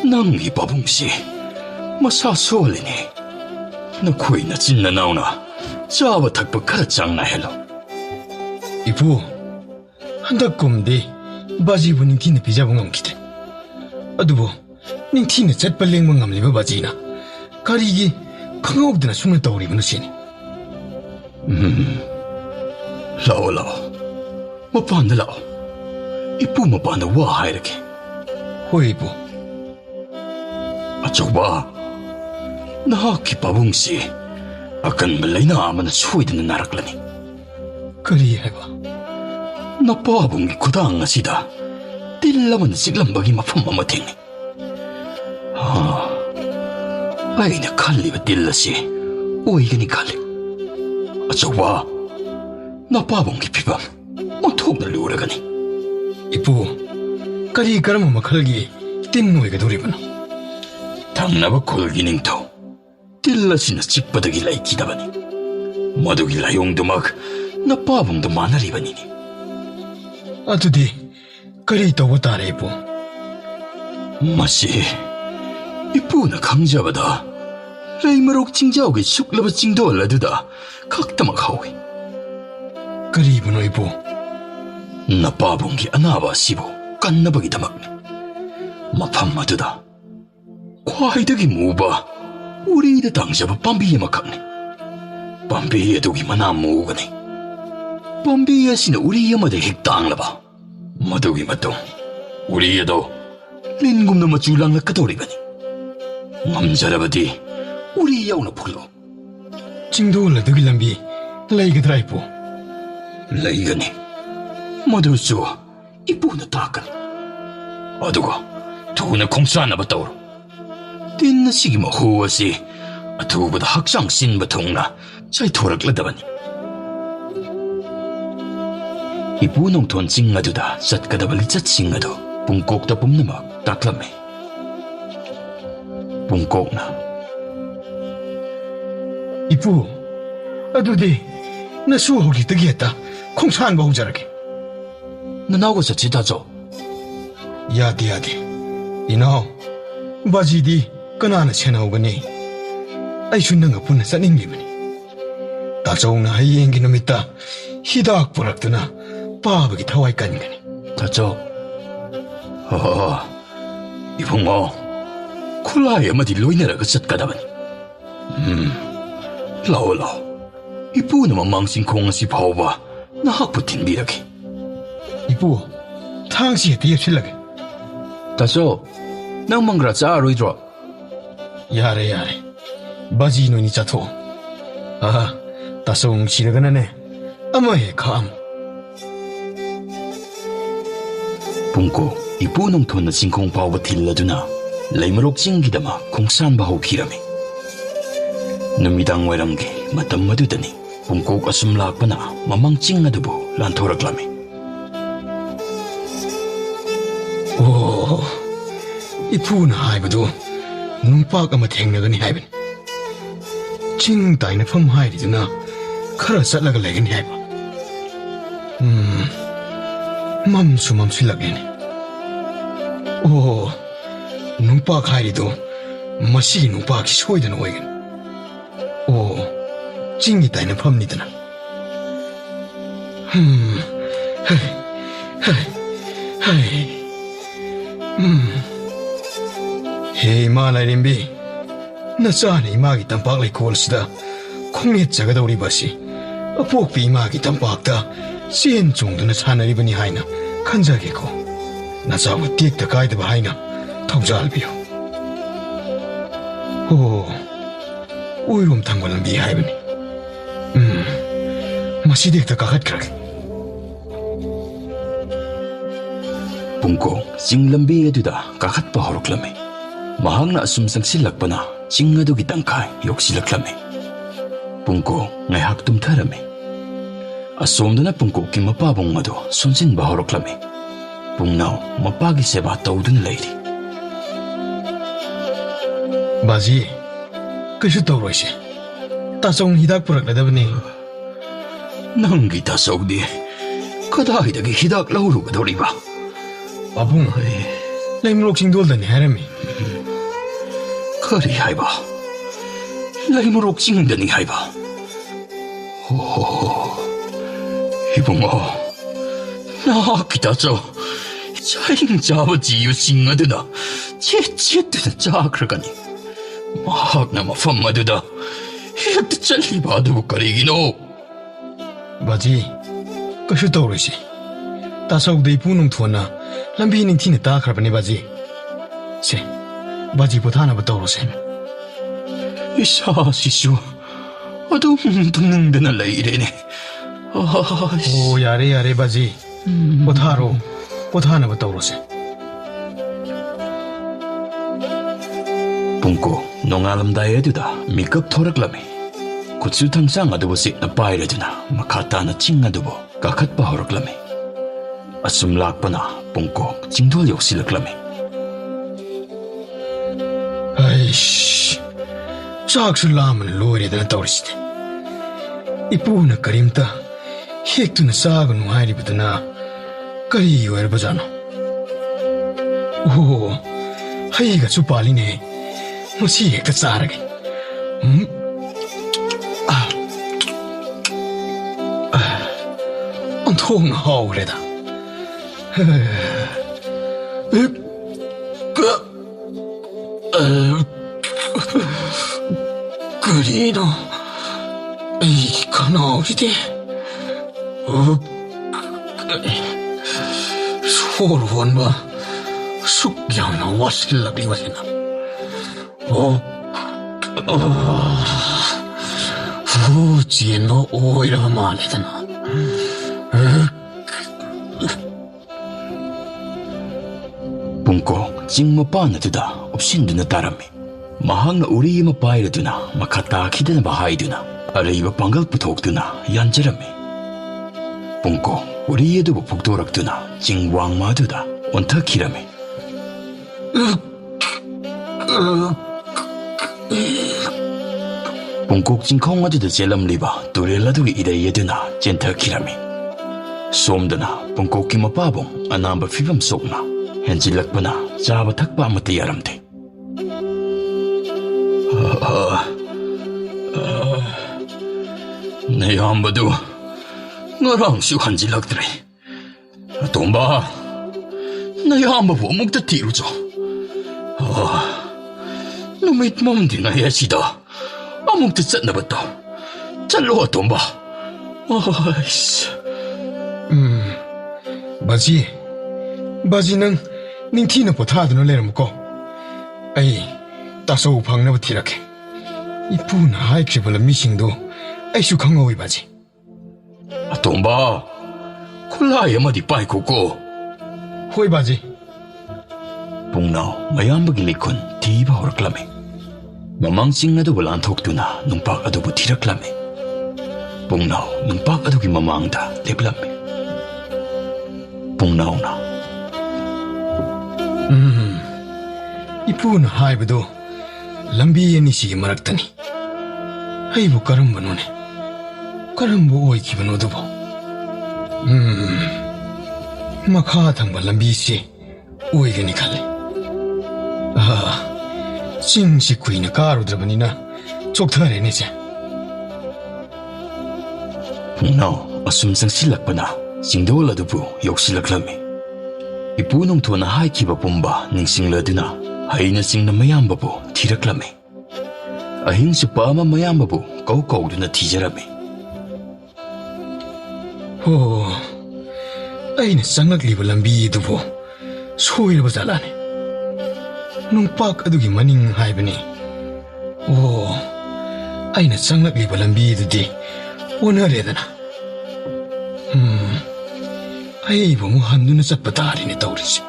Speaker 1: ꯅꯪꯒꯤ ꯄꯥꯕꯨꯡꯁꯤ ꯃꯁꯥ ꯁꯣꯜꯂꯤꯅꯦ. ꯅꯈꯣꯏ ꯅꯆꯤꯟ ꯅꯅꯥꯎꯅ ꯆꯥꯕ ꯊꯛꯄ ꯈꯔ ꯆꯥꯡ ꯅꯥꯏꯍꯜꯂꯣ.
Speaker 2: 이pu, 한dak ꯀꯨꯝꯗꯤ 바지ꯕꯨ ꯅꯤꯡꯊꯤꯅ ꯄꯤꯖꯕ ꯉꯝꯈꯤꯗꯦ. ꯑꯗꯨꯕꯨ ꯅꯤꯡꯊꯤꯅ ꯆꯠꯄ ꯂꯦꯡꯕ ꯉꯝꯂꯤꯕ 바지ꯅ ꯀꯔꯤꯒꯤ ꯈꯪꯍꯧꯗꯅ ꯁꯨꯝꯅ ꯇꯧꯔꯤꯕꯅꯣ ꯁꯤꯅꯤ.
Speaker 1: ꯂꯥꯛꯑꯣ. ꯃꯄꯥꯟꯗ ꯂꯥꯛꯑꯣ. 이pu ꯃꯄꯥꯟꯗ ꯋꯥ ꯍꯥꯏꯔꯒꯦ.
Speaker 2: ꯍꯣꯏ 이pu.
Speaker 1: ꯑꯆꯧꯕ, ꯅꯍꯥꯛꯀꯤ ꯄꯥꯕꯨꯡꯁꯤ ꯑꯀꯟꯕ ꯂꯩꯅꯥ ꯑꯃꯅ ꯁꯣꯏꯗꯅ ꯅꯥꯔꯛꯂꯅꯤ.
Speaker 2: ꯀꯔꯤ ꯍꯥꯏꯕ?
Speaker 1: ꯅꯄꯥꯕꯨꯡꯒꯤ ꯈꯨꯗꯥꯡ ꯑꯁꯤꯗ ꯇꯤꯜ ꯑꯃꯅ ꯆꯤꯛꯂꯝꯕꯒꯤ ꯃꯐꯝ ꯑꯃ ꯊꯦꯡꯅꯩ. ꯑꯩꯅ ꯈꯜꯂꯤꯕ ꯇꯤꯜ ꯑꯁꯤ ꯑꯣꯏꯒꯅꯤ ꯈꯜꯂꯤ. ꯑꯆꯧꯕ, ꯅꯄꯥꯕꯨꯡꯒꯤ ꯐꯤꯕꯝ ꯑꯣꯟꯊꯣꯛꯅ ꯂꯨꯔꯒꯅꯤ.
Speaker 2: 이pu, ꯀꯔꯤ ꯀꯔꯝꯕ ꯃꯈꯜꯒꯤ ꯇꯤꯟ ꯑꯣꯏꯒꯗꯧꯔꯤꯕꯅꯣ?
Speaker 1: ꯊꯪꯅꯕ ꯈꯨꯜꯒꯤ ꯅꯤꯡꯊꯧ ꯇꯤꯜ ꯑꯁꯤꯅ ꯆꯤꯛꯄꯗꯒꯤ ꯂꯩꯈꯤꯗꯕꯅꯤ. ꯃꯗꯨꯒꯤ ꯂꯥꯏꯑꯣꯡꯗꯨꯃꯛ ꯅꯄꯥꯕꯨꯡꯗ ꯃꯥꯟꯅꯔꯤꯕꯅꯤꯅꯤ.
Speaker 2: ꯑꯗꯨꯗꯤ ꯀꯔꯤ ꯇꯧꯕ ꯇꯥꯔꯦ 이pu?
Speaker 1: ꯃꯁꯤ ꯏꯄꯨꯅ ꯈꯪꯖꯕꯗ ꯂꯩꯃꯔꯣꯛ ꯆꯤꯡꯖꯥꯎꯒꯤ ꯁꯨꯛꯂꯕ ꯆꯤꯡꯗꯣꯜ ꯑꯗꯨꯗ ꯈꯛꯇꯃꯛ ꯍꯧꯏ.
Speaker 2: ꯀꯔꯤꯕꯨꯅꯣ 이pu?
Speaker 1: ꯅꯄꯥꯕꯨꯡꯒꯤ ꯑꯅꯥꯕ ꯑꯁꯤꯕꯨ ꯀꯟꯅꯕꯒꯤꯗꯃꯛꯅꯤ. ꯃꯐꯝ ꯑꯗꯨꯗ ꯈ꯭ꯋꯥꯏꯗꯒꯤ ꯃꯨꯕ ꯎꯔꯤꯗ ꯇꯥꯡꯖꯕ ꯄꯥꯝꯕꯤ ꯑꯃꯈꯛꯅꯤ. ꯄꯥꯝꯕꯤ ꯑꯗꯨꯒꯤ ꯃꯅꯥ ꯃꯨꯒꯅꯤ. ꯄꯥꯝꯕꯤ ꯑꯁꯤꯅ ꯎꯔꯤ ꯑꯃꯗ ꯍꯦꯛ ꯇꯥꯡꯂꯕ ꯃꯗꯨꯒꯤ ꯃꯇꯨꯡ ꯎꯔꯤ ꯑꯗꯨ ꯂꯤꯟꯒꯨꯝꯅ ꯃꯆꯨ ꯂꯥꯡꯂꯛꯀꯗꯧꯔꯤꯕꯅꯤ. ꯉꯝꯖꯔꯕꯗꯤ ꯎꯔꯤ ꯌꯥꯎꯅ ꯐꯨꯜꯂꯣ.
Speaker 2: ꯆꯤꯡꯗꯣꯜ ꯑꯗꯨꯒꯤ ꯂꯝꯕꯤ ꯂꯩꯒꯗ꯭ꯔꯥ 이pu?
Speaker 1: ꯂꯩꯒꯅꯤ. ꯃꯗꯨꯁꯨ ꯏꯄꯨꯅ ꯇꯥꯛꯀꯅꯤ. ꯑꯗꯨꯒ ꯊꯨꯅ ꯈꯣꯡꯁꯥꯟꯅꯕ ꯇꯧꯔꯣ. ꯇꯤꯟ ꯑꯁꯤꯒꯤ ꯃꯍꯨ ꯑꯁꯤ ꯑꯊꯨꯕꯗ ꯍꯛꯆꯥꯡ ꯁꯤꯟꯕ ꯊꯨꯡꯅ ꯆꯥꯏꯊꯣꯔꯛꯂꯗꯕꯅꯤ. ꯏꯄꯨ ꯅꯣꯡꯊꯣꯟ ꯆꯤꯡ ꯑꯗꯨꯗ ꯆꯠꯀꯗꯕ ꯂꯤꯆꯠꯁꯤꯡ ꯑꯗꯨ ꯄꯨꯡꯀꯣꯛꯇ ꯄꯨꯝꯅꯃꯛ ꯇꯥꯛꯂꯝꯃꯤ. ꯄꯨꯡꯀꯣꯛꯅ,
Speaker 2: 이pu, ꯑꯗꯨꯗꯤ ꯅꯁꯨ ꯍꯧꯖꯤꯛꯇꯒꯤ ꯍꯦꯛꯇ ꯈꯣꯡꯁꯥꯟꯕ ꯍꯧꯖꯔꯒꯦ.
Speaker 1: ꯅꯅꯥꯎꯒ ꯆꯠꯁꯤ ꯇꯥꯆꯧ.
Speaker 2: ꯌꯥꯗꯦ. 이나ꯎ, 바지ꯗꯤ ꯀꯅꯥꯅ ꯁꯦꯟꯅꯍꯧꯒꯅꯤ? ꯑꯩꯁꯨ ꯅꯪꯒ ꯄꯨꯟꯅ ꯆꯠꯅꯤꯡꯂꯤꯕꯅꯤ. ꯇꯥꯆꯧꯅ ꯍꯌꯦꯡꯒꯤ ꯅꯨꯃꯤꯠꯇ ꯍꯤꯗꯥꯛ ꯄꯨꯔꯛꯇꯨꯅ ꯄꯥꯕꯒꯤ ꯊꯋꯥꯏ ꯀꯟꯒꯅꯤ.
Speaker 1: ꯇꯥꯆꯧ. ꯏꯕꯨꯡꯉꯣ, ꯈꯨꯠꯂꯥꯏ ꯑꯃꯗꯤ ꯂꯣꯏꯅꯔꯒ ꯆꯠꯀꯗꯕꯅꯤ. ꯂꯥꯛꯑꯣ ꯂꯥꯛꯑꯣ. ꯏꯄꯨꯅ ꯃꯃꯥꯡ ꯆꯤꯡꯈꯣꯡ ꯑꯁꯤ ꯐꯥꯎꯕ ꯅꯍꯥꯛꯄꯨ ꯊꯤꯟꯕꯤꯔꯒꯦ.
Speaker 2: 이쁘, 탕시에 뒤집실라게.
Speaker 1: 다소, ꯅꯪ ꯃꯪꯒ꯭ꯔꯥ ꯆꯥꯔꯣꯏꯗ꯭ꯔꯣ?
Speaker 2: 야래 야래. 바지 눈이 짜토. 아, 따송 시르가나네. 아마해 감.
Speaker 1: punko, ipunong thon na singkong pawa tilladuna, laymarok singgidama kung saan ba hukirami. Numidang wairangge, matam madudani, punko kasumlak pa na mamang ching adubo lantoraklami.
Speaker 2: 오, 이쁘나 하이브도 눈빡 아마 탱나가니 하이븐. 칭 따이나 펌 하이리드나 카라 쌀라가 레긴 하이바. 맘수 맘실라게네. 오, 눈빡 하이리도 마시기 눈빡이 소이드나 오이겐. 오, 찡이 따이나 펌니드나. 하이, 하이, 하이. 헤이 마나림비 나짜니 이마기 땀박레 콜스다 콩릿 자가다 우리 바시 폭비 이마기 땀박다 시엔 정도는 사나리버니 하이나 간자게고 나짜고 띠익다 가이드바 하이나 턱잘비요 오 오이롬 탕발은 비 하이버니 마시딕다 가갓크라게
Speaker 1: Punko, sing lambi aduda kakat pa horoklame. Mahang na asumsang silak pa na, sing adugi tangkay yok silaklame. Punko, ngay haktum tarame. Asum na punko ki mapabong ado, sunsin ba horoklame. Pungnaw, mapagi seba tawdo na lady.
Speaker 2: 바지, 그슈 떠오르시. 따송 히닥 부락라다브니.
Speaker 1: Nang kita saudi, kadahidagi hidak lauro ka doriba.
Speaker 2: 아붕, 레임록싱 돌다니 하라미.
Speaker 1: Kari haiba. Laimurok singdani haiba. Ibungo. Nakita so. Saing jawa jiyo singaduna. Chet-chet na chakragani. Mahag na mafamaduda. Hiyagda chalibado karigino.
Speaker 2: 바지, 그슈 떠오르시. 따서우도 이쁘는 투어나 람비닝 티네 따크라바니 바지. 세, 바지 보타나 버떠오르세.
Speaker 1: Isa sisu. Adum tunung na lairene.
Speaker 2: 오, 야래 야래 바지. 보타로, 보타나 버떠오르세.
Speaker 1: Punko, nung alam daya duda, mikap thoraklame. Kutsu tangsang adubo sik na paira duna, makata na ching adubo, kakat pa horoklame. Asumlak pa na, punko, chingdol yok silaklame.
Speaker 2: 아이씨, 짝술라면 로리에다 떠오르시대. 이쁘나 그림다, 핵두나 싸고 농하리부드나, 까리 요엘보잖아. 오, 하이가 주빨리네. 뭐시 핵다 싸라게. 온통 하오래다. 그리노 이 가나오리데 소르원바 숙양나 와실라비 와시나 후지노 오이라 말레다나
Speaker 1: Punko, ching mapa na duda, opsindu na tarami. Mahang na uri mapaira duna, makatakida na bahay duna. Aray panggal putok duna, yan jarami. Punko, uri yadubo pugdorak duna, ching wang ma duda, onta kirami. Punko ching kong aduda jelam liba, turela dugi idaya duna, jenta kirami. Somdana, punko ki mapabong, anamba fibam sokna. Hensilak pa na, sa batak pa matiyaramte. Nayambado, ngarang siyo hansilak tre. Tomba, nayamba po mugtatiro jo. Numit mom din ay asida. Among tisat na ba to? Chalo ato ba? Ay,
Speaker 2: 바지 능 닝티나 포타드노 레르무고 아이 따서 방나부 티라케 이쁘나 하이크리블라 미싱도 아이슈 강어이 바지
Speaker 1: ato ba? Kulaya mo di pay kuko.
Speaker 2: 호이 바지
Speaker 1: Pungnaw, mayang magilikon, di ba horaklame. Mamangsing na wala ang na nung pag ado tiraklame. Pungnaw, nung pag ado mamangda, liplame. Pungnaw na.
Speaker 2: 이쁘나 하이브도 람비에 니시기 마락타니 하이브 까름바노네 까름보 오이 기분오도보 마카탕바 람비시 오이게니 칼레 싱시 쿠이나 까루드라바니나 족타레네제
Speaker 1: Pungnaw, asumsang silak pa na. Singdola do po, yok silaklame. Ipunong to na hai kiba pumba ning singlado na. Hay na sing na mayamba po, tiraklame. Ahing sa paama mayamba po, kaw-kaw do na tijarame.
Speaker 2: 오, 아이는 쌍락리블 람비도보 소일보 잘라네. 농박 아두기 마닝 하이브니. 오, 아이는 쌍락리블 람비도디 오늘에다나. 아이보 뭐 한눈에 sapata리네 떠오르지.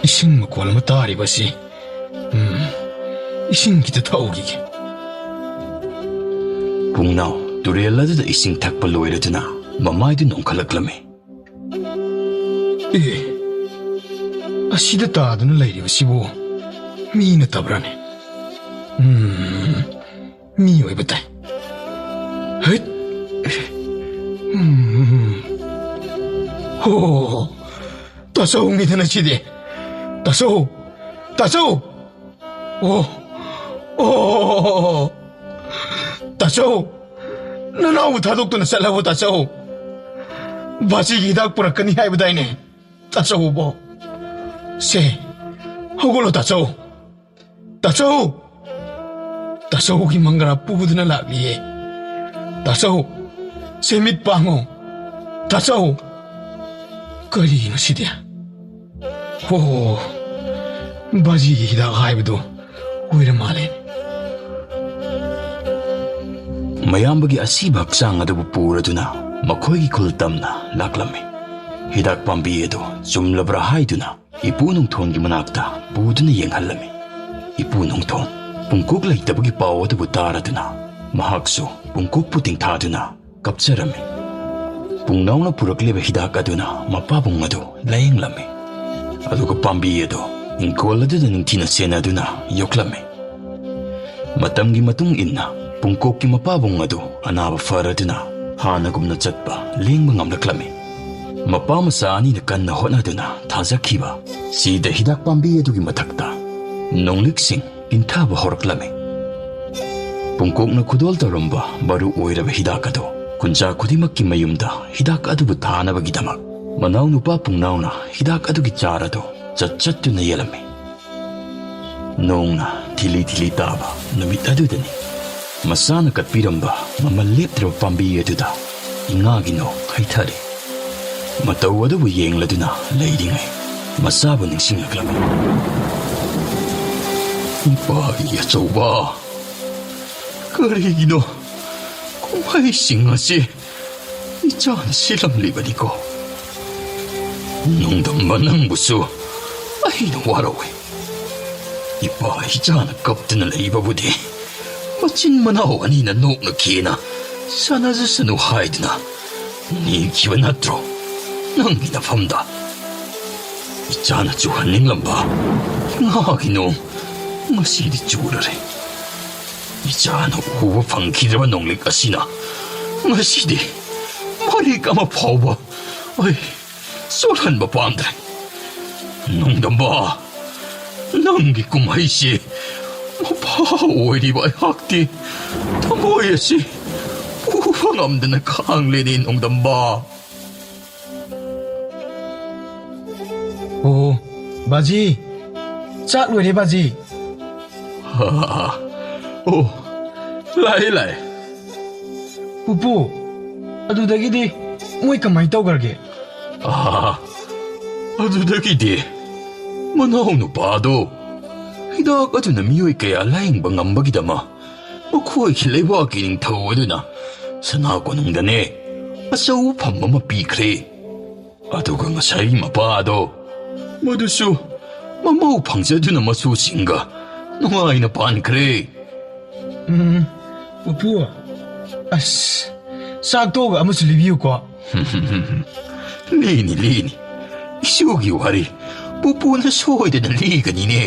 Speaker 2: 이싱 먹고 얼마 따리바시. 이싱 기타 타오기게.
Speaker 1: Pungnaw, durela da ising takpaloy na na. Mamay do nung kalaklame.
Speaker 2: 아시다 따드는 레이리바 시보 미나 따브라네. 미오이 버타이. 헷. 호. 따사오 미드나 시디. 따사오. 따사오. 오. 따사오. 나나우 다독도나 살라보 따사오. 바시 이닥 뿌라까니 하이브다이네. 따사오 보. 세. 허골로 따사오. 따사오. 따사오 기망가라 뿌부드나 라비에. 따사오. 세밋 방어. 따사오. 거리나 시디야. 호. 바시 이닥 하이브도 오히려 말해.
Speaker 1: Mayambagi asibak sang ado pupura do na. Makoy kultam na laklame. Hidak pambiye do, sumlabra hay do na. Ipunong ton gimanakta, budo na yang halame. Ipunong ton, pungkuk lay tabagi pawa do butara do na. Mahakso, pungkuk puting ta do na, kapsarame. Pungnaw na puraklebe hidak ado na, mapabong ado, layang lame. Ado ka pambiye do, ingkola do na ning tinasena do na, yoklame. Matamgi matung inna, pungkok ki mapabong ado, anaba fara do na. Hanagum na chatpa, ling mangam laklame. Mapamasani na kan na hona do na, tazakiba. Si da hidak pambiye do matakta. Nong liksing, intaba horaklame. Pungkok na kudol taramba, baru oira ba hidak ado. Kunja kudimak ki mayumda, hidak ado butana ba gidamak. Manaw no pa pungnaw na, hidak ado gichara do, chat do na yelame. Nong na, tili taba, namit ado dani. Masana kat piramba, mamalit raw pambiya do da. Ingagi no, kay tari. Matawa do buyeng lado na, lady ngay. Masabo ng singaklami. Ipaya so ba? Karigino, kung may singasi, iyan silang libadi ko. Nung damban ng buso, ay nawaraw eh. Ipaya iyan nagkapta na laibabudi. Macin manaw anina nok na kina. Sana sa sanuhay na. Ni kiwa natro. Nang ginapamda. Iyan na juhaning lamba. Nga ginong. Masidi jura rin. Iyan na uwa pang kirawa nong likasina. Masidi. Mari ka mapawa. Ay, solan ba pandre? Nung damba. Nang gikumay si. Mapaoy ba hakti? Tamoy si. Upangam na nakaanglinin ang damba.
Speaker 2: 오, 바지 ꯆꯥꯛ ꯂꯣꯏꯔꯦ ꯕꯥꯖꯤ
Speaker 1: ꯑꯣ ꯂꯥꯛꯑꯦ
Speaker 2: ꯄꯨꯄꯨ ꯑꯗꯨꯗꯒꯤꯗꯤ ꯃꯣꯏ ꯀꯃꯥꯏꯅ ꯇꯧꯈ꯭ꯔꯒꯦ
Speaker 1: ꯑꯗꯨꯗꯒꯤꯗꯤ ꯃꯅꯥꯎ ꯅꯨꯄꯥꯗꯣ ꯍꯤꯗꯥꯛ ꯑꯗꯨꯅ ꯃꯤꯑꯣꯏ ꯀꯌꯥ ꯂꯥꯌꯦꯡꯕ ꯉꯝꯕꯒꯤꯗꯃꯛ ꯃꯈꯣꯏꯒꯤ ꯂꯩꯕꯥꯛꯀꯤ ꯅꯤꯡꯊꯧ ꯑꯗꯨꯅ ꯁꯅꯥ ꯀꯣꯅꯨꯡꯗꯅꯦ ꯑꯆꯧꯕ ꯐꯝ ꯑꯃ ꯄꯤꯈ꯭ꯔꯦ ꯑꯗꯨꯒ ꯉꯁꯥꯏ ꯃꯄꯥꯗꯣ ꯃꯗꯨꯁꯨ ꯃꯃꯧ ꯐꯪꯖꯗꯨꯅ ꯃꯁꯨꯁꯤꯡꯒ ꯅꯨꯡꯉꯥꯏꯅ ꯄꯥꯟꯈ꯭ꯔꯦ
Speaker 2: ꯄꯨꯄꯨ ꯑꯁ ꯆꯥꯛ ꯇꯣꯛꯑꯒ ꯑꯃꯁꯨ ꯂꯤꯕꯤꯌꯨꯀꯣ
Speaker 1: ꯂꯤꯅꯤ ꯏꯁꯨꯒꯤ ꯋꯥꯔꯤ ꯄꯨꯄꯨꯅ ꯁꯣꯏꯗꯅ ꯂꯤꯒꯅꯤꯅꯦ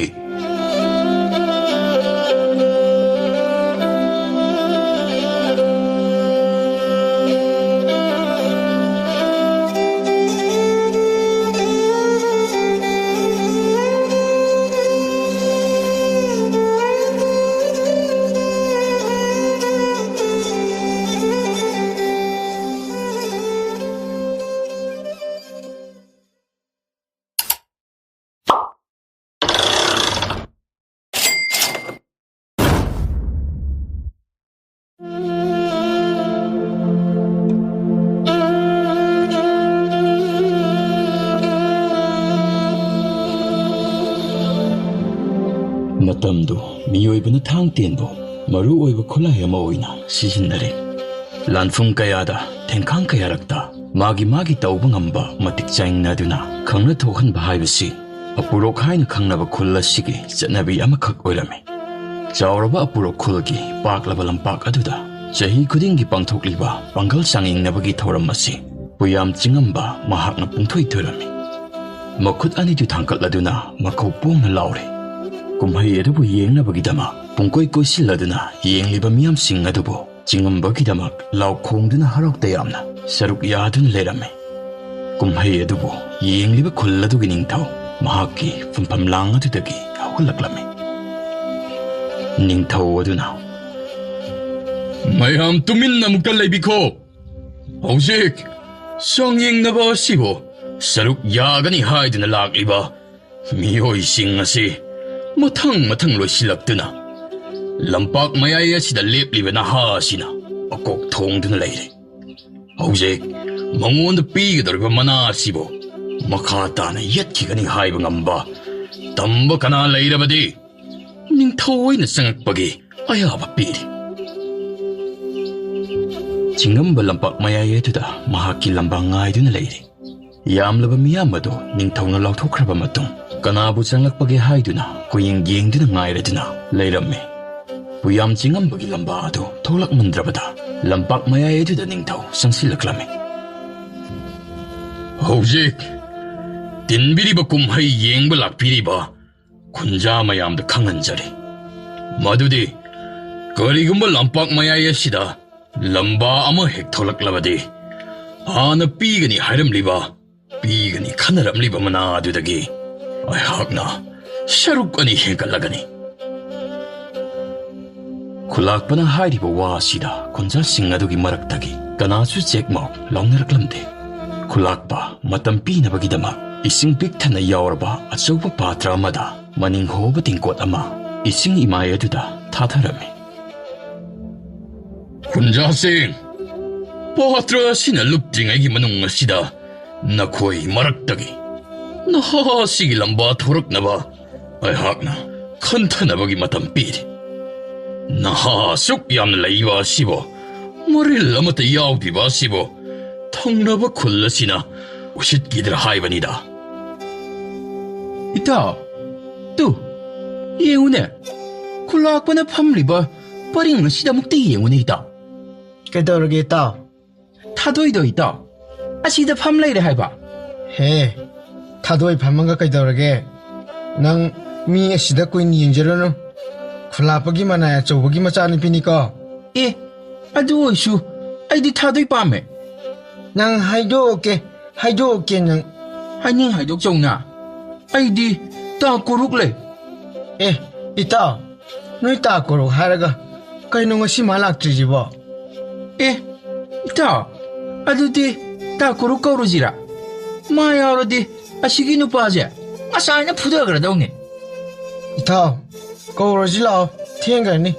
Speaker 1: ꯃꯇꯝꯗꯨ ꯃꯤꯑꯣꯏꯕꯅ ꯊꯥꯡ ꯇꯦꯟꯕꯨ ꯃꯔꯨ ꯑꯣꯏꯕ ꯈꯨꯠꯂꯥꯏ ꯑꯃ ꯑꯣꯏꯅ ꯁꯤꯖꯤꯟꯅꯔꯦ ꯂꯥꯟꯐꯝ ꯀꯌꯥꯗ ꯊꯦꯡꯈꯥꯡ ꯀꯌꯥꯔꯛꯇ ꯃꯥꯒꯤ ꯇꯧꯕ ꯉꯝꯕ ꯃꯇꯤꯛ ꯆꯥꯡꯅꯗꯨꯅ ꯈꯪꯅ ꯊꯣꯛꯍꯟꯕ ꯍꯥꯏꯕꯁꯤ ꯑꯄꯨꯔꯣꯛ ꯍꯥꯏꯅ ꯈꯪꯅꯕ ꯈꯨꯜ ꯑꯁꯤꯒꯤ ꯆꯠꯅꯕꯤ ꯑꯃꯈꯛ ꯑꯣꯏꯔꯝꯃꯤ ꯆꯥꯎꯔꯕ ꯑꯄꯨꯔꯣꯛ ꯈꯨꯜꯒꯤ ꯄꯥꯛꯂꯕ ꯂꯝꯄꯥꯛ ꯑꯗꯨꯗ ꯆꯍꯤ ꯈꯨꯗꯤꯡꯒꯤ ꯄꯥꯡꯊꯣꯛꯂꯤꯕ ꯄꯥꯡꯒꯜ ꯆꯥꯡꯌꯦꯡꯅꯕꯒꯤ ꯊꯧꯔꯝ ꯑꯁꯤ ꯄꯨꯌꯥꯝ ꯆꯤꯡꯉꯝꯕ ꯃꯍꯥꯛꯅ ꯄꯨꯡꯊꯣꯏ ꯊꯣꯏꯔꯝꯃꯤ ꯃꯈꯨꯠ ꯑꯅꯤꯗꯨ ꯊꯥꯡꯀꯠꯂꯗꯨꯅ ꯃꯈꯧ ꯄꯣꯡꯅ ꯂꯥꯎꯔꯦ ꯀꯨꯝꯍꯩ ꯑꯗꯨꯕꯨ ꯌꯦꯡꯅꯕꯒꯤꯗꯃꯛ ꯄꯨꯡꯀꯣꯏ ꯀꯣꯏꯁꯤꯜꯂꯗꯨꯅ ꯌꯦꯡꯂꯤꯕ ꯃꯤꯌꯥꯝꯁꯤꯡ ꯑꯗꯨꯕꯨ ꯆꯤꯡꯉꯝꯕꯒꯤꯗꯃꯛ ꯂꯥꯎ ꯈꯣꯡꯗꯨꯅ ꯍꯔꯥꯎ ꯇꯌꯥꯝꯅ ꯁꯔꯨꯛ ꯌꯥꯗꯨꯅ ꯂꯩꯔꯝꯃꯤ ꯀꯨꯝꯍꯩ ꯑꯗꯨꯕꯨ ꯌꯦꯡꯂꯤꯕ ꯈꯨꯜ ꯑꯗꯨꯒꯤ ꯅꯤꯡꯊꯧ ꯃꯍꯥꯛꯀꯤ ꯐꯝꯐꯝ ꯂꯥꯡ ꯑꯗꯨꯗꯒꯤ ꯍꯧꯒꯠꯂꯛꯂꯝꯃꯤ ꯅꯤꯡꯊꯧ ꯑꯗꯨꯅ ꯃꯌꯥꯝ ꯇꯨꯃꯤꯟꯅ ꯑꯃꯨꯛꯇ ꯂꯩꯕꯤꯈꯣ ꯍꯧꯖꯤꯛ ꯆꯥꯡꯌꯦꯡꯅꯕ ꯑꯁꯤꯕꯨ ꯁꯔꯨꯛ ꯌꯥꯒꯅꯤ ꯍꯥꯏꯗꯨꯅ ꯂꯥꯛꯂꯤꯕ ꯃꯤꯑꯣꯏꯁꯤꯡ ꯑꯁꯤ ꯃꯊꯪ ꯂꯣꯏꯁꯤꯜꯂꯛꯇꯨꯅ ꯂꯝꯄꯥꯛ ꯃꯌꯥꯏ ꯑꯁꯤꯗ ꯂꯦꯞꯂꯤꯕ ꯅꯍꯥ ꯑꯁꯤꯅ ꯃꯀꯣꯛ ꯊꯣꯡꯗꯨꯅ ꯂꯩꯔꯦ ꯍꯧꯖꯤꯛ ꯃꯉꯣꯟꯗ ꯄꯤꯒꯗꯧꯔꯤꯕ ꯃꯅꯥ ꯑꯁꯤꯕꯨ ꯃꯈꯥ ꯇꯥꯅ ꯌꯦꯠꯈꯤꯒꯅꯤ ꯍꯥꯏꯕ ꯉꯝꯕ ꯇꯝꯕ ꯀꯅꯥ ꯂꯩꯔꯕꯗꯤ ꯅꯤꯡꯊꯧ ꯑꯣꯏꯅ ꯆꯪꯉꯛꯄꯒꯤ ꯑꯌꯥꯕ ꯄꯤꯔꯤ ꯆꯤꯡꯉꯝꯕ ꯂꯝꯄꯥꯛ ꯃꯌꯥꯏ ꯑꯗꯨꯗ ꯃꯍꯥꯛꯀꯤ ꯂꯝꯕꯥ ꯉꯥꯏꯗꯨꯅ ꯂꯩꯔꯤ ꯌꯥꯝꯂꯕ ꯃꯤꯌꯥꯝ ꯑꯗꯨ ꯅꯤꯡꯊꯧꯅ ꯂꯥꯎꯊꯣꯛꯈ꯭ꯔꯕ ꯃꯇꯨꯡ ꯀꯅꯥꯕꯨ ꯆꯪꯂꯛꯄꯒꯦ ꯍꯥꯏꯗꯨꯅ ꯀꯣꯌꯦꯡ ꯌꯦꯡꯗꯨꯅ ꯉꯥꯏꯔꯗꯨꯅ ꯂꯩꯔꯝꯃꯤ ꯄꯨꯌꯥꯝ ꯆꯤꯡꯉꯝꯕꯒꯤ ꯂꯝꯕꯥ ꯑꯗꯨ ꯊꯣꯛꯂꯛꯃꯟꯗ꯭ꯔꯕꯗ ꯂꯝꯄꯥꯛ ꯃꯌꯥꯏ ꯑꯗꯨꯗ ꯅꯤꯡꯊꯧ ꯆꯪꯁꯤꯜꯂꯛꯂꯝꯃꯤ ꯍꯧꯖꯤꯛ ꯇꯤꯟꯕꯤꯔꯤꯕ ꯀꯨꯝꯍꯩ ꯌꯦꯡꯕ ꯂꯥꯛꯄꯤꯔꯤꯕ ꯈꯨꯟꯖꯥ ꯃꯌꯥꯝꯗ ꯈꯪꯍꯟꯖꯔꯤ ꯃꯗꯨꯗꯤ ꯀꯔꯤꯒꯨꯝꯕ ꯂꯝꯄꯥꯛ ꯃꯌꯥꯏ ꯑꯁꯤꯗ ꯂꯝꯕꯥ ꯑꯃ ꯍꯦꯛ ꯊꯣꯛꯂꯛꯂꯕꯗꯤ ꯍꯥꯟꯅ ꯄꯤꯒꯅꯤ ꯍꯥꯏꯔꯝꯂꯤꯕ ꯄꯤꯒꯅꯤ ꯈꯟꯅꯔꯝꯂꯤꯕ ꯃꯅꯥ ꯑꯗꯨꯗꯒꯤ ꯑꯩꯍꯥꯛꯅ ꯁꯔꯨꯛ ꯑꯅꯤ ꯍꯦꯟꯒꯠꯂꯒꯅꯤ ꯈꯨꯜꯂꯥꯛꯄꯅ ꯍꯥꯏꯔꯤꯕ ꯋꯥ ꯑꯁꯤꯗ ꯈꯨꯟꯖꯥꯁꯤꯡ ꯑꯗꯨꯒꯤ ꯃꯔꯛꯇꯒꯤ ꯀꯅꯥꯁꯨ ꯆꯦꯛꯃꯥꯎ ꯂꯥꯎꯅꯔꯛꯂꯝꯗꯦ ꯈꯨꯜꯂꯥꯛꯄ ꯃꯇꯝ ꯄꯤꯅꯕꯒꯤꯗꯃꯛ ꯏꯁꯤꯡ ꯄꯤꯛꯊꯟꯅ ꯌꯥꯎꯔꯕ ꯑꯆꯧꯕ ꯄꯥꯇ꯭ꯔ ꯑꯃꯗ ꯃꯅꯤꯡ ꯍꯣꯕ ꯇꯦꯡꯀꯣꯠ ꯑꯃ ꯏꯁꯤꯡ ꯏꯃꯥꯏ ꯑꯗꯨꯗ ꯊꯥꯊꯔꯝꯃꯤ ꯈꯨꯟꯖꯥꯁꯤꯡ ꯄꯥꯇ꯭ꯔ ꯑꯁꯤꯅ ꯂꯨꯞꯇ꯭ꯔꯤꯉꯩꯒꯤ ꯃꯅꯨꯡ ꯑꯁꯤꯗ ꯅꯈꯣꯏ ꯃꯔꯛꯇꯒꯤ ꯅꯍꯥ ꯑꯁꯤꯒꯤ ꯂꯝꯕꯥ ꯊꯣꯔꯛꯅꯕ ꯑꯩꯍꯥꯛꯅ ꯈꯟꯊꯅꯕꯒꯤ ꯃꯇꯝ ꯄꯤꯔꯤ ꯅꯍꯥ ꯑꯁꯨꯛ ꯌꯥꯝꯅ ꯂꯩꯕ ꯑꯁꯤꯕꯨ ꯃꯔꯤꯜ ꯑꯃꯠꯇ ꯌꯥꯎꯗ꯭ꯔꯤꯕ ꯑꯁꯤꯕꯨ ꯊꯪꯅꯕ ꯈꯨꯜ ꯑꯁꯤꯅ ꯎꯁꯤꯠꯈꯤꯗ꯭ꯔꯥ ꯍꯥꯏꯕꯅꯤꯗ
Speaker 3: 이따, 또, 예우네. 굴락번에 팜리버, 버링은 시다묵대 예우네 있다.
Speaker 2: ꯀꯩꯗꯧꯔꯒꯦ ꯏꯇꯥꯎ
Speaker 3: 타도이도 있다. 아시다 팜레이래 해봐.
Speaker 2: ꯍꯦ ꯊꯥꯗꯣꯏ ꯐꯝꯃꯒ ꯀꯩꯗꯧꯔꯒꯦ ꯅꯪ ꯃꯤ ꯑꯁꯤꯗ ꯀꯨꯏꯅ ꯌꯦꯡꯖꯔꯨꯅꯨ ꯈꯨꯜꯂꯥꯛꯄꯒꯤ ꯃꯅꯥꯏ ꯑꯆꯧꯕꯒꯤ ꯃꯆꯥꯅꯨꯄꯤꯅꯤꯀꯣ
Speaker 3: 예, 아주 어이수, 아이디 타도이 밤에.
Speaker 2: ꯅꯪ 하이도오게 ꯅꯪ
Speaker 3: 하이닝 하이독 정나. 아이디 다 꼬룩래.
Speaker 2: ꯑꯦ ꯏꯇꯥꯎ ꯅꯣꯏ ꯇꯥ ꯀꯣꯔꯣꯛ ꯍꯥꯏꯔꯒ ꯀꯩꯅꯣ ꯉꯁꯤ ꯃꯥ ꯂꯥꯛꯇ꯭ꯔꯤꯁꯤꯕꯣ
Speaker 3: 예, 이따, 아두디 다 꼬룩 까우르지라. 마야오르디, 아시기 누빠제. 아싸이나 푸드가 그러더니.
Speaker 2: Ithao, kꯧꯔꯁꯤ ꯂꯥꯛꯑꯣ ꯊꯦꯡꯈ꯭ꯔꯅꯤ.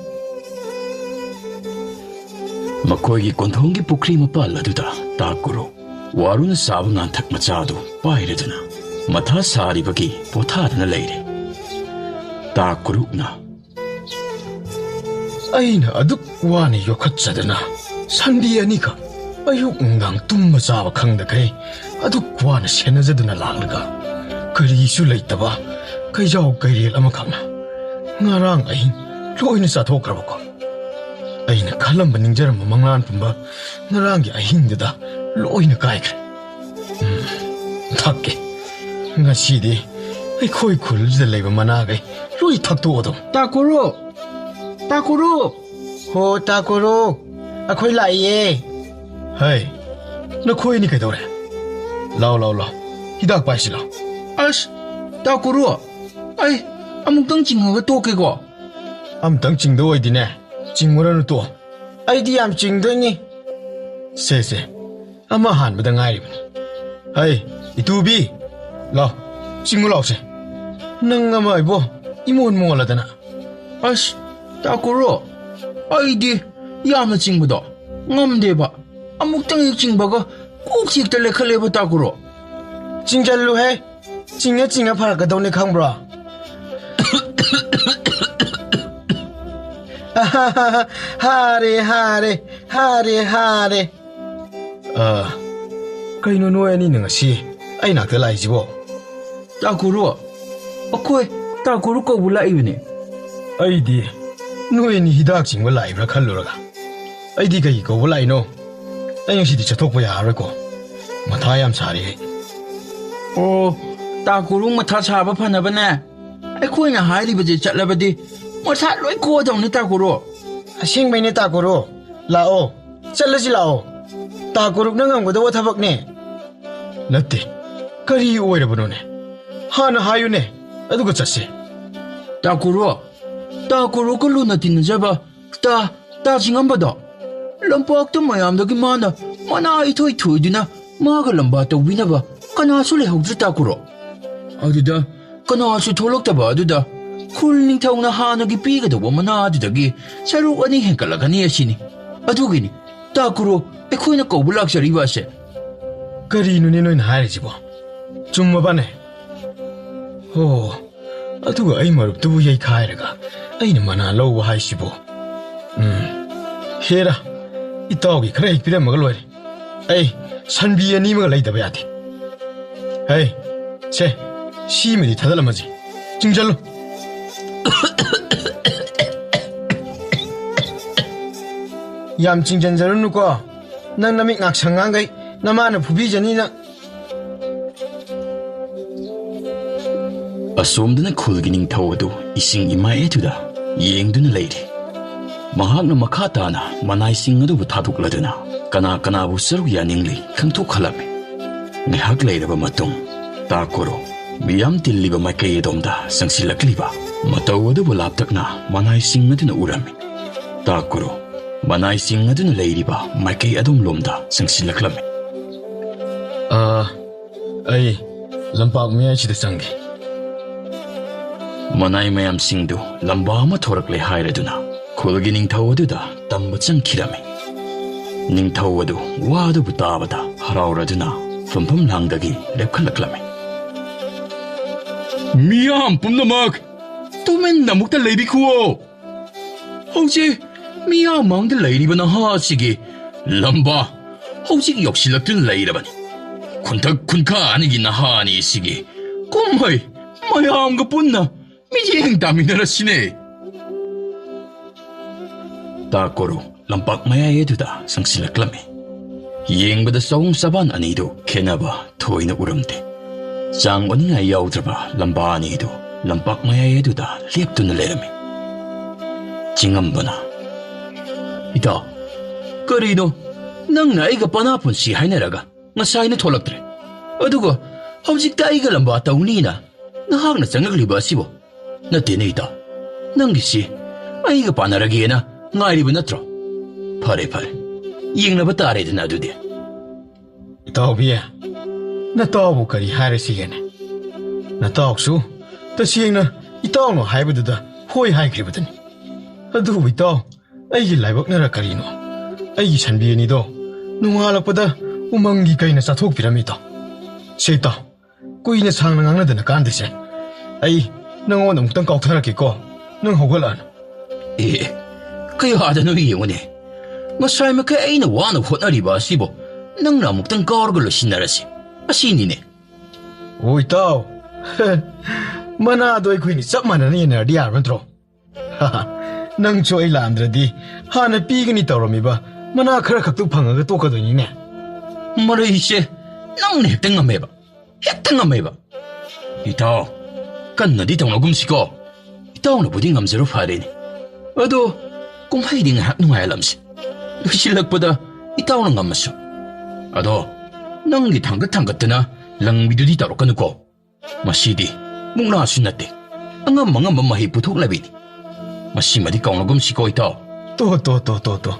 Speaker 1: ꯃꯈꯣꯏꯒꯤ ꯀꯣꯟꯊꯣꯡꯒꯤ ꯄꯨꯈ꯭ꯔꯤ ꯃꯄꯥꯜ ꯑꯗꯨꯗ ꯇꯥꯀꯨꯔꯣ ꯋꯥꯔꯨꯅ ꯁꯥꯕ ꯉꯥꯟꯊꯛ ꯃꯆꯥꯗꯨ ꯄꯥꯏꯔꯗꯨꯅ ꯃꯊꯥ ꯁꯥꯔꯤꯕꯒꯤ ꯄꯣꯊꯥꯗꯅ ꯂꯩꯔꯦ. ꯇꯥꯀꯨꯔꯨꯅ
Speaker 2: ꯑꯩꯅ ꯑꯗꯨꯛ ꯋꯥꯅ ꯌꯣꯛꯈꯠꯆꯗꯅ ꯁꯟꯕꯤ ꯑꯅꯤꯈꯛ ꯑꯌꯨꯛ ꯅꯨꯡꯗꯥꯡ ꯇꯨꯝꯕ ꯆꯥꯕ ꯈꯪꯗꯈꯩ ꯑꯗꯨꯛ ꯋꯥꯅ ꯁꯦꯟꯅꯖꯗꯨꯅ ꯂꯥꯛꯂꯒ ꯀꯔꯤꯁꯨ ꯂꯩꯇꯕ ꯀꯩꯖꯥꯎ ꯀꯩꯔꯦꯜ ꯑꯃꯈꯛꯅ ꯉꯔꯥꯡ ꯑꯍꯤꯡ ꯂꯣꯏꯅ ꯆꯥꯊꯣꯛꯈ꯭ꯔꯕꯀꯣ. ꯑꯩꯅ ꯈꯜꯂꯝꯕ ꯅꯤꯡꯖꯔꯝꯕ ꯃꯪꯂꯥꯟ ꯄꯨꯝꯕ ꯉꯔꯥꯡꯒꯤ ꯑꯍꯤꯡꯗꯨꯗ ꯂꯣꯏꯅ ꯀꯥꯏꯈ꯭ꯔꯦ. ꯊꯛꯀꯦ. ꯉꯁꯤꯗꯤ ꯑꯩꯈꯣꯏ ꯈꯨꯜꯁꯤꯗ ꯂꯩꯕ ꯃꯅꯥꯈꯩ ꯂꯣꯏ ꯊꯛꯇꯣꯛꯑꯗꯧ.
Speaker 3: Takuro! Takuro!
Speaker 2: ꯍꯣ ꯇꯥꯀꯨꯔꯣ ꯑꯩꯈꯣꯏ ꯂꯥꯛꯏꯌꯦ. ꯍꯩ ꯅꯈꯣꯏꯅꯤ ꯀꯩꯗꯧꯔꯦ? ꯂꯥꯎ ꯂꯥꯎ ꯂꯥꯎ ꯍꯤꯗꯥꯛ ꯄꯥꯏꯁꯤ ꯂꯥꯎ.
Speaker 3: Ash! Takuro! Ay, amuktang chinghaga tokeko.
Speaker 2: ꯑꯝꯇꯪ ꯆꯤꯡꯗ ꯑꯣꯏꯗꯤꯅꯦ ꯆꯤꯡꯉꯨꯔꯅꯨ ꯇꯣ. ꯑꯩꯗꯤ ꯌꯥꯝ ꯆꯤꯡꯗꯣꯏꯅꯤ. ꯁꯦ ꯑꯃ ꯍꯥꯟꯕꯗ ꯉꯥꯏꯔꯤꯕꯅꯤ. ꯍꯩ ꯏꯇꯨꯕꯤ ꯂꯥꯎ ꯆꯤꯡꯉꯨ ꯂꯥꯎꯁꯦ. ꯅꯪ ꯑꯃ ꯑꯩꯕꯣ ꯏꯃꯣꯟ ꯃꯣꯜꯂꯗꯅ.
Speaker 3: Ash! Takuro! Aidi, yamna chingbado. Ngamdeba. Amuktang chingbaga kok chikta lekhaleba Takuro.
Speaker 2: ꯆꯤꯡꯖꯜꯂꯨ ꯍꯦ. ꯆꯤꯡꯉ ꯐꯔꯛꯀꯗꯧꯅꯤ ꯈꯪꯕ꯭ꯔꯣ? ꯍꯥꯔꯦ. ꯀꯩꯅꯣ ꯅꯣꯏ ꯑꯅꯤꯅ ꯉꯁꯤ ꯑꯩ ꯅꯥꯛꯇ ꯂꯥꯛꯏꯁꯤꯕꯣ?
Speaker 3: Takuro! Akoi, Takuro kaubu laibane.
Speaker 2: ꯑꯩꯗꯤ ꯅꯣꯏ ꯑꯅꯤ ꯍꯤꯗꯥꯛ ꯆꯤꯡꯕ ꯂꯥꯛꯏꯕ꯭ꯔꯥ ꯈꯜꯂꯨꯔꯒ. ꯑꯩꯗꯤ ꯀꯩ ꯀꯧꯕ ꯂꯥꯛꯏꯅꯣ? ꯑꯩ ꯉꯁꯤꯗꯤ ꯆꯠꯊꯣꯛꯄ ꯌꯥꯔꯔꯣꯏꯀꯣ. ꯃꯊꯥ ꯌꯥꯝ ꯁꯥꯔꯦ ꯑꯩ.
Speaker 3: Oh, Takuro matha saba phanabane. Aikhoina hairibase chatlabadi matha loi kodawni Takuro.
Speaker 2: ꯑꯁꯦꯡꯕꯩꯅꯦ ꯇꯥꯀꯨꯔꯣ. ꯂꯥꯛꯑꯣ ꯆꯠꯂꯁꯤ ꯂꯥꯛꯑꯣ. ꯇꯥꯀꯨꯔꯨꯅ ꯉꯝꯒꯗꯧꯕ ꯊꯕꯛꯅꯦ. ꯅꯠꯇꯦ ꯀꯔꯤ ꯑꯣꯏꯔꯕꯅꯣꯅꯦ? ꯍꯥꯟꯅ ꯍꯥꯏꯌꯨꯅꯦ ꯑꯗꯨꯒ ꯆꯠꯁꯦ.
Speaker 3: Takuro ko luna tinajaba ta chingambado. Lampakta mayamdagi mana ithoi thoiduna maga lamba tawbinaba kanasu lehawdri Takuro. Aduda kanasu tholoktaba aduda khul ningthawna hanagi pigadaba mana adudagi saruk ani henkalagani asini. Adugini Takuro aikhoina kaubu laksariba ase.
Speaker 2: ꯀꯔꯤꯅꯣꯅꯦ ꯅꯣꯏꯅ ꯍꯥꯏꯔꯤꯁꯤꯕꯣ? ꯆꯨꯝꯃꯕꯅꯦ? ꯍꯣ ꯑꯗꯨꯒ ꯑꯩ ꯃꯔꯨꯞꯇꯨꯕꯨ ꯌꯩꯈꯥꯏꯔꯒ ꯑꯩꯅ ꯃꯅꯥ ꯂꯧꯕ ꯍꯥꯏꯁꯤꯕꯣ. ꯍꯦꯔꯥ ꯏꯇꯥꯎꯒꯤ ꯈꯔ ꯍꯦꯛ ꯄꯤꯔꯝꯃꯒ ꯂꯣꯏꯔꯦ. ꯑꯩ ꯁꯟꯕꯤ ꯑꯅꯤꯃꯒ ꯂꯩꯇꯕ ꯌꯥꯗꯦ. ꯍꯩ ꯁꯦ ꯁꯤꯃꯗꯤ ꯊꯥꯗꯠꯂꯝꯃꯁꯤ. ꯆꯤꯡꯖꯜꯂꯨ. ꯌꯥꯝ ꯆꯤꯡꯖꯟꯖꯔꯨꯅꯨꯀꯣ. ꯅꯪ ꯅꯃꯤꯠ ꯉꯥꯛꯁꯪ ꯉꯥꯡꯒꯩ ꯅꯃꯥꯅ ꯐꯨꯕꯤꯖꯅꯤ ꯅꯪ.
Speaker 1: ꯑꯁꯣꯝꯗꯅ ꯈꯨꯜꯒꯤ ꯅꯤꯡꯊꯧ ꯑꯗꯨ ꯏꯁꯤꯡ ꯏꯃꯥꯏꯑꯦꯗꯨꯗ ꯌꯦꯡꯗꯨꯅ ꯂꯩꯔꯤ. ꯃꯍꯥꯛꯅ ꯃꯈꯥ ꯇꯥꯅ ꯃꯅꯥꯏꯁꯤꯡ ꯑꯗꯨꯕꯨ ꯊꯥꯗꯣꯛꯂꯗꯨꯅ ꯀꯅꯥꯕꯨ ꯁꯔꯨꯛ ꯌꯥꯅꯤꯡꯂꯤ ꯈꯪꯊꯣꯛꯍꯜꯂꯝꯃꯤ. ꯉꯥꯏꯍꯥꯛ ꯂꯩꯔꯕ ꯃꯇꯨꯡ ꯇꯥꯀꯨꯔꯣ ꯃꯤꯌꯥꯝ ꯇꯤꯜꯂꯤꯕ ꯃꯥꯏꯀꯩ ꯑꯗꯣꯝꯗ ꯆꯪꯁꯤꯜꯂꯛꯂꯤꯕ ꯃꯇꯧ ꯑꯗꯨꯕꯨ ꯂꯥꯞꯇꯛꯅ ꯃꯅꯥꯏꯁꯤꯡ ꯑꯗꯨꯅ ꯎꯔꯝꯃꯤ. ꯇꯥꯀꯨꯔꯣ ꯃꯅꯥꯏꯁꯤꯡ ꯑꯗꯨꯅ ꯂꯩꯔꯤꯕ ꯃꯥꯏꯀꯩ ꯑꯗꯣꯝꯂꯣꯝꯗ ꯆꯪꯁꯤꯜꯂꯛꯂꯝꯃꯤ.
Speaker 2: ꯑꯩ ꯂꯝꯄꯥꯛ ꯃꯌꯥꯏꯁꯤꯗ ꯆꯪꯒꯦ.
Speaker 1: ꯃꯅꯥꯏ ꯃꯌꯥꯝꯁꯤꯡꯗꯨ ꯂꯝꯕꯥ ꯑꯃ ꯊꯣꯔꯛꯂꯦ ꯍꯥꯏꯔꯗꯨꯅ ꯈꯨꯜꯒꯤ ꯅꯤꯡꯊꯧ ꯑꯗꯨꯗ ꯇꯝꯕ ꯆꯪꯈꯤꯔꯝꯃꯤ. ꯅꯤꯡꯊꯧ ꯑꯗꯨ ꯋꯥ ꯑꯗꯨꯕꯨ ꯇꯥꯕꯗ ꯍꯔꯥꯎꯔꯗꯨꯅ ꯐꯝꯐꯝ ꯂꯥꯡꯗꯒꯤ ꯂꯦꯞꯈꯠꯂꯛꯂꯝꯃꯤ. ꯃꯤꯌꯥꯝ ꯄꯨꯝꯅꯃꯛ ꯇꯨꯃꯤꯟꯅ ꯑꯃꯨꯛꯇ ꯂꯩꯕꯤꯈꯨꯋꯣ. ꯍꯧꯖꯤꯛ ꯃꯤꯌꯥꯝ ꯃꯥꯡꯗ ꯂꯩꯔꯤꯕ ꯅꯍꯥ ꯑꯁꯤꯒꯤ ꯂꯝꯕꯥ ꯍꯧꯖꯤꯛ ꯌꯧꯁꯤꯜꯂꯛꯇꯨꯅ ꯂꯩꯔꯕꯅꯤ. ꯈꯨꯟꯊꯛ ꯈꯨꯟꯈꯥ ꯑꯅꯤꯒꯤ ꯅꯍꯥ ꯑꯅꯤ ꯑꯁꯤꯒꯤ ꯀꯨꯝꯍꯩ ꯃꯌꯥꯝꯒ ꯄꯨꯟꯅ ꯃꯤꯠꯌꯦꯡ ꯇꯥꯃꯤꯟꯅꯔꯁꯤꯅꯦ. ꯇꯥꯀꯨꯔꯣ ꯂꯝꯄꯥꯛ ꯃꯌꯥꯏ ꯑꯗꯨꯗ ꯆꯪꯁꯤꯜꯂꯛꯂꯝꯃꯤ. ꯌꯦꯡꯕꯗ ꯆꯥꯎꯡ ꯆꯥꯕꯥꯟ ꯑꯅꯤꯗꯨ ꯈꯦꯟꯅꯕ ꯊꯣꯏꯅ ꯎꯔꯝꯗꯦ. ꯆꯥꯡ ꯑꯣꯟꯅꯤꯡꯉꯥꯏ ꯌꯥꯎꯗ꯭ꯔꯕ ꯂꯝꯕꯥ ꯑꯅꯤꯗꯨ ꯂꯝꯄꯥꯛ ꯃꯌꯥꯏ ꯑꯗꯨꯗ ꯂꯦꯞꯇꯨꯅ ꯂꯩꯔꯝꯃꯤ. ꯆꯤꯡꯉꯝꯕꯅ ꯏꯇꯥꯎ ꯀꯔꯤꯅꯣ ꯅꯪꯅ ꯑꯩꯒ ꯄꯅꯥ ꯄꯨꯟꯁꯤ ꯍꯥꯏꯅꯔꯒ ꯉꯁꯥꯏꯅ ꯊꯣꯛꯂꯛꯇ꯭ꯔꯦ. ꯑꯗꯨꯒ ꯍꯧꯖꯤꯛꯇ ꯑꯩꯒ ꯂꯝꯕꯥ ꯇꯧꯅꯤꯅ ꯅꯍꯥꯛꯅ ꯆꯪꯂꯛꯂꯤꯕ ꯑꯁꯤꯕꯨ? ꯅꯠꯇꯦꯅꯦ ꯏꯇꯥꯎ, ꯅꯪꯒꯤꯁꯤ ꯑꯩꯒ ꯄꯥꯟꯅꯔꯒꯦꯅ ꯉꯥꯏꯔꯤꯕ ꯅꯠꯇ꯭ꯔꯣ? ꯐꯔꯦ ꯌꯦꯡꯅꯕ ꯇꯥꯔꯦꯗꯅ ꯑꯗꯨꯗꯤ.
Speaker 2: ꯏꯇꯥꯎꯕꯤ ꯅꯇꯥꯎꯕꯨ ꯀꯔꯤ ꯍꯥꯏꯔꯁꯤꯒꯦꯅꯦ? ꯅꯇꯥꯎꯁꯨ ꯇꯁꯦꯡꯅ ꯏꯇꯥꯎꯅ ꯍꯥꯏꯕꯗꯨꯗ ꯍꯣꯏ ꯍꯥꯏꯈ꯭ꯔꯤꯕꯗꯨꯅꯤ ꯑꯗꯨꯕꯨ ꯏꯇꯥꯎ ꯑꯩꯒꯤ ꯂꯥꯏꯕꯛꯅꯔ ꯀꯔꯤꯅꯣ ꯑꯩꯒꯤ ꯁꯟꯕꯤ ꯑꯅꯤꯗꯣ ꯅꯣꯡꯉꯥꯜꯂꯛꯄꯗ ꯎꯃꯪꯒꯤ ꯀꯩꯅ ꯆꯥꯊꯣꯛꯄꯤꯔꯝꯃꯤ ꯏꯇꯥꯎ ꯁꯦ ꯏꯇꯥꯎ ꯀꯨꯏꯅ ꯁꯥꯡꯅ ꯉꯥꯡꯅꯗꯅ ꯀꯥꯟꯗꯦꯁꯦ ꯑꯩ ꯅꯪꯉꯣꯟꯗ ꯑꯃꯨꯛꯇꯪ ꯀꯥꯎꯊꯔꯛꯀꯦꯀꯣ ꯅꯪ ꯍꯧꯒꯠꯂꯛꯑꯅꯨ
Speaker 3: ꯑꯦ ꯀꯌꯥꯗꯅꯣ ꯌꯦꯡꯉꯨꯅꯦ ꯉꯁꯥꯏ ꯃꯈꯩ ꯑꯩꯅ ꯋꯥꯅ ꯍꯣꯠꯅꯔꯤꯕ ꯑꯁꯤꯕꯨ ꯅꯪꯅ ꯑꯃꯨꯛꯇꯪ ꯀꯥꯎꯔꯒ ꯂꯣꯏꯁꯤꯟꯅꯔꯁꯤ ꯑꯁꯤꯅꯤꯅꯦ
Speaker 2: ꯑꯣ ꯏꯇꯥꯎ ꯃꯅꯥꯗꯣ ꯑꯩꯈꯣꯏꯅꯤ ꯆꯞ ꯃꯥꯟꯅꯅ ꯌꯦꯟꯅꯔꯗꯤ ꯌꯥꯔꯕ ꯅꯠꯇ꯭ꯔꯣ ꯅꯪꯁꯨ ꯑꯩ ꯂꯥꯛꯑꯝꯗ꯭ꯔꯗꯤ ꯍꯥꯟꯅ ꯄꯤꯒꯅꯤ ꯇꯧꯔꯝꯃꯤꯕ ꯃꯅꯥ ꯈꯔ ꯈꯛꯇ ꯐꯪꯉꯒ ꯇꯣꯛꯀꯗꯣꯏꯅꯤꯅꯦ
Speaker 3: ꯃꯔꯩꯁꯦ ꯅꯪꯅ ꯍꯦꯛꯇ ꯉꯝꯃꯦꯕ ꯏꯇꯥꯎ ꯀꯟꯅꯗꯤ ꯇꯧꯅꯒꯨꯝꯁꯤꯀꯣ ꯏꯇꯥꯎꯅꯕꯨꯗꯤ ꯉꯝꯖꯔꯨ ꯐꯔꯦꯅꯦ ꯑꯗꯣ ꯀꯨꯝꯍꯩꯗꯤ ꯉꯥꯏꯍꯥꯛ ꯅꯨꯡꯉꯥꯏꯍꯜꯂꯝꯁꯤ ꯂꯣꯏꯁꯤꯜꯂꯛꯄꯗ ꯏꯇꯥꯎꯅ ꯉꯝꯃꯁꯨ ꯑꯗꯣ ꯅꯪꯒꯤ ꯊꯥꯡꯒꯠꯇꯅ ꯂꯪꯕꯤꯗꯨꯗꯤ ꯇꯧꯔꯛꯀꯅꯨꯀꯣ ꯃꯁꯤꯗꯤ ꯃꯨꯛꯅꯥꯁꯨ ꯅꯠꯇꯦ ꯑꯉꯝ ꯃꯍꯩ ꯄꯨꯊꯣꯛꯅꯕꯤꯅꯤ ꯃꯁꯤꯃꯗꯤ ꯀꯥꯎꯅꯒꯨꯝꯁꯤꯀꯣ ꯏꯇꯥꯎ
Speaker 2: ꯇꯣ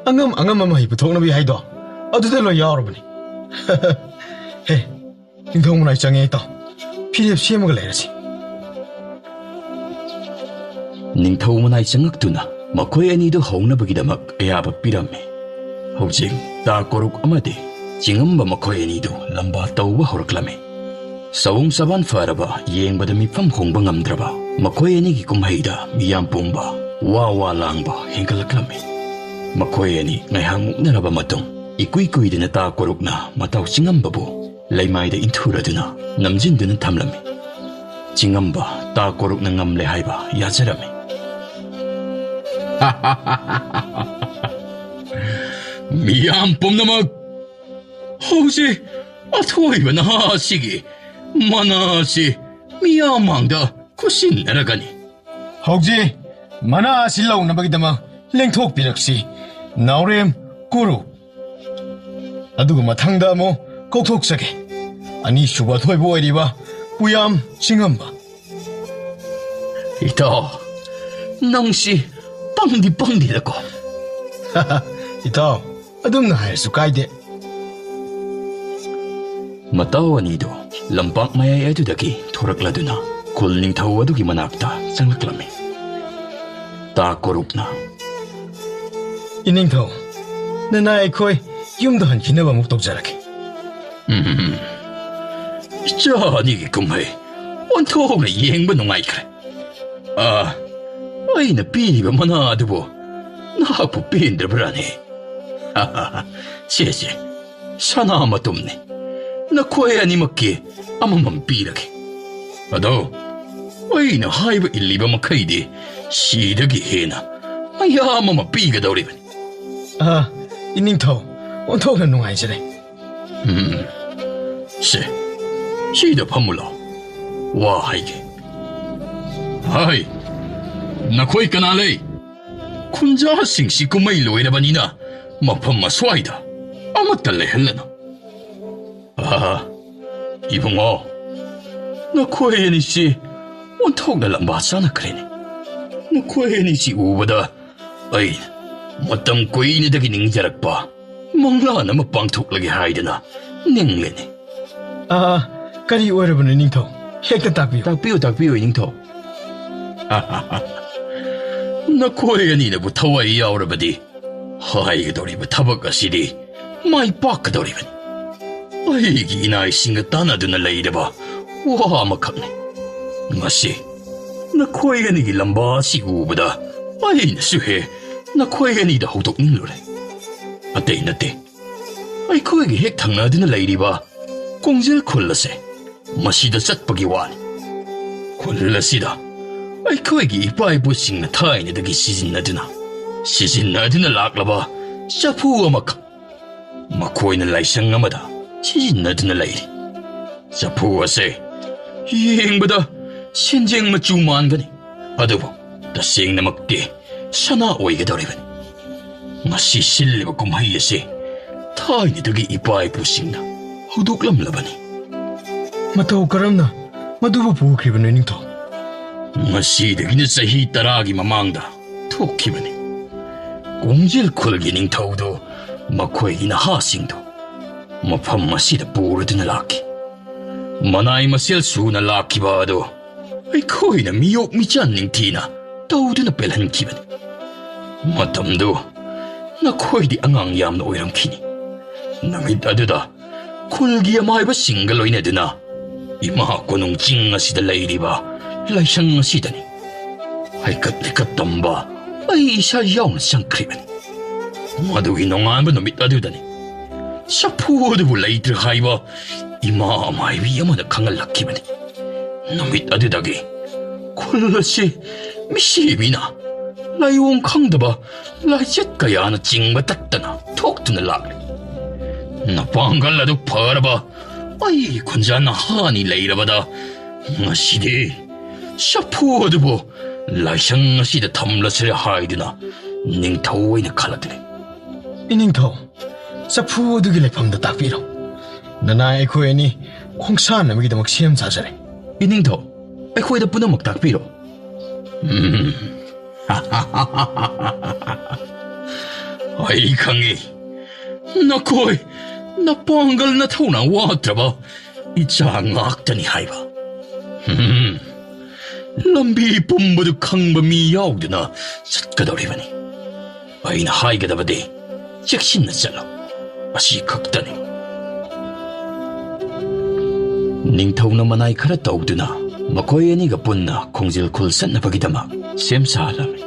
Speaker 2: ꯑꯉꯝꯕ ꯃꯍꯩ ꯄꯨꯊꯣꯛꯅꯕꯤ ꯍꯥꯏꯗꯣ ꯑꯗꯨꯗ ꯂꯣꯏ ꯌꯥꯎꯔꯕꯅꯤ ꯍꯦ ꯅꯤꯡꯊꯧ ꯃꯅꯥꯏ ꯆꯪꯉꯦ ꯏꯇꯥꯎ ꯐꯤꯔꯦꯞ ꯁꯦꯝꯃꯒ ꯂꯩꯔꯁꯤ
Speaker 1: ꯅꯤꯡꯊꯧ ꯃꯅꯥꯏ ꯆꯪꯉꯛꯇꯨꯅ ꯃꯈꯣꯏ ꯑꯅꯤꯗꯨ ꯍꯧꯅꯕꯒꯤꯗꯃꯛ ꯑꯌꯥꯕ ꯄꯤꯔꯝꯃꯤ ꯍꯧꯖꯤꯛ ꯇꯥ ꯀꯣꯔꯨꯛ ꯑꯃꯗꯤ ꯆꯤꯡꯉꯝꯕ ꯃꯈꯣꯏ ꯑꯅꯤꯗꯨ ꯂꯝꯕꯥ ꯇꯧꯕ ꯍꯧꯔꯛꯂꯝꯃꯤ ꯁꯑꯣꯡ ꯁꯥꯕꯥꯟ ꯐꯔꯕ ꯌꯦꯡꯕꯗ ꯃꯤꯐꯝ ꯍꯣꯡꯕ ꯉꯝꯗ꯭ꯔꯕ ꯃꯈꯣꯏ ꯑꯅꯤꯒꯤ ꯀꯨꯝꯍꯩꯗ ꯃꯤꯌꯥꯝ ꯄꯨꯝꯕ ꯋꯥ ꯂꯥꯡꯕ ꯍꯦꯟꯒꯠꯂꯛꯂꯝꯃꯤ ꯃꯈꯣꯏ ꯑꯅꯤ ꯉꯥꯏꯍꯥꯛ ꯃꯨꯛꯅꯔꯕ ꯃꯇꯨꯡ ꯏꯀꯨꯏ ꯀꯨꯏꯗꯅ ꯇꯥ ꯀꯣꯔꯨꯛꯅ ꯃꯇꯥꯎ ꯆꯤꯡꯉꯝꯕꯕꯨ ꯂꯩꯃꯥꯏꯗ ꯏꯟꯊꯨꯔꯗꯨꯅ ꯅꯝꯖꯤꯟꯗꯨꯅ ꯊꯝꯂꯝꯃꯤ ꯆꯤꯡꯉꯝꯕ ꯇꯥ ꯀꯣꯔꯨꯛꯅ ꯉꯝꯂꯦ ꯍꯥꯏꯕ ꯌꯥꯖꯔꯝꯃꯤ
Speaker 3: ꯃꯤꯌꯥꯝ ꯄꯨꯝꯅꯃꯛ ꯍꯧꯖꯤꯛ ꯑꯊꯣꯏꯕ ꯅꯍꯥ ꯑꯁꯤꯒꯤ ꯃꯅꯥꯁꯤ ꯃꯤꯌꯥꯝ ꯃꯥꯡꯗ ꯈꯨꯠꯁꯤꯟꯅꯔꯒꯅꯤ
Speaker 2: ꯍꯧꯖꯤꯛ ꯃꯅꯥ ꯑꯁꯤ ꯂꯧꯅꯕꯒꯤꯗꯃꯛ ꯂꯦꯡꯊꯣꯛꯄꯤꯔꯛꯁꯤ ꯅꯥꯎꯔꯦꯝ ꯀꯣꯔꯨ ꯑꯗꯨꯒ ꯃꯊꯪꯗ ꯑꯃꯨꯛ ꯀꯧꯊꯣꯛꯆꯒꯦ ꯑꯅꯤꯁꯨꯕ ꯑꯊꯣꯏꯕ ꯑꯣꯏꯔꯤꯕ ꯄꯨꯌꯥꯝ ꯆꯤꯡꯉꯝꯕ
Speaker 3: ꯏꯇꯥꯎ ꯅꯪꯁꯤ ꯄꯪꯗꯤꯗꯀꯣ
Speaker 2: ꯏꯇꯥꯎ ꯑꯗꯨꯝꯅ ꯍꯥꯏꯔꯁꯨ ꯀꯥꯏꯗꯦ
Speaker 1: ꯃꯇꯥꯎ ꯑꯅꯤꯗꯨ ꯂꯝꯄꯥꯛ ꯃꯌꯥꯏ ꯑꯗꯨꯗꯒꯤ ꯊꯣꯔꯛꯂꯗꯨꯅ ꯈꯨꯜ ꯅꯤꯡꯊꯧ ꯑꯗꯨꯒꯤ ꯃꯅꯥꯛꯇ ꯆꯪꯂꯛꯂꯝꯃꯤ ꯇꯥ ꯀꯣꯔꯨꯛꯅ
Speaker 2: ꯏꯅꯤꯡꯊꯧ ꯅꯅꯥ ꯑꯩꯈꯣꯏ ꯌꯨꯝꯗ ꯍꯟꯈꯤꯅꯕ ꯑꯃꯨꯛ ꯇꯧꯖꯔꯒꯦ
Speaker 3: ꯏꯆꯥ ꯑꯅꯤꯒꯤ ꯀꯨꯝꯍꯩ ꯑꯣꯟꯊꯣꯛꯅ ꯌꯦꯡꯕ ꯅꯨꯡꯉꯥꯏꯈ꯭ꯔꯦ ꯑꯩꯅ ꯄꯤꯔꯤꯕ ꯃꯅꯥ ꯑꯗꯨꯕꯨ ꯅꯍꯥꯛꯄꯨ ꯄꯦꯟꯗ꯭ꯔꯕ꯭ꯔꯥꯅꯦ ꯁꯦ ꯁꯅꯥ ꯃꯇꯨꯝꯅꯤ ꯅꯈꯣꯏ ꯑꯅꯤꯃꯛꯀꯤ ꯑꯃꯃꯝ ꯄꯤꯔꯒꯦ ꯑꯗꯣ ꯑꯩꯅ ꯍꯥꯏꯕ ꯏꯜꯂꯤꯕ ꯃꯈꯩꯗꯤ ꯁꯤꯗꯒꯤ ꯍꯦꯟꯅ ꯃꯌꯥꯝ ꯑꯃ ꯄꯤꯒꯗꯧꯔꯤꯕꯅꯤ
Speaker 2: ꯏꯅꯤꯡꯊꯧ ꯑꯣꯟꯊꯣꯛꯅ ꯅꯨꯡꯉꯥꯏꯖꯔꯦ
Speaker 3: ꯁꯤꯗ ꯐꯝꯃꯨ ꯂꯥꯎ ꯋꯥ ꯍꯥꯏꯒꯦ ꯍꯥꯏ ꯅꯈꯣꯏ ꯀꯅꯥ ꯂꯩ ꯈꯨꯟꯖꯥꯁꯤꯡꯁꯤ ꯀꯨꯝꯍꯩ ꯂꯣꯏꯔꯕꯅꯤꯅ ꯃꯐꯝ ꯑꯁ꯭ꯋꯥꯏꯗ ꯑꯃꯠꯇ ꯂꯩꯍꯜꯂꯅꯨ 이봉어 너코의 애니씨 온통날 마사나크레네 너코의 애니씨 우보다 어이 뭐땀 꼬이니다기 닝자락봐 멍라나 뭐 빵톡라게 하이드나 닝레네
Speaker 2: ꯀꯔꯤ ꯑꯣꯏꯔꯕꯅꯣ ꯅꯤꯡꯊꯧ ꯍꯦꯛꯇ ꯇꯥꯛꯄꯤꯌꯨ
Speaker 3: ꯇꯥꯛꯄꯤꯌꯨ ꯅꯤꯡꯊꯧ 너코의 애니나부 타와이 야오라바디 하이게도리부 타박 아시리 마이 빠크도리바니 ꯑꯩꯒꯤ ꯏꯅꯥꯏꯁꯤꯡꯒ ꯇꯥꯟꯅꯗꯨꯅ ꯂꯩꯔꯕ ꯋꯥ ꯑꯃꯈꯛꯅꯤ ꯉꯁꯤ ꯅꯈꯣꯏ ꯑꯅꯤꯒꯤ ꯂꯝꯕꯥ ꯑꯁꯤ ꯎꯕꯗ ꯑꯩꯅꯁꯨ ꯅꯈꯣꯏ ꯑꯅꯤꯗ ꯍꯧꯗꯣꯛꯅꯤꯡꯂꯨꯔꯦ ꯑꯇꯩ ꯅꯠꯇꯦ ꯑꯩꯈꯣꯏꯒꯤ ꯍꯦꯛ ꯊꯪꯅꯗꯨꯅ ꯂꯩꯔꯤꯕ ꯀꯣꯡꯖꯦꯜ ꯈꯨꯜ ꯑꯁꯦ ꯃꯁꯤꯗ ꯆꯠꯄꯒꯤ ꯋꯥꯅꯤ ꯈꯨꯜ ꯑꯁꯤꯗ ꯑꯩꯈꯣꯏꯒꯤ ꯏꯄꯥ ꯏꯄꯨꯁꯤꯡꯅ ꯊꯥꯏꯅꯗꯒꯤ ꯁꯤꯖꯤꯟꯅꯗꯨꯅ ꯂꯥꯛꯂꯕ ꯆꯐꯨ ꯑꯃꯈꯛ ꯃꯈꯣꯏꯅ ꯂꯥꯏꯁꯪ ꯑꯃꯗ 시진나드나 레이리 자푸아세 이행보다 신쟁 마쭈 만가니 아드보 다생 나막디 사나 오이게 더리바니 마시 실리바 kum하이에세 타이니드기 이빠이 부싱나 호독람라바니
Speaker 2: ꯃꯇꯧ ꯀꯔꯝꯅ ꯃꯗꯨꯕꯨ ꯄꯨꯈ꯭ꯔꯤꯕꯅꯣ ꯅꯤꯡꯊꯧ
Speaker 3: 마시드기는 사히 따라하기 마망다 톡히바니 공질 쿨기 닝타우도 마코이기나 하싱도 ꯃꯐꯝ ꯑꯁꯤꯗ ꯄꯨꯔꯗꯨꯅ ꯂꯥꯛꯈꯤ ꯃꯅꯥꯏ ꯃꯁꯦꯜ ꯁꯨꯅ ꯂꯥꯛꯈꯤꯕ ꯑꯗꯨ
Speaker 1: ꯑꯩꯈꯣꯏꯅ ꯃꯤꯌꯣꯛ ꯃꯤꯆꯥꯟ ꯅꯤꯡꯊꯤꯅ ꯇꯧꯗꯨꯅ ꯄꯦꯜꯍꯟꯈꯤꯕꯅꯤ ꯃꯇꯝꯗꯨ ꯅꯈꯣꯏꯗꯤ ꯑꯉꯥꯡ ꯌꯥꯝꯅ ꯑꯣꯏꯔꯝꯈꯤꯅꯤ ꯅꯨꯃꯤꯠ ꯑꯗꯨꯗ ꯈꯨꯜꯒꯤ ꯑꯃꯥꯏꯕꯁꯤꯡꯒ ꯂꯣꯏꯅꯗꯨꯅ ꯏꯃꯥ ꯀꯣꯅꯨꯡ ꯆꯤꯡ ꯑꯁꯤꯗ ꯂꯩꯔꯤꯕ ꯂꯥꯏꯁꯪ ꯑꯁꯤꯗꯅꯤ ꯍꯩꯀꯠ ꯂꯩꯀꯠ ꯇꯝꯕ ꯑꯩ ꯏꯁꯥ ꯌꯥꯎꯅ ꯆꯪꯈ꯭ꯔꯤꯕꯅꯤ ꯃꯗꯨꯒꯤ ꯅꯣꯡꯉꯥꯟꯕ ꯅꯨꯃꯤꯠ ꯑꯗꯨꯗꯅꯤ ꯁꯥꯐꯨ ꯑꯗꯨꯕꯨ ꯂꯩꯇ꯭ꯔꯦ ꯍꯥꯏꯕ ꯏꯃꯥ ꯑꯃꯥꯏꯕꯤ ꯑꯃꯅ ꯈꯪꯍꯜꯂꯛꯈꯤꯕꯅꯤ ꯅꯨꯃꯤꯠ ꯑꯗꯨꯗꯒꯤ ꯈꯨꯜ ꯑꯁꯤ ꯃꯤꯁꯤꯕꯤꯅ ꯂꯥꯏꯑꯣꯡ ꯈꯪꯗꯕ ꯂꯥꯏꯆꯠ ꯀꯌꯥꯅ ꯆꯤꯡꯕ ꯇꯠꯇꯅ ꯊꯣꯛꯇꯨꯅ ꯂꯥꯛꯂꯤ ꯅꯄꯥꯡꯒꯜ ꯑꯗꯨ ꯐꯔꯕ ꯑꯩ ꯈꯨꯟꯖꯥ ꯅꯍꯥꯅꯤ ꯂꯩꯔꯕꯗ ꯉꯁꯤꯗꯤ ꯁꯥꯐꯨ ꯑꯗꯨꯕꯨ ꯂꯥꯏꯁꯪ ꯑꯁꯤꯗ ꯊꯝꯂꯁꯤꯔ ꯍꯥꯏꯗꯨꯅ ꯅꯤꯡꯊꯧ ꯑꯣꯏꯅ ꯈꯜꯂꯛꯂꯤ
Speaker 2: ꯏꯅꯤꯡꯊꯧ ꯆꯐꯨ ꯑꯗꯨꯒꯤ ꯂꯩꯐꯝꯗ ꯇꯥꯛꯄꯤꯔꯣ ꯅꯅꯥꯏ ꯑꯩꯈꯣꯏ ꯑꯅꯤ ꯈꯣꯡꯁꯥꯟꯅꯕꯒꯤꯗꯃꯛ ꯁꯦꯝ ꯁꯥꯖꯔꯦ
Speaker 1: ꯏꯅꯤꯡꯊꯧ ꯑꯩꯈꯣꯏꯗ ꯄꯨꯝꯅꯃꯛ ꯇꯥꯛꯄꯤꯔꯣ ꯑꯩ ꯈꯪꯉꯤ ꯅꯈꯣꯏ ꯅꯄꯥꯡꯒꯜ ꯅꯊꯧꯅꯥ ꯋꯥꯠꯇ꯭ꯔꯕ ꯏꯆꯥ ꯉꯥꯛꯇꯅꯤ ꯍꯥꯏꯕ ꯂꯝꯕꯤ ꯄꯨꯝꯕꯗꯨ ꯈꯪꯕ ꯃꯤ ꯌꯥꯎꯗꯨꯅ ꯆꯠꯀꯗꯧꯔꯤꯕꯅꯤ ꯑꯩꯅ ꯍꯥꯏꯒꯗꯕꯗꯤ ꯆꯦꯛꯁꯤꯟꯅ ꯆꯠꯂꯣ ꯑꯁꯤ ꯈꯛꯇꯅꯤ ꯅꯤꯡꯊꯧꯅ ꯃꯅꯥꯏ ꯈꯔ ꯇꯧꯗꯨꯅ ꯃꯈꯣꯏ ꯑꯅꯤꯒ ꯄꯨꯟꯅ ꯈꯣꯡꯖꯦꯜ ꯈꯨꯜ ꯆꯠꯅꯕꯒꯤꯗꯃꯛ ꯁꯦꯝ ꯁꯥꯍꯜꯂꯝꯃꯤ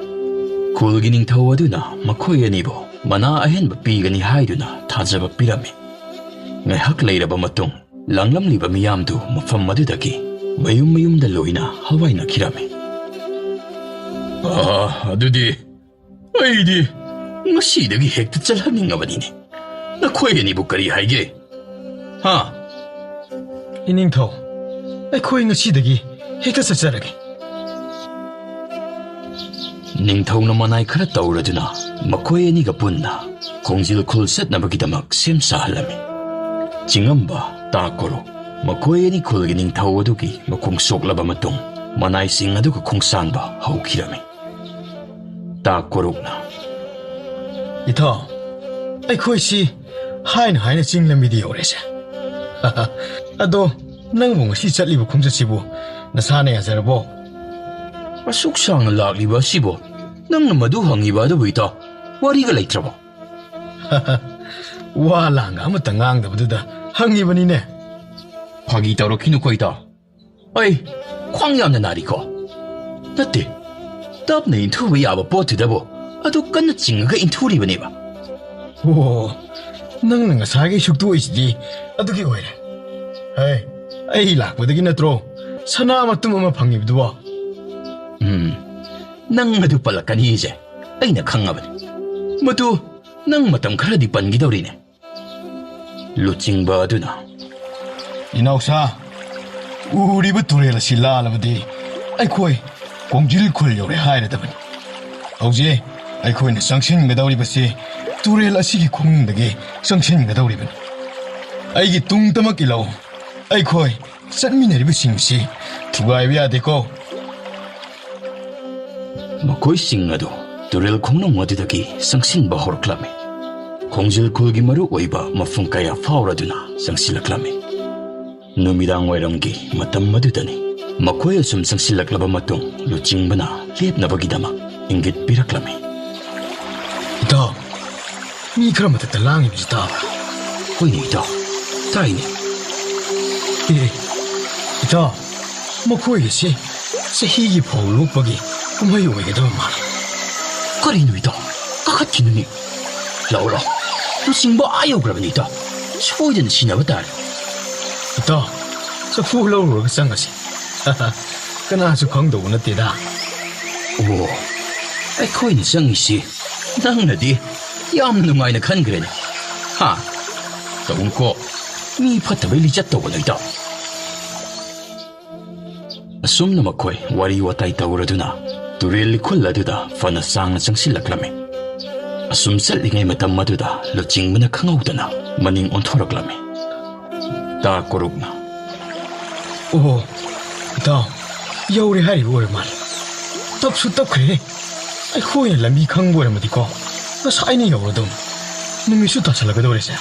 Speaker 1: ꯈꯨꯜꯒꯤ ꯅꯤꯡꯊꯧ ꯑꯗꯨꯅ ꯃꯈꯣꯏ ꯑꯅꯤꯕꯨ ꯃꯅꯥ ꯑꯍꯦꯟꯕ ꯄꯤꯒꯅꯤ ꯍꯥꯏꯗꯨꯅ ꯊꯥꯖꯕ ꯄꯤꯔꯝꯃꯤ ꯉꯥꯏꯍꯥꯛ ꯂꯩꯔꯕ ꯃꯇꯨꯡ ꯂꯥꯡꯂꯝꯂꯤꯕ ꯃꯤꯌꯥꯝꯗꯨ ꯃꯐꯝ ꯑꯗꯨꯗꯒꯤ ꯃꯌꯨꯝ ꯃꯌꯨꯝꯗ ꯂꯣꯏꯅ ꯍꯋꯥꯏꯅꯈꯤꯔꯝꯃꯤ ꯑꯗꯨꯗꯤ ꯑꯩꯗꯤ ꯉꯁꯤꯗꯒꯤ ꯍꯦꯛꯇ ꯆꯠꯍꯟꯅꯤꯡꯉꯕꯅꯤꯅꯦ ꯅꯈꯣꯏ ꯑꯅꯤꯕꯨ ꯀꯔꯤ ꯍꯥꯏꯒꯦ ꯍꯥ
Speaker 2: ꯏꯅꯤꯡꯊꯧ ꯑꯩꯈꯣꯏ ꯉꯁꯤꯗꯒꯤ ꯍꯦꯛꯇ ꯆꯠꯆꯔꯒꯦ
Speaker 1: ꯅꯤꯡꯊꯧꯅ ꯃꯅꯥꯏ ꯈꯔ ꯇꯧꯔꯗꯨꯅ ꯃꯈꯣꯏ ꯑꯅꯤꯒ ꯄꯨꯟꯅ ꯈꯣꯡꯖꯦꯜ ꯈꯨꯜ ꯆꯠꯅꯕꯒꯤꯗꯃꯛ ꯁꯦꯝ ꯁꯥꯍꯜꯂꯝꯃꯤ ꯆꯤꯡꯉꯝꯕ ꯇꯥ ꯀꯣꯔꯣꯛ ꯃꯈꯣꯏ ꯑꯅꯤ ꯈꯨꯜꯒꯤ ꯅꯤꯡꯊꯧ ꯑꯗꯨꯒꯤ ꯃꯈꯣꯡ ꯁꯣꯛꯂꯕ ꯃꯇꯨꯡ ꯃꯅꯥꯏꯁꯤꯡ ꯑꯗꯨꯒ ꯈꯣꯡꯁꯥꯟꯕ ꯍꯧꯈꯤꯔꯝꯃꯤ ꯇꯥ ꯀꯣꯔꯣꯛꯅ
Speaker 2: ꯏꯊꯧ ꯑꯩꯈꯣꯏꯁꯤ ꯍꯥꯏꯅ ꯍꯥꯏꯅ ꯆꯤꯡ ꯂꯝꯕꯤꯗ ꯌꯧꯔꯦꯁꯦ ꯑꯗꯣ ꯅꯪꯕꯨ ꯉꯁꯤ ꯆꯠꯂꯤꯕ ꯈꯣꯡꯆꯠꯁꯤꯕꯨ ꯅꯁꯥꯅ ꯌꯥꯖꯔꯕꯣ
Speaker 1: ꯑꯁꯨꯛ ꯁꯥꯡꯅ ꯂꯥꯛꯂꯤꯕ ꯑꯁꯤꯕꯨ ꯅꯪꯅ ꯃꯗꯨ ꯍꯪꯉꯤꯕ ꯑꯗꯨꯕꯨ ꯏꯇꯥꯎ ꯋꯥꯔꯤꯒ ꯂꯩꯇ꯭ꯔꯕꯣ
Speaker 2: ꯋꯥ ꯂꯥꯡꯒ ꯑꯃꯠꯇ ꯉꯥꯡꯗꯕꯗꯨꯗ ꯍꯪꯉꯤꯕꯅꯤꯅꯦ
Speaker 1: ꯐꯥꯒꯤ ꯇꯧꯔꯛꯈꯤꯅꯨꯀꯣ ꯏꯇꯥꯎ ꯑꯩ ꯈ꯭ꯋꯥꯡ ꯌꯥꯝꯅ ꯅꯥꯔꯤꯀꯣ ꯅꯠꯇꯦ ꯇꯞꯅ ꯏꯟꯊꯨꯕ ꯌꯥꯕ ꯄꯣꯠꯇꯨꯗꯕꯨ ꯑꯗꯨ ꯀꯟꯅ ꯆꯤꯡꯉꯒ ꯏꯟꯊꯨꯔꯤꯕꯅꯦꯕ
Speaker 2: ꯑꯣ ꯅꯪꯅ ꯉꯁꯥꯏꯒꯤ ꯁꯨꯛꯇꯣꯛꯏꯁꯤꯗꯤ ꯑꯗꯨꯒꯤ ꯑꯣꯏꯔꯦ ꯍꯩ ꯑꯩ ꯂꯥꯛꯄꯗꯒꯤ ꯅꯠꯇ꯭ꯔꯣ ꯁꯅꯥ ꯃꯇꯨꯝ ꯑꯃ ꯐꯪꯉꯤꯕꯗꯨꯕꯣ
Speaker 1: ꯅꯪ ꯑꯗꯨ ꯄꯜꯂꯛꯀꯅꯤꯁꯦ ꯑꯩꯅ ꯈꯪꯉꯕꯅꯤ ꯃꯗꯨ ꯅꯪ ꯃꯇꯝ ꯈꯔꯗꯤ ꯄꯟꯈꯤꯗꯧꯔꯤꯅꯦ ꯂꯨꯆꯤꯡꯕ ꯑꯗꯨꯅ
Speaker 2: ꯏꯅꯥꯎꯁꯥ ꯎꯔꯤꯕ ꯇꯨꯔꯦꯜ ꯑꯁꯤ ꯂꯥꯜꯂꯕꯗꯤ ꯑꯩꯈꯣꯏ ꯈꯣꯡꯖꯤꯜ ꯈꯨꯜ ꯌꯧꯔꯦ ꯍꯥꯏꯔꯗꯕꯅꯤ ꯍꯧꯖꯤꯛ ꯑꯩꯈꯣꯏꯅ ꯆꯪꯁꯤꯟꯒꯗꯧꯔꯤꯕꯁꯤ ꯇꯨꯔꯦꯜ ꯑꯁꯤꯒꯤ ꯈꯣꯡꯅꯨꯡꯗꯒꯤ ꯆꯪꯁꯤꯟꯒꯗꯧꯔꯤꯕꯅꯤ ꯑꯩꯒꯤ ꯇꯨꯡꯗꯃꯛ ꯏꯜꯂꯧ ꯑꯩꯈꯣꯏ ꯆꯠꯃꯤꯟꯅꯔꯤꯕꯁꯤꯡꯁꯤ ꯊꯨꯒꯥꯏꯕ ꯌꯥꯗꯦꯀꯣ
Speaker 1: ꯃꯈꯣꯏꯁꯤꯡ ꯑꯗꯨ ꯇꯨꯔꯦꯜ ꯈꯣꯡꯅꯨꯡ ꯑꯗꯨꯗꯒꯤ ꯆꯪꯁꯤꯟꯕ ꯍꯧꯔꯛꯂꯝꯃꯤ ꯈꯣꯡꯖꯦꯜ ꯈꯨꯜꯒꯤ ꯃꯔꯨ ꯑꯣꯏꯕ ꯃꯐꯝ ꯀꯌꯥ ꯐꯥꯎꯔꯗꯨꯅ ꯆꯪꯁꯤꯜꯂꯛꯂꯝꯃꯤ ꯅꯨꯃꯤꯗꯥꯡ ꯋꯥꯏꯔꯝꯒꯤ ꯃꯇꯝ ꯑꯗꯨꯗꯅꯤ ꯃꯈꯣꯏ ꯑꯁꯨꯝ ꯆꯪꯁꯤꯜꯂꯛꯂꯕ ꯃꯇꯨꯡ ꯂꯨꯆꯤꯡꯕꯅ ꯂꯦꯞꯅꯕꯒꯤꯗꯃꯛ ꯏꯪꯒꯤꯠ ꯄꯤꯔꯛꯂꯝꯃꯤ
Speaker 2: ꯏꯇꯥꯎ ꯃꯤ ꯈꯔ ꯃꯊꯛꯇ ꯂꯥꯡꯉꯤꯕꯁꯤ ꯇꯥꯕ꯭ꯔꯥ
Speaker 1: ꯍꯣꯏꯅꯦ ꯏꯇꯥꯎ ꯇꯥꯏꯅꯦ
Speaker 2: ꯏꯇꯥꯎ ꯃꯈꯣꯏꯒꯤꯁꯤ ꯆꯍꯤꯒꯤ ꯐꯧ ꯂꯣꯛꯄꯒꯤ ꯀꯨꯝꯍꯩ ꯑꯣꯏꯒꯗꯕ ꯃꯥꯜꯂꯤ
Speaker 1: ꯀꯔꯤꯅꯣ ꯏꯇꯥꯎ ꯀꯥꯈꯠꯈꯤꯅꯨꯅꯦ ꯂꯥꯛꯑꯣ ꯂꯥꯛꯑꯣ ꯂꯨꯆꯤꯡꯕ ꯑꯥ ꯌꯧꯈ꯭ꯔꯕꯅꯤ ꯏꯇꯥꯎ ꯁꯣꯏꯗꯅ ꯁꯤꯟꯅꯕ ꯇꯥꯔꯦ
Speaker 2: ꯏꯇꯥꯎ ꯆꯐꯨ ꯂꯧꯔꯨꯔꯒ ꯆꯪꯉꯁꯤ ꯀꯅꯥꯁꯨ ꯈꯪꯗꯧꯕ ꯅꯠꯇꯦꯗ
Speaker 1: ꯑꯣ ꯑꯩꯈꯣꯏꯅ ꯆꯪꯉꯤꯁꯤ ꯅꯪꯅꯗꯤ ꯌꯥꯝꯅ ꯅꯨꯡꯉꯥꯏꯅ ꯈꯟꯈ꯭ꯔꯦꯅꯦ ꯍꯥ ꯇꯧꯅꯨꯀꯣ ꯃꯤ ꯐꯠꯇꯕꯩ ꯂꯤꯆꯠ ꯇꯧꯒꯅꯨ ꯏꯇꯥꯎ ꯑꯁꯨꯝꯅ ꯃꯈꯣꯏ ꯋꯥꯔꯤ ꯋꯥꯇꯥꯏ ꯇꯧꯔꯗꯨꯅ ꯇꯨꯔꯦꯜ ꯂꯤꯈꯨꯜ ꯑꯗꯨꯗ ꯐꯅ ꯁꯥꯡꯅ ꯆꯪꯁꯤꯜꯂꯛꯂꯝꯃꯤ ꯑꯁꯨꯝ ꯆꯠꯂꯤꯉꯩ ꯃꯇꯝ ꯑꯗꯨꯗ ꯂꯨꯆꯤꯡꯕꯅ ꯈꯪꯍꯧꯗꯅ ꯃꯅꯤꯡ ꯑꯣꯟꯊꯣꯔꯛꯂꯝꯃꯤ ꯇꯥ ꯀꯣꯔꯣꯛꯅ
Speaker 2: ꯑꯣ ꯏꯇꯥꯎ ꯌꯧꯔꯦ ꯍꯥꯏꯔꯤꯕ ꯑꯣꯏꯔ ꯃꯥꯜꯂꯦ ꯇꯞꯁꯨ ꯇꯞꯈ꯭ꯔꯦ ꯑꯩꯈꯣꯏꯅ ꯂꯝꯕꯤ ꯈꯪꯕ ꯑꯣꯏꯔꯝꯃꯗꯤꯀꯣ ꯉꯁꯥꯏꯅ ꯌꯧꯔꯗꯧꯅꯤ ꯅꯨꯃꯤꯠꯁꯨ ꯇꯥꯁꯜꯂꯛꯀꯗꯧꯔꯤꯁꯦ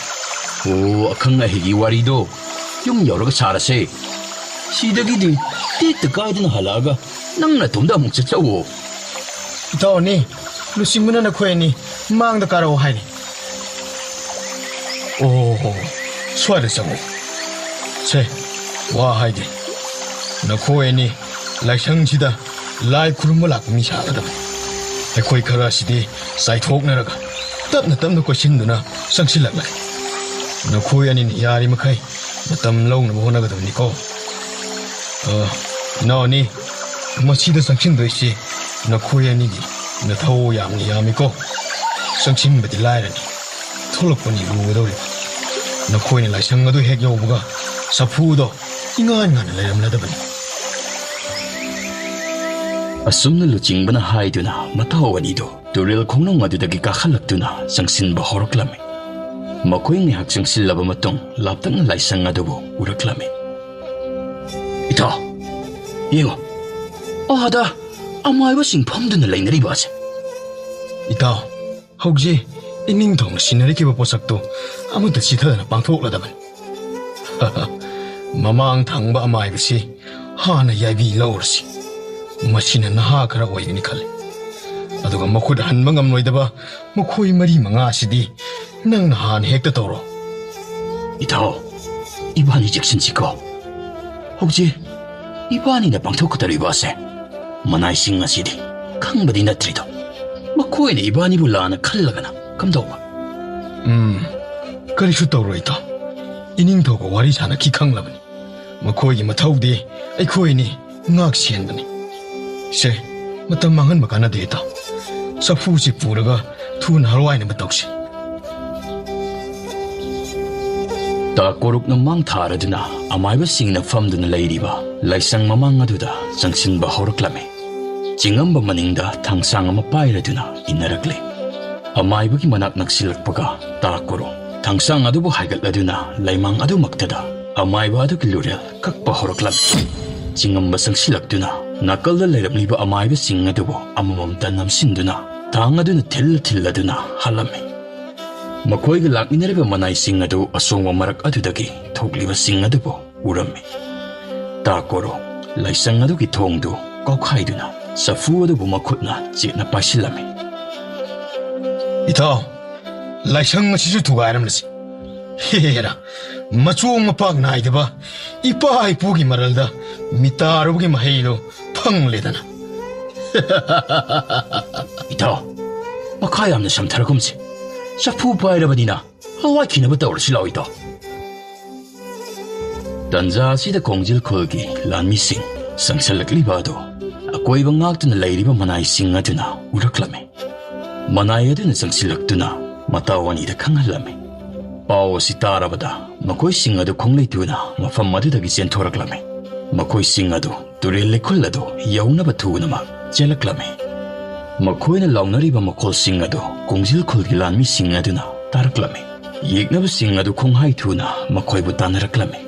Speaker 1: ꯑꯣ ꯑꯈꯪ ꯑꯍꯩꯒꯤ ꯋꯥꯔꯤꯗꯣ ꯌꯨꯝ ꯌꯧꯔꯒ ꯁꯥꯔꯁꯦ
Speaker 3: 시덕이디 띠뜨 까이드는 할라가 낭나 돈다 묵자 짜오.
Speaker 2: 이타오니 루싱문은 나코에니 망다 까라오 하이니. 오, 수아르사고. 세, 와 하이디. 나코에니 라이상지다 라이 구름을 라고 미샤하다. 에코이 카라시디 사이토옥나라가 땀나 꼬신두나 상실락라이. 나코에니 야리 마카이 나땀 라우나 모나가더니고. 너니 마치다 상신도시 나코에니기 나타오 야미 야미고 상신베디 라이라니 톨록보니 루도리. 나코에니 라이상가도 핵여우가 사푸도 잉안가는 레람라다바니.
Speaker 1: asumna luching haiduna matawanido turil khnong adudagi kakhalakduna sangsinba horoklami makoi ni haksang sillaba matong laptang laisang adubo uraklami
Speaker 3: ita yengo ada amaiba singphamduna leinariba ase
Speaker 2: 이타 혹시 이닝동 시나리 기버 보석도 아무도 지터나 방톡라다만. 마망 당바 아마이것이 하나 야비 러르시 마시는 나하가라 오이니 칼레. 아두가 먹고 한방감 노이다바 먹고이 머리 망아시디 낭나 한 핵다 도로.
Speaker 3: 이타오 이반이 직신지고 혹시 이반이나 방토크다리바 ase 만아이 싱아시디 강바디 나트리도 마코이네 이반이 불라나 칼라가나 감도와
Speaker 2: 그리슈 도로이다. 이닝도고 와리잖아 기강라버니. 마코이 마타우디 아이코이니 ngak시엔더니. 세 마tam 망한 마가나 데이다. 사푸시 부르가 투나 할와이네 마떡시.
Speaker 1: takoruk na mang tharaduna amaiba singna famduna leiriba laisang mamang aduda sangsinba horoklami chingamba maningda thangsang ama pairaduna inarakle amaiba ki manak naksilakpaga takoro thangsang adubu haigatladuna laimang adu maktada amaiba adu kilurel kakpa horoklami chingamba sangsilakduna nakalda leiramliba amaiba sing adubu amamam tanam sinduna tang aduna tilladuna halami makoiga lakminariba manaising adu asongwa marak adudagi thokliba sing adubo urami takoro laisang adugi thongdu kokhaiduna safu adubu makhutna chena paisilami
Speaker 2: 이타 라이상 시주 두가 아람르시. 헤헤라 마추옹 마팍 나이드바 이빠이 부기 말알다 미타르부기 마헤이도 펑레다나.
Speaker 3: 이타 마카야암나 샴타라금지 샤푸 바이라바디나 하와이 키나바 떠올시라오이다
Speaker 1: 단자 시다 공질 콜기 란미싱 상살락리바도 아코이바 ngakduna leiriba manaising aduna uraklami manai aduna sangsilakduna matawanida khanghalami pao sitarabada makoi sing adu khongleituna mafam adudagi chenthораklami makoi sing adu turil lekhuladu yaunaba thunama chelaklami makoina launariba makol sing adu kongjil khulgi lanmi sing aduna taraklami yeknaba sing adu khonghai thuna makoibu tanaraklami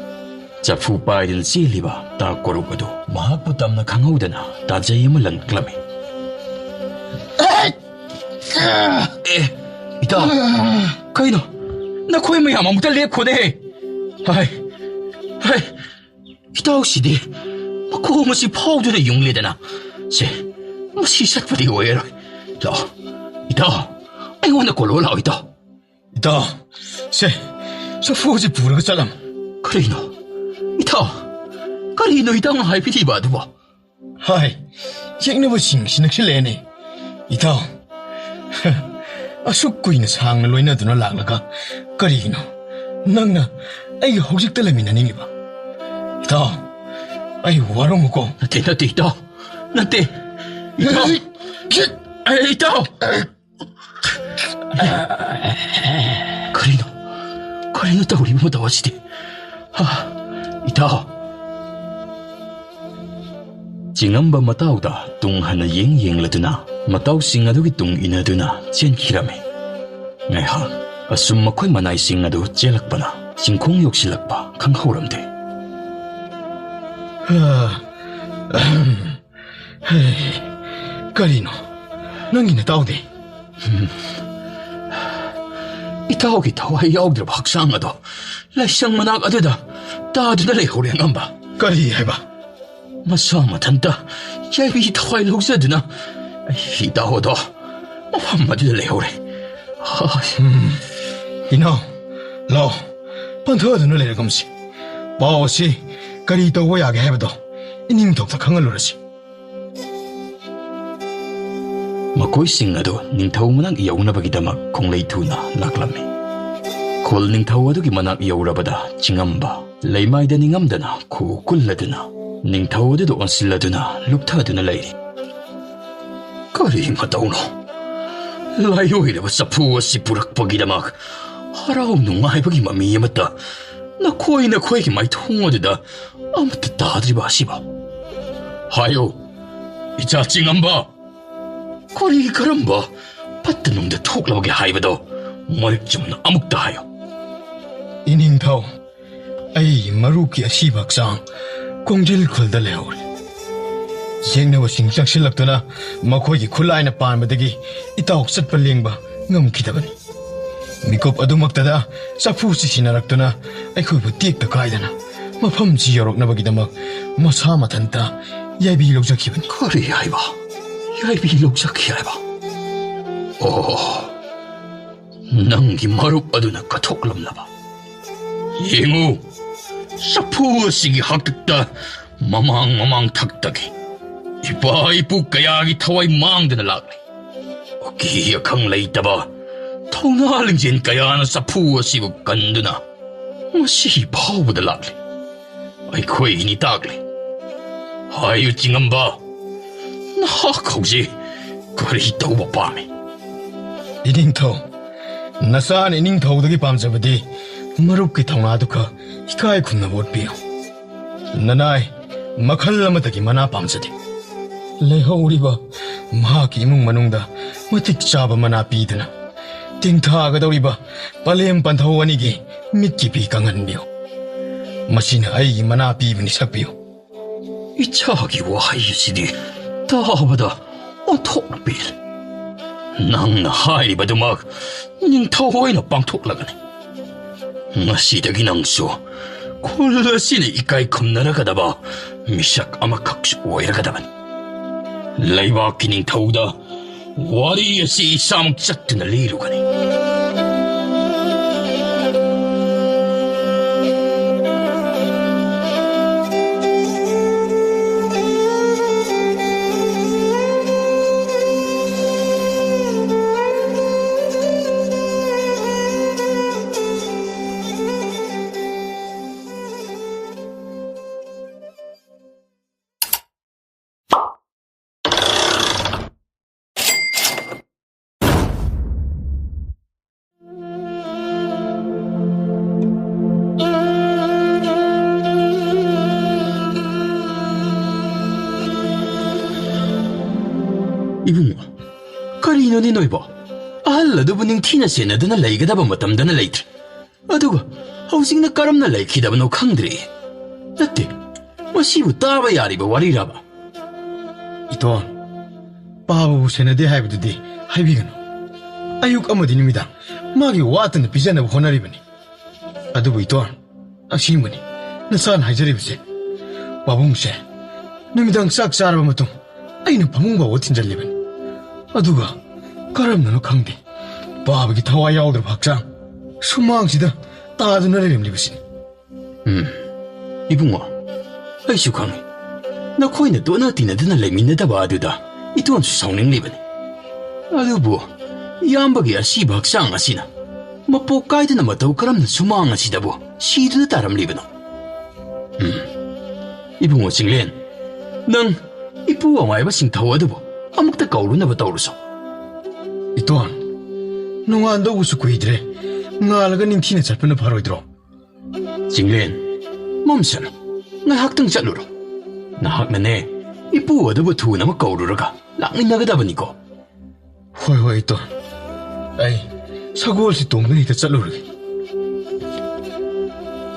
Speaker 1: chafu paidin chiliba ta korukadu mahakpu tamna khanghaudana tajayima lanklami
Speaker 3: 이타 카이노 나 코에마 야마무타 랩코네 하이 이타 혹시디 마코마시 파우드의 용례되나 세 마시 샷프리 오해라 자 이타 아이고나 콜로라 이타
Speaker 2: 이타 세 사푸지 부르가 살람.
Speaker 3: 카리노 이타 카리노 이타가 하이피디 바두바
Speaker 2: 하이 쟁네부 싱신학실레네. 이타 아숙구이는 상을 로이나두나 락라가 까리기노 낭나 아이 혹식 달라미나 닝이바. 이타 아이 와로무고
Speaker 3: 나한테 이타 나한테 이타 카리노 따우리 뭐다 와시디 이타
Speaker 1: chingamba matauda tunghana yengladuna matau sing adugi tung inaduna chenkirame ngaiha asum makhoi manai sing adu chelakpana singkhong yoksilakpa khanghoramde
Speaker 2: 까리노 낭이나 따오데.
Speaker 3: 이타오기 타와이 야옥들 박상아도 라이상 만악 아드다 따드나 레호랭 안바
Speaker 2: ꯀꯔꯤ ꯍꯥꯏꯕ?
Speaker 3: ꯃꯁꯥ ꯃꯊꯟꯇ ꯌꯥꯏꯕꯤ ꯊꯋꯥꯏ ꯂꯧꯖꯗꯨꯅ ꯏꯇꯥꯎꯗꯣ ꯃꯐꯝ ꯑꯗꯨꯗ ꯂꯩꯍꯧꯔꯦ.
Speaker 2: ꯏꯅꯥꯎ, ꯂꯥꯛꯑꯣ, ꯄꯟꯊꯗꯨꯅ ꯂꯩꯔꯒꯨꯝꯁꯤ. ꯄꯥꯎ ꯑꯁꯤ ꯀꯔꯤ ꯇꯧꯕ ꯌꯥꯒꯦ ꯍꯥꯏꯕꯗꯣ ꯏꯅꯤꯡꯊꯧꯗ ꯈꯪꯍꯜꯂꯨꯔꯁꯤ.
Speaker 1: ꯃꯈꯣꯏꯁꯤꯡ ꯑꯗꯨ ꯅꯤꯡꯊꯧ ꯃꯅꯥꯛ ꯌꯧꯅꯕꯒꯤꯗꯃꯛ ꯈꯣꯡꯂꯩ ꯊꯨꯅ ꯂꯥꯛꯂꯝꯃꯤ. ꯈꯨꯜ ꯅꯤꯡꯊꯧ ꯑꯗꯨꯒꯤ ꯃꯅꯥꯛ ꯌꯧꯔꯕꯗ ꯆꯤꯡꯉꯝꯕ ꯂꯩꯃꯥꯏꯗ ꯅꯤꯡꯉꯝꯗꯅ ꯈꯨ ꯀꯨꯜꯂꯗꯨꯅ ꯅꯤꯡꯊꯧ ꯑꯗꯨꯗ ꯑꯣꯟꯁꯤꯜꯂꯗꯨꯅ ꯂꯨꯞꯊꯗꯨꯅ ꯂꯩꯔꯤ. ꯀꯔꯤ ꯃꯇꯧꯅꯣ? ꯂꯥꯏꯑꯣꯏꯔꯕ ꯆꯐꯨ ꯑꯁꯤ ꯄꯨꯔꯛꯄꯒꯤꯗꯃꯛ ꯍꯔꯥꯎ ꯅꯨꯡꯉꯥꯏꯕꯒꯤ ꯃꯃꯤ ꯑꯃꯠꯇ ꯅꯈꯣꯏꯒꯤ ꯃꯥꯏꯊꯣꯡ ꯑꯗꯨꯗ ꯑꯃꯠꯇ ꯇꯥꯗ꯭ꯔꯤꯕ ꯑꯁꯤꯕ? ꯍꯥꯏꯌꯣ, ꯏꯆꯥ ꯆꯤꯡꯉꯝꯕ, ꯀꯔꯤ ꯀꯔꯝꯕ ꯐꯠꯇ ꯅꯨꯡꯗ ꯊꯣꯛꯂꯕꯒꯦ ꯍꯥꯏꯕꯗꯣ ꯃꯔꯤꯛ ꯆꯨꯝꯅ ꯑꯃꯨꯛꯇ ꯍꯥꯏꯌꯣ.
Speaker 2: ꯏꯅꯤꯡꯊꯧ, ꯑꯩ ꯃꯔꯨꯞꯀꯤ ꯑꯁꯤꯕ ꯍꯛꯆꯥꯡ ꯀꯣꯡꯖꯤꯜ ꯈꯨꯜꯗ ꯂꯩꯍꯧꯔꯦ. ꯌꯦꯡꯅꯕꯁꯤꯡ ꯆꯪꯁꯤꯜꯂꯛꯇꯨꯅ ꯃꯈꯣꯏꯒꯤ ꯈꯨꯠꯂꯥꯏꯅ ꯄꯥꯟꯕꯗꯒꯤ ꯏꯇꯥꯎ ꯆꯠꯄ ꯂꯦꯡꯕ ꯉꯝꯈꯤꯗꯕꯅꯤ. ꯃꯤꯀꯨꯞ ꯑꯗꯨꯃꯛꯇꯗ ꯆꯐꯨꯁꯤ ꯁꯤꯟꯅꯔꯛꯇꯨꯅ ꯑꯩꯈꯣꯏꯕꯨ ꯇꯦꯛꯇ ꯀꯥꯏꯗꯅ ꯃꯐꯝꯁꯤ ꯌꯧꯔꯛꯅꯕꯒꯤꯗꯃꯛ ꯃꯁꯥ ꯃꯊꯟꯇ ꯌꯥꯏꯕꯤ ꯂꯧꯖꯈꯤꯕꯅꯤ.
Speaker 1: ꯀꯔꯤ ꯍꯥꯏꯕ? ꯌꯥꯏꯕꯤ ꯂꯧꯖꯈꯤ ꯍꯥꯏꯕ? ꯑꯣ, ꯅꯪꯒꯤ ꯃꯔꯨꯞ ꯑꯗꯨꯅ ꯀꯠꯊꯣꯛꯂꯝꯂꯕ? ꯌꯦꯡꯉꯨ, ꯆꯐꯨ ꯑꯁꯤꯒꯤ ꯍꯥꯛꯇꯛꯇ ꯃꯃꯥꯡ ꯊꯛꯇꯒꯤ ꯏꯄꯥ ꯏꯄꯨ ꯀꯌꯥꯒꯤ ꯊꯋꯥꯏ ꯃꯥꯡꯗꯅ ꯂꯥꯛꯂꯤ. ꯑꯀꯤ ꯑꯈꯪ ꯂꯩꯇꯕ ꯊꯧꯅꯥ ꯂꯤꯡꯖꯦꯜ ꯀꯌꯥꯅ ꯆꯐꯨ ꯑꯁꯤꯕꯨ ꯀꯟꯗꯨꯅ ꯉꯁꯤ ꯐꯥꯎꯕꯗ ꯂꯥꯛꯂꯤ. ꯑꯩꯈꯣꯏꯒꯤꯅꯤ ꯇꯥꯛꯂꯤ. ꯍꯥꯏꯌꯨ ꯆꯤꯡꯉꯝꯕ, ꯅꯍꯥꯛ ꯍꯧꯖꯤꯛ ꯀꯔꯤ ꯇꯧꯕ ꯄꯥꯝꯃꯤ?
Speaker 2: ꯏꯅꯤꯡꯊꯧ, ꯅꯆꯥꯅ ꯏꯅꯤꯡꯊꯧꯗꯒꯤ ꯄꯥꯝꯖꯕꯗꯤ ꯃꯔꯨꯞꯀꯤ ꯊꯧꯅꯥꯗꯨ ꯏꯀꯥꯏ ꯈꯨꯝꯅꯕ ꯎꯠꯄꯤꯌꯨ. ꯅꯅꯥꯏ ꯃꯈꯜ ꯑꯃꯠꯇꯒꯤ ꯃꯅꯥ ꯄꯥꯝꯖꯗꯦ. ꯂꯩꯍꯧꯔꯤꯕ ꯃꯍꯥꯛꯀꯤ ꯏꯃꯨꯡ ꯃꯅꯨꯡꯗ ꯃꯇꯤꯛ ꯆꯥꯕ ꯃꯅꯥ ꯄꯤꯗꯨꯅ ꯇꯦꯡꯊꯥꯒꯗꯧꯔꯤꯕ ꯄꯂꯦꯝ ꯄꯟꯊꯧ ꯑꯅꯤꯒꯤ ꯃꯤꯠꯀꯤ ꯄꯤ ꯀꯪꯍꯟꯕꯤꯌꯨ. ꯃꯁꯤꯅ ꯑꯩꯒꯤ ꯃꯅꯥ ꯄꯤꯕꯅꯤ ꯁꯛꯄꯤꯌꯨ.
Speaker 1: ꯏꯆꯥꯒꯤ ꯋꯥꯍꯩ ꯑꯁꯤꯗꯤ ꯇꯥꯕꯗ ꯑꯣꯟꯊꯣꯛꯅ ꯄꯦꯜꯂꯤ. ꯅꯪꯅ ꯍꯥꯏꯔꯤꯕꯗꯨꯃꯛ ꯅꯤꯡꯊꯧ ꯑꯣꯏꯅ ꯄꯥꯡꯊꯣꯛꯂꯒꯅꯤ. ꯉꯁꯤꯗꯒꯤ ꯅꯪꯁꯨ ꯈꯨꯜ ꯑꯁꯤꯅ ꯏꯀꯥꯏ ꯈꯨꯝꯅꯔꯒꯗꯕ ꯃꯤꯁꯛ ꯑꯃꯈꯛꯁꯨ ꯑꯣꯏꯔꯒꯗꯕꯅꯤ. ꯂꯩꯕꯥꯛꯀꯤ ꯅꯤꯡꯊꯧꯗ ꯋꯥꯔꯤ ꯑꯁꯤ ꯏꯁꯥꯃꯛ ꯆꯠꯇꯨꯅ ꯂꯤꯔꯨꯒꯅꯤ. 이bungo, karino ni noibo? Ahaladubu ningthina senaduna leigadabu matamdana leitri. Aduga, hausingna karamna leikidabano khangdri. Natte, masibu taba yariba wariraba.
Speaker 2: Iton, pabu senade haibududi haibigano. Ayuk amadi numidang magi watana pijanabu honaribani. Adubu iton, asingmani nasan haijaribse. Babungse, numidang sak saraba matung aina pamungba wotinjalibani. Aduga, karamnano khangde. Babagi thawai yaudraba hakchang sumangsida taduna lerimlibasini.
Speaker 1: 이bungo, 아이su khangni. 나코이나 도나 티나드나 레민나다바 아두다 이톤수 성능리바니. 아두부, 이암박이 아시바 학상 아시나. 마포 까이드나 마타우 카람나 수마ang 아시다부 시드나 따람리바노. 이bungo 징렌, 난 이쁘와 마이바 싱타와두부 아묵다 까우루나바 따우루소.
Speaker 2: Iton, nunganda usu kuidre, ngalaga ningthina chatpana pharoidro.
Speaker 1: 징렌, 멈선, 나 학등 짤루로. 나학나네 이쁘 어두부 투나마 까우루라가 락민나가다바니고.
Speaker 2: Hoi hoi Iton, ai 사고올시 동네이다 짤루르게.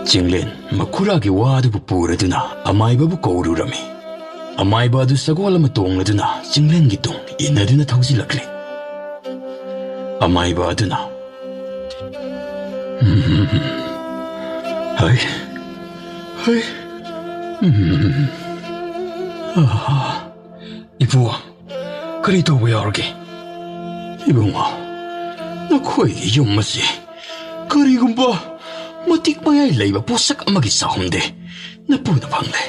Speaker 1: 징렌, 마쿠라기 와두부 뿌라두나 아마이바부 까우루라미. 아마이바두 사고알라마 동라두나 징렌기 동 이나두나 타우질라크레. 아마이바두나. 하이,
Speaker 2: 이부, 그리 도구 여르게.
Speaker 1: 이봉아, 나코이 용마시. 그리고 matik mayay layba pusak ang mag-isahomde. Napuna pangde.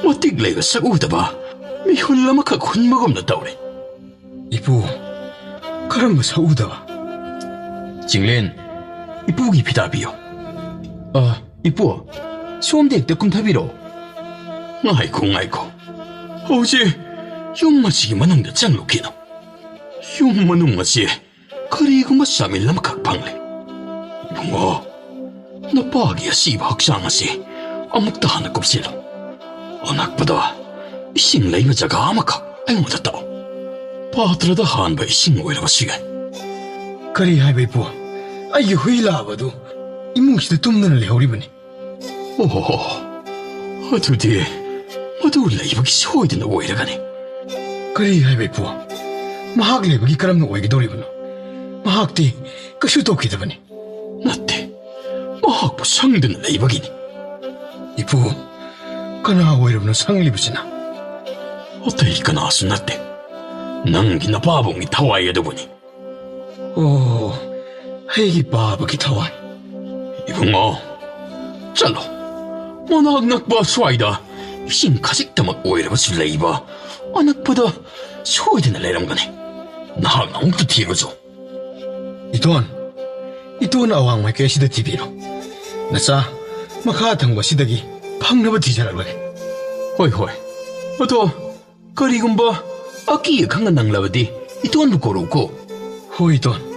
Speaker 1: Matik layba sa uda ba? May hula makakun magom na tawre.
Speaker 2: 이부, 그런 거 사우다.
Speaker 1: 징렌, 이쁘기 피다비요.
Speaker 3: 이쁘, 수험대 떼꿈타비로.
Speaker 1: 아이고. 어제 용마시기만 한데 장로키노. 용마는 마시. 그리고 마사밀 막각방래. 이봉아, 나 빠기야 씨바 학상하시. 아무것도 하나 kopsilo. 어낙보다 이싱 layba jaga amakak ay mudatao. Patrada hanba 이싱 오이라바 시간.
Speaker 2: 그리 하이바 이부, 아이게 회의라봐도 이몽시대 tum는 레오리버니.
Speaker 1: 어두디, 모두 layba기 소이드나 오이라가니.
Speaker 2: 그리 하이바 이부, 마학 레이버기 까람는 오이게 도리버노. 마학디 그슈 도키드버니.
Speaker 1: 나때, 마학부 상드는 layba기니.
Speaker 2: 이부, 그나 오이러버노 상리부시나.
Speaker 1: 어때 이까나수 나때. 낭기나 바봉이 타와이야도 보니.
Speaker 2: 오, 헤기 바바기 타와이.
Speaker 1: 이봉아, 잘로. 만학 낙바 수아이다. 이싱 가식다막 오이라바 술레이바. 아낙보다 소이드나 레람가네. 나학 아무것도 뒤로줘.
Speaker 2: 이돈 아왕마이 깨시다 TV로. 나사, 마카탕바 시다기 팡나바 뒤자라래.
Speaker 1: 호이. 어또, 거리군바, 아끼에 강한 낭라바디, 이돈도 고르고.
Speaker 2: 호이돈.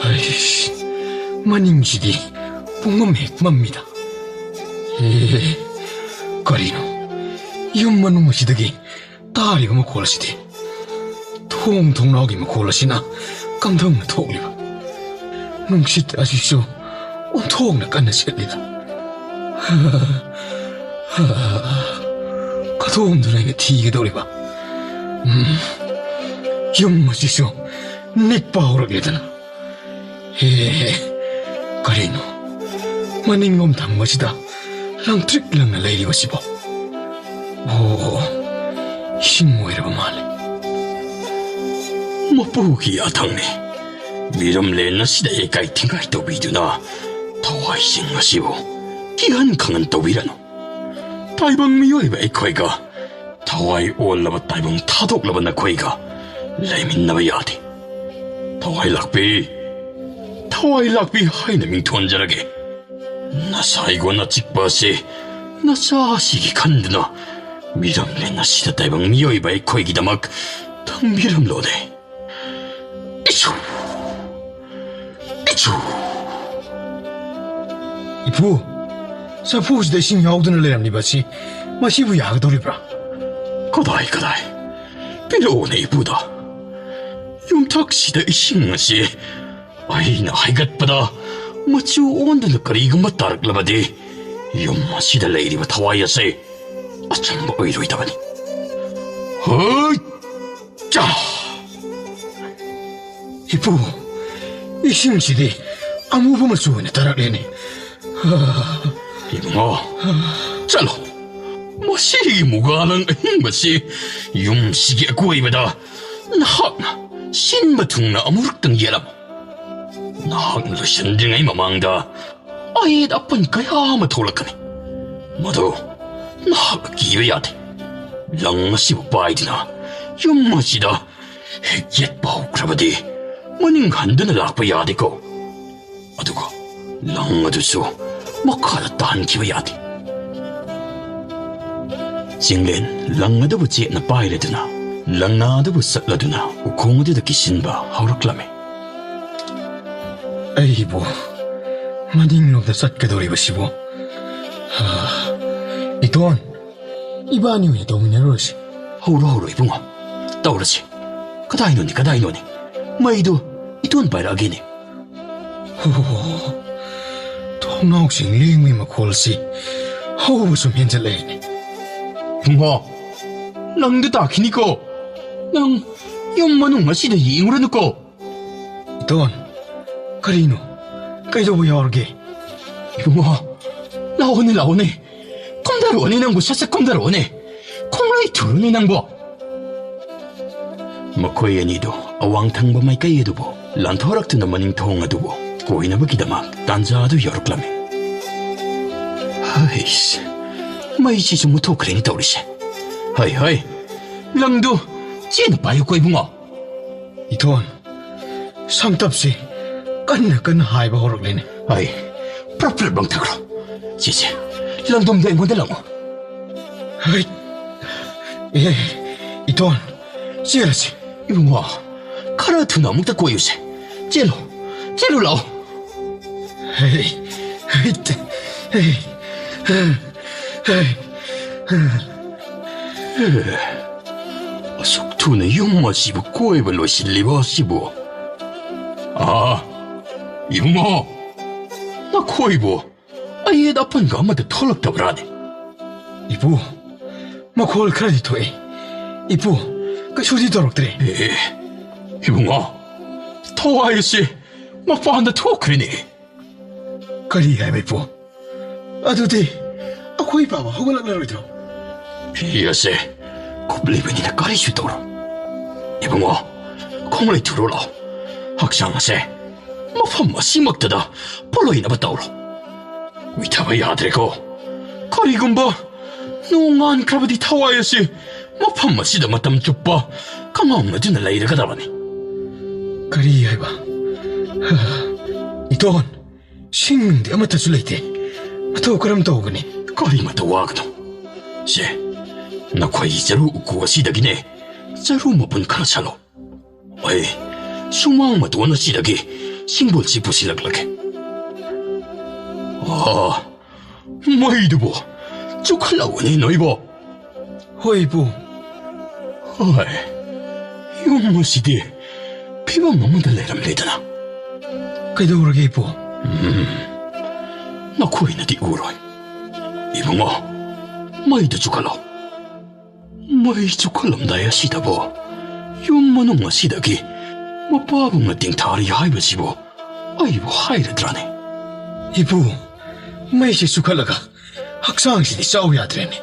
Speaker 2: 아이씨, 마닝시디 뽕맘했맘니다. 거리노, 이엄마놈의 시다기 다리가 뭐 골라시디. 통통 나오기만 골라시나 깜덩나 토올리바. 놈시대 아시쇼 온통나 깐나시리다. 가도움들에게 티게 돌리바. 이엄마시쇼 닉바오르게다나. 거리노, 마닝놈 당마시다 랑트릭랑나 레이리고 싶어. 오, 싱모이라바 말래.
Speaker 1: 마부기 아탕네. 미럼레나 시대에 가이팅가이 또비두나. 더와이 싱가시고, 기한 강한 또비라노. 다이방 미요이바 에코이가, 더와이 올라바 다이방 타독라바 나코이가, 레민나바 야디. 더와이 락비 하이나 밍톤자라게. 나 사이고 나 직바시, 나 사시기 간드나. 미럼레나 시대 다이방 미요이바 에코이기다 막, 당 미럼로네. 이쇼.
Speaker 2: 이부, 사포시대 싱야오드는 레람리바시 마시부 야가도리브라.
Speaker 1: 가다이. 비로네 이부다. 용탁시대 이싱마시. 아이나 하이갓바다. 마치 온드는 거리금바 따르글라바디. 용마시대 레이리바 타와이야세. 아참바 의로이다바니. 허이! 자!
Speaker 2: 이부, 이싱시디 아무부만 수원에 따라래니.
Speaker 1: 이봉아, 잘로. 마시기 무가는 힘마시. 용시기 구이바다. 나학나 신마퉁나 아무렇던 예람. 나학나 신딩의 마망다. 아예 나쁜 가야마 돌아가네. 모두 나학 기회야 돼. 랑마시부 바이드나 용마시다. 핵옛 바우크라바디. 마닝 한드나 락바야 되고. 아두고 랑마두수 막하다 딴 기회야 돼. 징렌 랑마두부 제나 바이레드나. 랑나두부 삭라두나 우콩어디다 기신바 하우락라메.
Speaker 2: 아이보, 마닝놈다 삿가도리바시보. 이돈, 이바니우에 동네로시.
Speaker 1: 하우로 이봉아. 떠오르지. 가다이노니. 마이도 이돈 바이라기니.
Speaker 2: 통나옥싱 링미마 콜시 하우부숨 현절레이니.
Speaker 3: 붕어, 랑도 다키니까. 랑, 용만웅아 시대 이ing으로 넣고.
Speaker 2: 이돈, 거리노, 까이도부 야오르게.
Speaker 3: 붕어, 라오네. 컴다로니 낭보 샷샷 컴다로니. 컴라이 두루니 낭보.
Speaker 1: Makoy anido, awang tangba may kayedubo, lantorak to naman yung tongadubo, koy na bagidamag, tanza ado yoroklami. Hays, may sisumutok rin ito ulit siya.
Speaker 3: Hay. 랑도 찌나 봐요 거이 붕어.
Speaker 2: 이토원 상답시 깐나 하이바 호록래네.
Speaker 3: 아이, 프라프를 멍탁으로. 지지, 랑돔 댕곤데 랑어.
Speaker 2: 하이, 예, 이토원 찌라시.
Speaker 3: 붕어, 카라투나 묵다 꼬유세. 젤로 라오.
Speaker 2: 헤이,
Speaker 1: 속투는 용마시부 꼬이벌로 실리버시부.
Speaker 3: 아, 이붕어. 나 코이보. 아예 나쁜 거 아마도 털럭더블하네.
Speaker 2: 이부 마콜 크레디토에 이부 그 쇼디도록들이.
Speaker 3: 에, 이붕어. 더와이씨, 막파한다 토크리니.
Speaker 2: 까리야 이부 아두디 아코이 바바 호글락라로이드로.
Speaker 3: 비어세, 굽리븐이나 까리슈도로. 이붕어, 콩물이 들어올라. 학상하세, 막파 심먹다다 볼로이나 봤다오로. 위타바 야드레고, 까리군바, 농안 크라바디 타와이씨, 막파 시다 마탐 쭈빠, 강황나 드나 레이르 가다바니.
Speaker 2: 까리야 이바 이토원 싱데 아마타 줄레이테 마토 그럼 도오그니.
Speaker 3: 까리마다 와그노. 세, 나 과이 자루 우쿠가 시다기네. 자루 못본 카라찰로. 아이, 수망마도 원나 시다기 싱볼지 부실락락해. 아, 마이드보, 쪼칼라오니 너이보.
Speaker 2: 호이부
Speaker 3: 아이, 용무시디, 피방 너무들 내람 레드나.
Speaker 2: 그도록에 이부
Speaker 3: 나 코이나디 우로이. 이봉아, 마이드 쪼칼라. 마이 쪼칼람다야 시다보. 용마농마 시다기, 마빠봉나 띵타리 하이버시보. 아이보 하이르드라네.
Speaker 2: 이부 마이시 수칼라가 학상시디 싸우야드레네.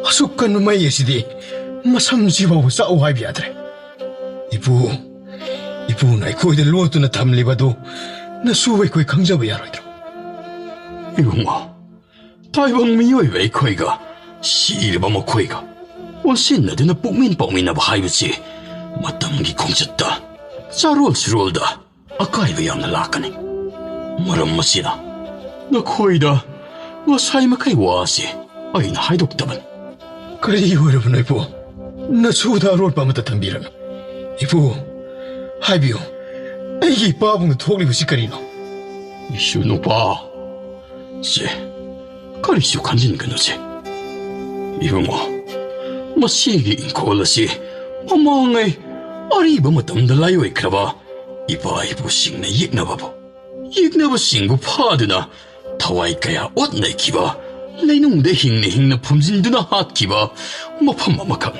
Speaker 2: 아숙간 마이시디 마삼지바고 싸우하이비야드레. 이부 나이 코이들 로투나 탐리바도 나 수웨 코이 강자바야로이드로.
Speaker 3: 이봉아, 다이방 미요이 웨이코이가 시르바모 코이가 원신나드나 뽕민뽕민나바 하이브지 마땅기 공쳤다. 자롤스롤다. 아까이바 양나 라카네. 마람마시나 나 코이다. 와 사이마카이 와시 아이나 하이독다만.
Speaker 2: 까리 여러분 이부 나 수다 롤바마다 탐비람. 이부 하이비오 애기 바봉도 톡리부 시카리노.
Speaker 3: 이슈노바 세 까리슈 간진 그노세. 이봉아, 마시기 인콜라시 마망에 아리바 마tamda 라요이 크라바 이바이부 싱네 익나바보. 익나바 싱구 파드나 타와이카야 옷네 기바 레이농데 힝네 품진드나 핫기바 마팜마마캉.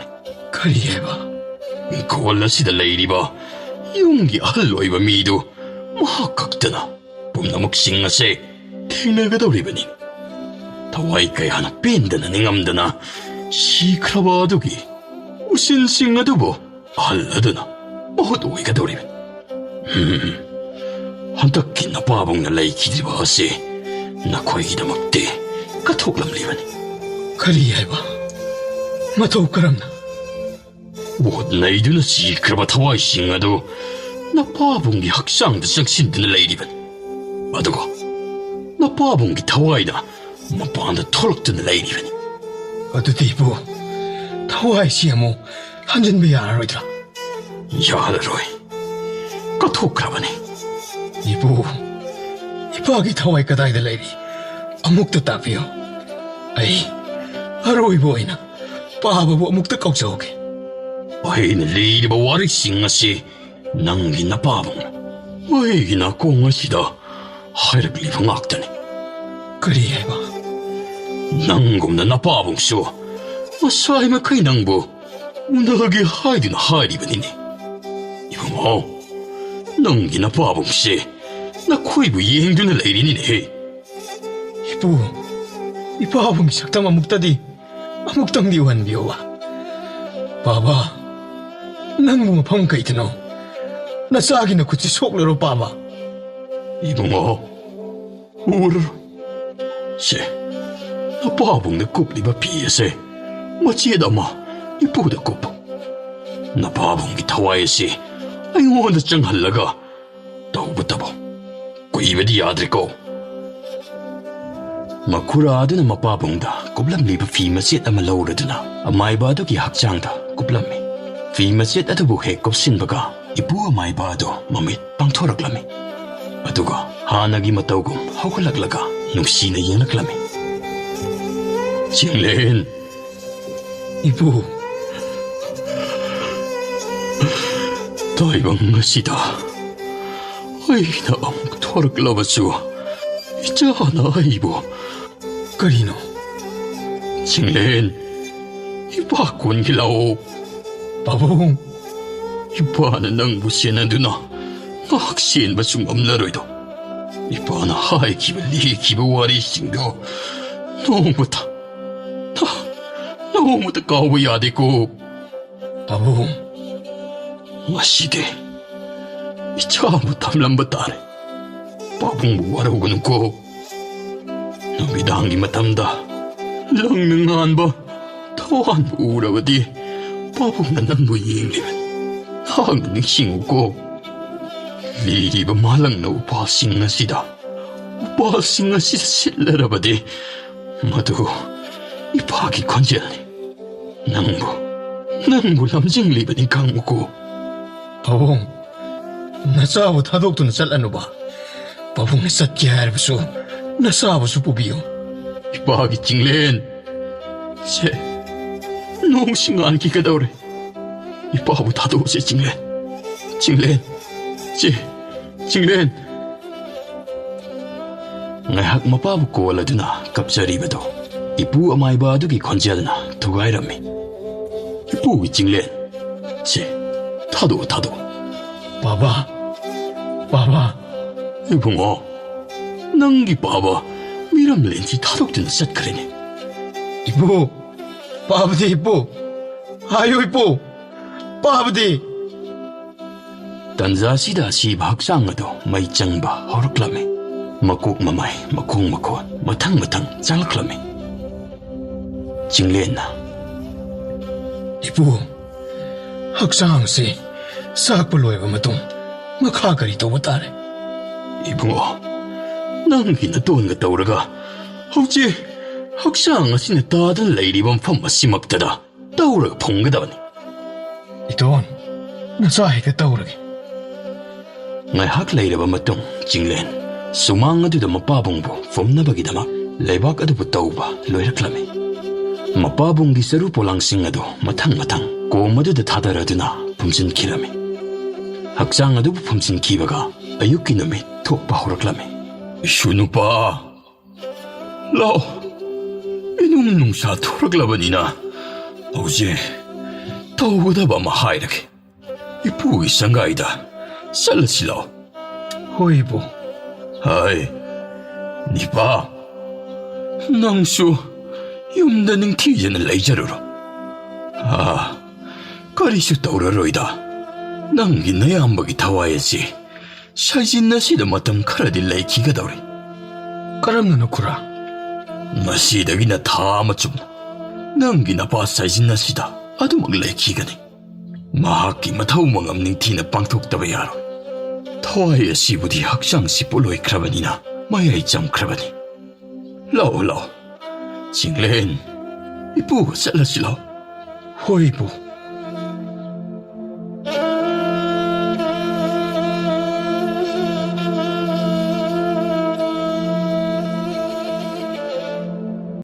Speaker 2: 까리에바
Speaker 3: 인콜라시다 레이리바 용기 할로이바 미두 마학각드나 뿜나목 싱나세 탱나가다우리바니. 타와이카야 하나 뺀드나 닝암드나 시크라바두기 우신싱아두보 알라드나 모두이가다우리바. 한타키 나 바봉나 레이키디바시 나 코이기다 먹대 카톡람리바니.
Speaker 2: 까리에바 마토 까람나.
Speaker 3: 못 나이드나 시크라바 타와이싱아두 나 바봉기 학상드 싹신드나 레이리바니. 마두고 나 바봉기 타와이다 마빠한다 털럭드나 레이리바니.
Speaker 2: 아두디 이부 타와이시야모 한전베야 알로이드라.
Speaker 3: 야라로이 카톡라바니.
Speaker 2: 이부아기 타와이카 다이들레리 아묵도 따비요. 아이 아로이 보이나 바바보 아묵도 꺾자오게.
Speaker 3: 아이는 레이리바 와리싱아시 낭기나 바봉 아이기나 공아시다 하이르글리방 악다니.
Speaker 2: 까리에바
Speaker 3: 낭곰나 나 바봉쇼 아사이마 카이 낭보 운다하게 하이드나 하이리바니니. 이봉아, 낭기나 바봉시 나 코이부 이행두나 레이리니네.
Speaker 2: 이부 ꯏꯄꯥꯕꯨꯡꯒꯤ ꯁꯛꯇꯝ ꯑꯃꯨꯛꯇꯗꯤ ꯑꯃꯨꯛꯇꯪꯗꯤ ꯎꯍꯟꯕꯤꯌꯣꯕ. ꯄꯥꯕ, ꯅꯪꯕꯨ ꯃꯐꯝ ꯀꯩꯗꯅꯣ? ꯅꯆꯥꯒꯤ ꯅꯈꯨꯠꯁꯤ ꯁꯣꯛꯂꯔꯣ ꯄꯥꯕ?
Speaker 1: 이봉아, 울어라. 세, 나빠봉의 굽리바 피에세, 마치에다마 이쁘다 굽. 나빠봉기 타와에시, 아이고나 짱할라가, 더우부터보, 꾸이베디 아들고. 마쿠라드나 마빠봉다, 굽람리바 피마셋 아마 라우르드나, 아마이바도기 학장다, 굽람미. 피마셋 아두부 해kop신바가, 이쁘 아마이바도 마밋 빵토락라미. ꯑꯗꯨꯒ ꯍꯥꯟꯅꯒꯤ ꯃꯇꯧꯒꯨꯝ ꯍꯧꯒꯠꯂꯛꯂꯒ ꯅꯨꯡꯁꯤꯅ ꯌꯦꯡꯂꯛꯂꯝꯃꯤ. ꯆꯤꯡꯂꯦꯟ,
Speaker 2: 이부,
Speaker 1: ꯇꯥꯏꯕꯪ ꯑꯁꯤꯗ ꯑꯩꯅ ꯑꯃꯨꯛ ꯊꯣꯔꯛꯂꯕꯁꯨ ꯏꯆꯥꯅ ꯑꯩꯕꯨ
Speaker 2: ꯀꯔꯤꯅꯣ?
Speaker 1: ꯆꯤꯡꯂꯦꯟ, ꯏꯄꯥ ꯀꯣꯟꯒꯤ ꯂꯥꯛꯑꯣ.
Speaker 2: ꯄꯥꯕꯨꯡ,
Speaker 1: ꯏꯄꯥꯅ ꯅꯪꯕꯨ ꯁꯦꯟꯅꯗꯨꯅ ꯉꯥꯛ ꯁꯦꯟꯕꯁꯨ ꯉꯝꯂꯔꯣꯏꯗꯣ. ꯏꯄꯥꯅ ꯍꯥꯏꯈꯤꯕ ꯂꯤꯈꯤꯕ ꯋꯥꯔꯤꯁꯤꯡꯗꯣ ꯅꯣꯡꯃꯇ ꯀꯥꯎꯕ ꯌꯥꯗꯦꯀꯣ.
Speaker 2: ꯄꯥꯕꯨꯡ,
Speaker 1: ꯉꯁꯤꯗꯤ 이차부 탐람바 따래. 빠붕부 와라오고는고. 너비당기 마탐다. 랑능한 바 더한 우라버디. 빠붕나 남부 이행리면 항능 싱우고. 리리바 말랑나 우파싱나시다. 우파싱나시다 실레라버디. 마두 이파기 건젤니. 낭부 람징리버니 강무고.
Speaker 2: ꯄꯥꯕꯨꯡ, ꯅꯆꯥꯕꯨ ꯊꯥꯗꯣꯛꯇꯨꯅ ꯆꯠꯂꯅꯨꯕ. ꯄꯥꯕꯨꯡꯅ ꯆꯠꯀꯦ ꯍꯥꯏꯔꯕꯁꯨ ꯅꯆꯥꯕꯨꯁꯨ ꯄꯨꯕꯤꯌꯨ.
Speaker 1: 이빠기 찡렌. 쟤 농싱 안기가다오래. 이빠부 다도오세 찡렌. 찡렌. 찡렌. ngayhak mapabu ko aladuna kapsaribado. Ipu amayba adugi konjelna tugairami. Ipu 찡렌. 쟤 타도.
Speaker 2: 바바, 바바.
Speaker 1: 이봉아, 낭기 바바 미람렌지 타독드는 삿그레네.
Speaker 2: 이보, 바브디 이보. 아유 이보, 바브디.
Speaker 1: 단자시다 시바 학상어도 마이짱바 허럭라메. 마국 마마이 마콩 마탕 짤락라메. 찡렌나.
Speaker 2: 이보, 학상시 싹 불러야 마동 마카가리 도보 따래.
Speaker 1: 이봉아, 낭기나 돈가 떠오르가. 혹시 학상 아시네 다들 레이리범 펌마 심막다다 떠오르가 봉가다니.
Speaker 2: 이돈 나사이가 떠오르게.
Speaker 1: ngayhak leiraba matong 찡렌 sumang aduda mapabongbo fomnabagidama leibak adubu tauba loiraklame. Mapabonggi saru polangsing adu matang komaduda thadaraduna pumsinkirame. 학상 아두부 pumsinkibaga ayuki numi thokpa horaklame. Shunupa lao inum nungsa thoraklabanina auje tawudaba mahairake. Ipugi sangaida 살라실러.
Speaker 2: 호이보.
Speaker 1: 하이, 니봐. 낭수, юм다능 티제는 레이저로로. 아, 거리수 떠오르로이다. 낭기 내 안박이 타와야지. 샤진나시다 마땅 카라디 레이키가 다오리.
Speaker 2: 까람나 놓구라.
Speaker 1: 마시다기나 다 맞춥나. 낭기나 봐 샤진나시다. 아두막 레이키가네. 마하키 마타우망 없는 티나 빵톡다바 야로. 타와이야 시부디 학상시 볼로이 크라바니나 마야이 짬 크라바니. 라오 찡렌 이쁘고 살라실라.
Speaker 2: 호이보.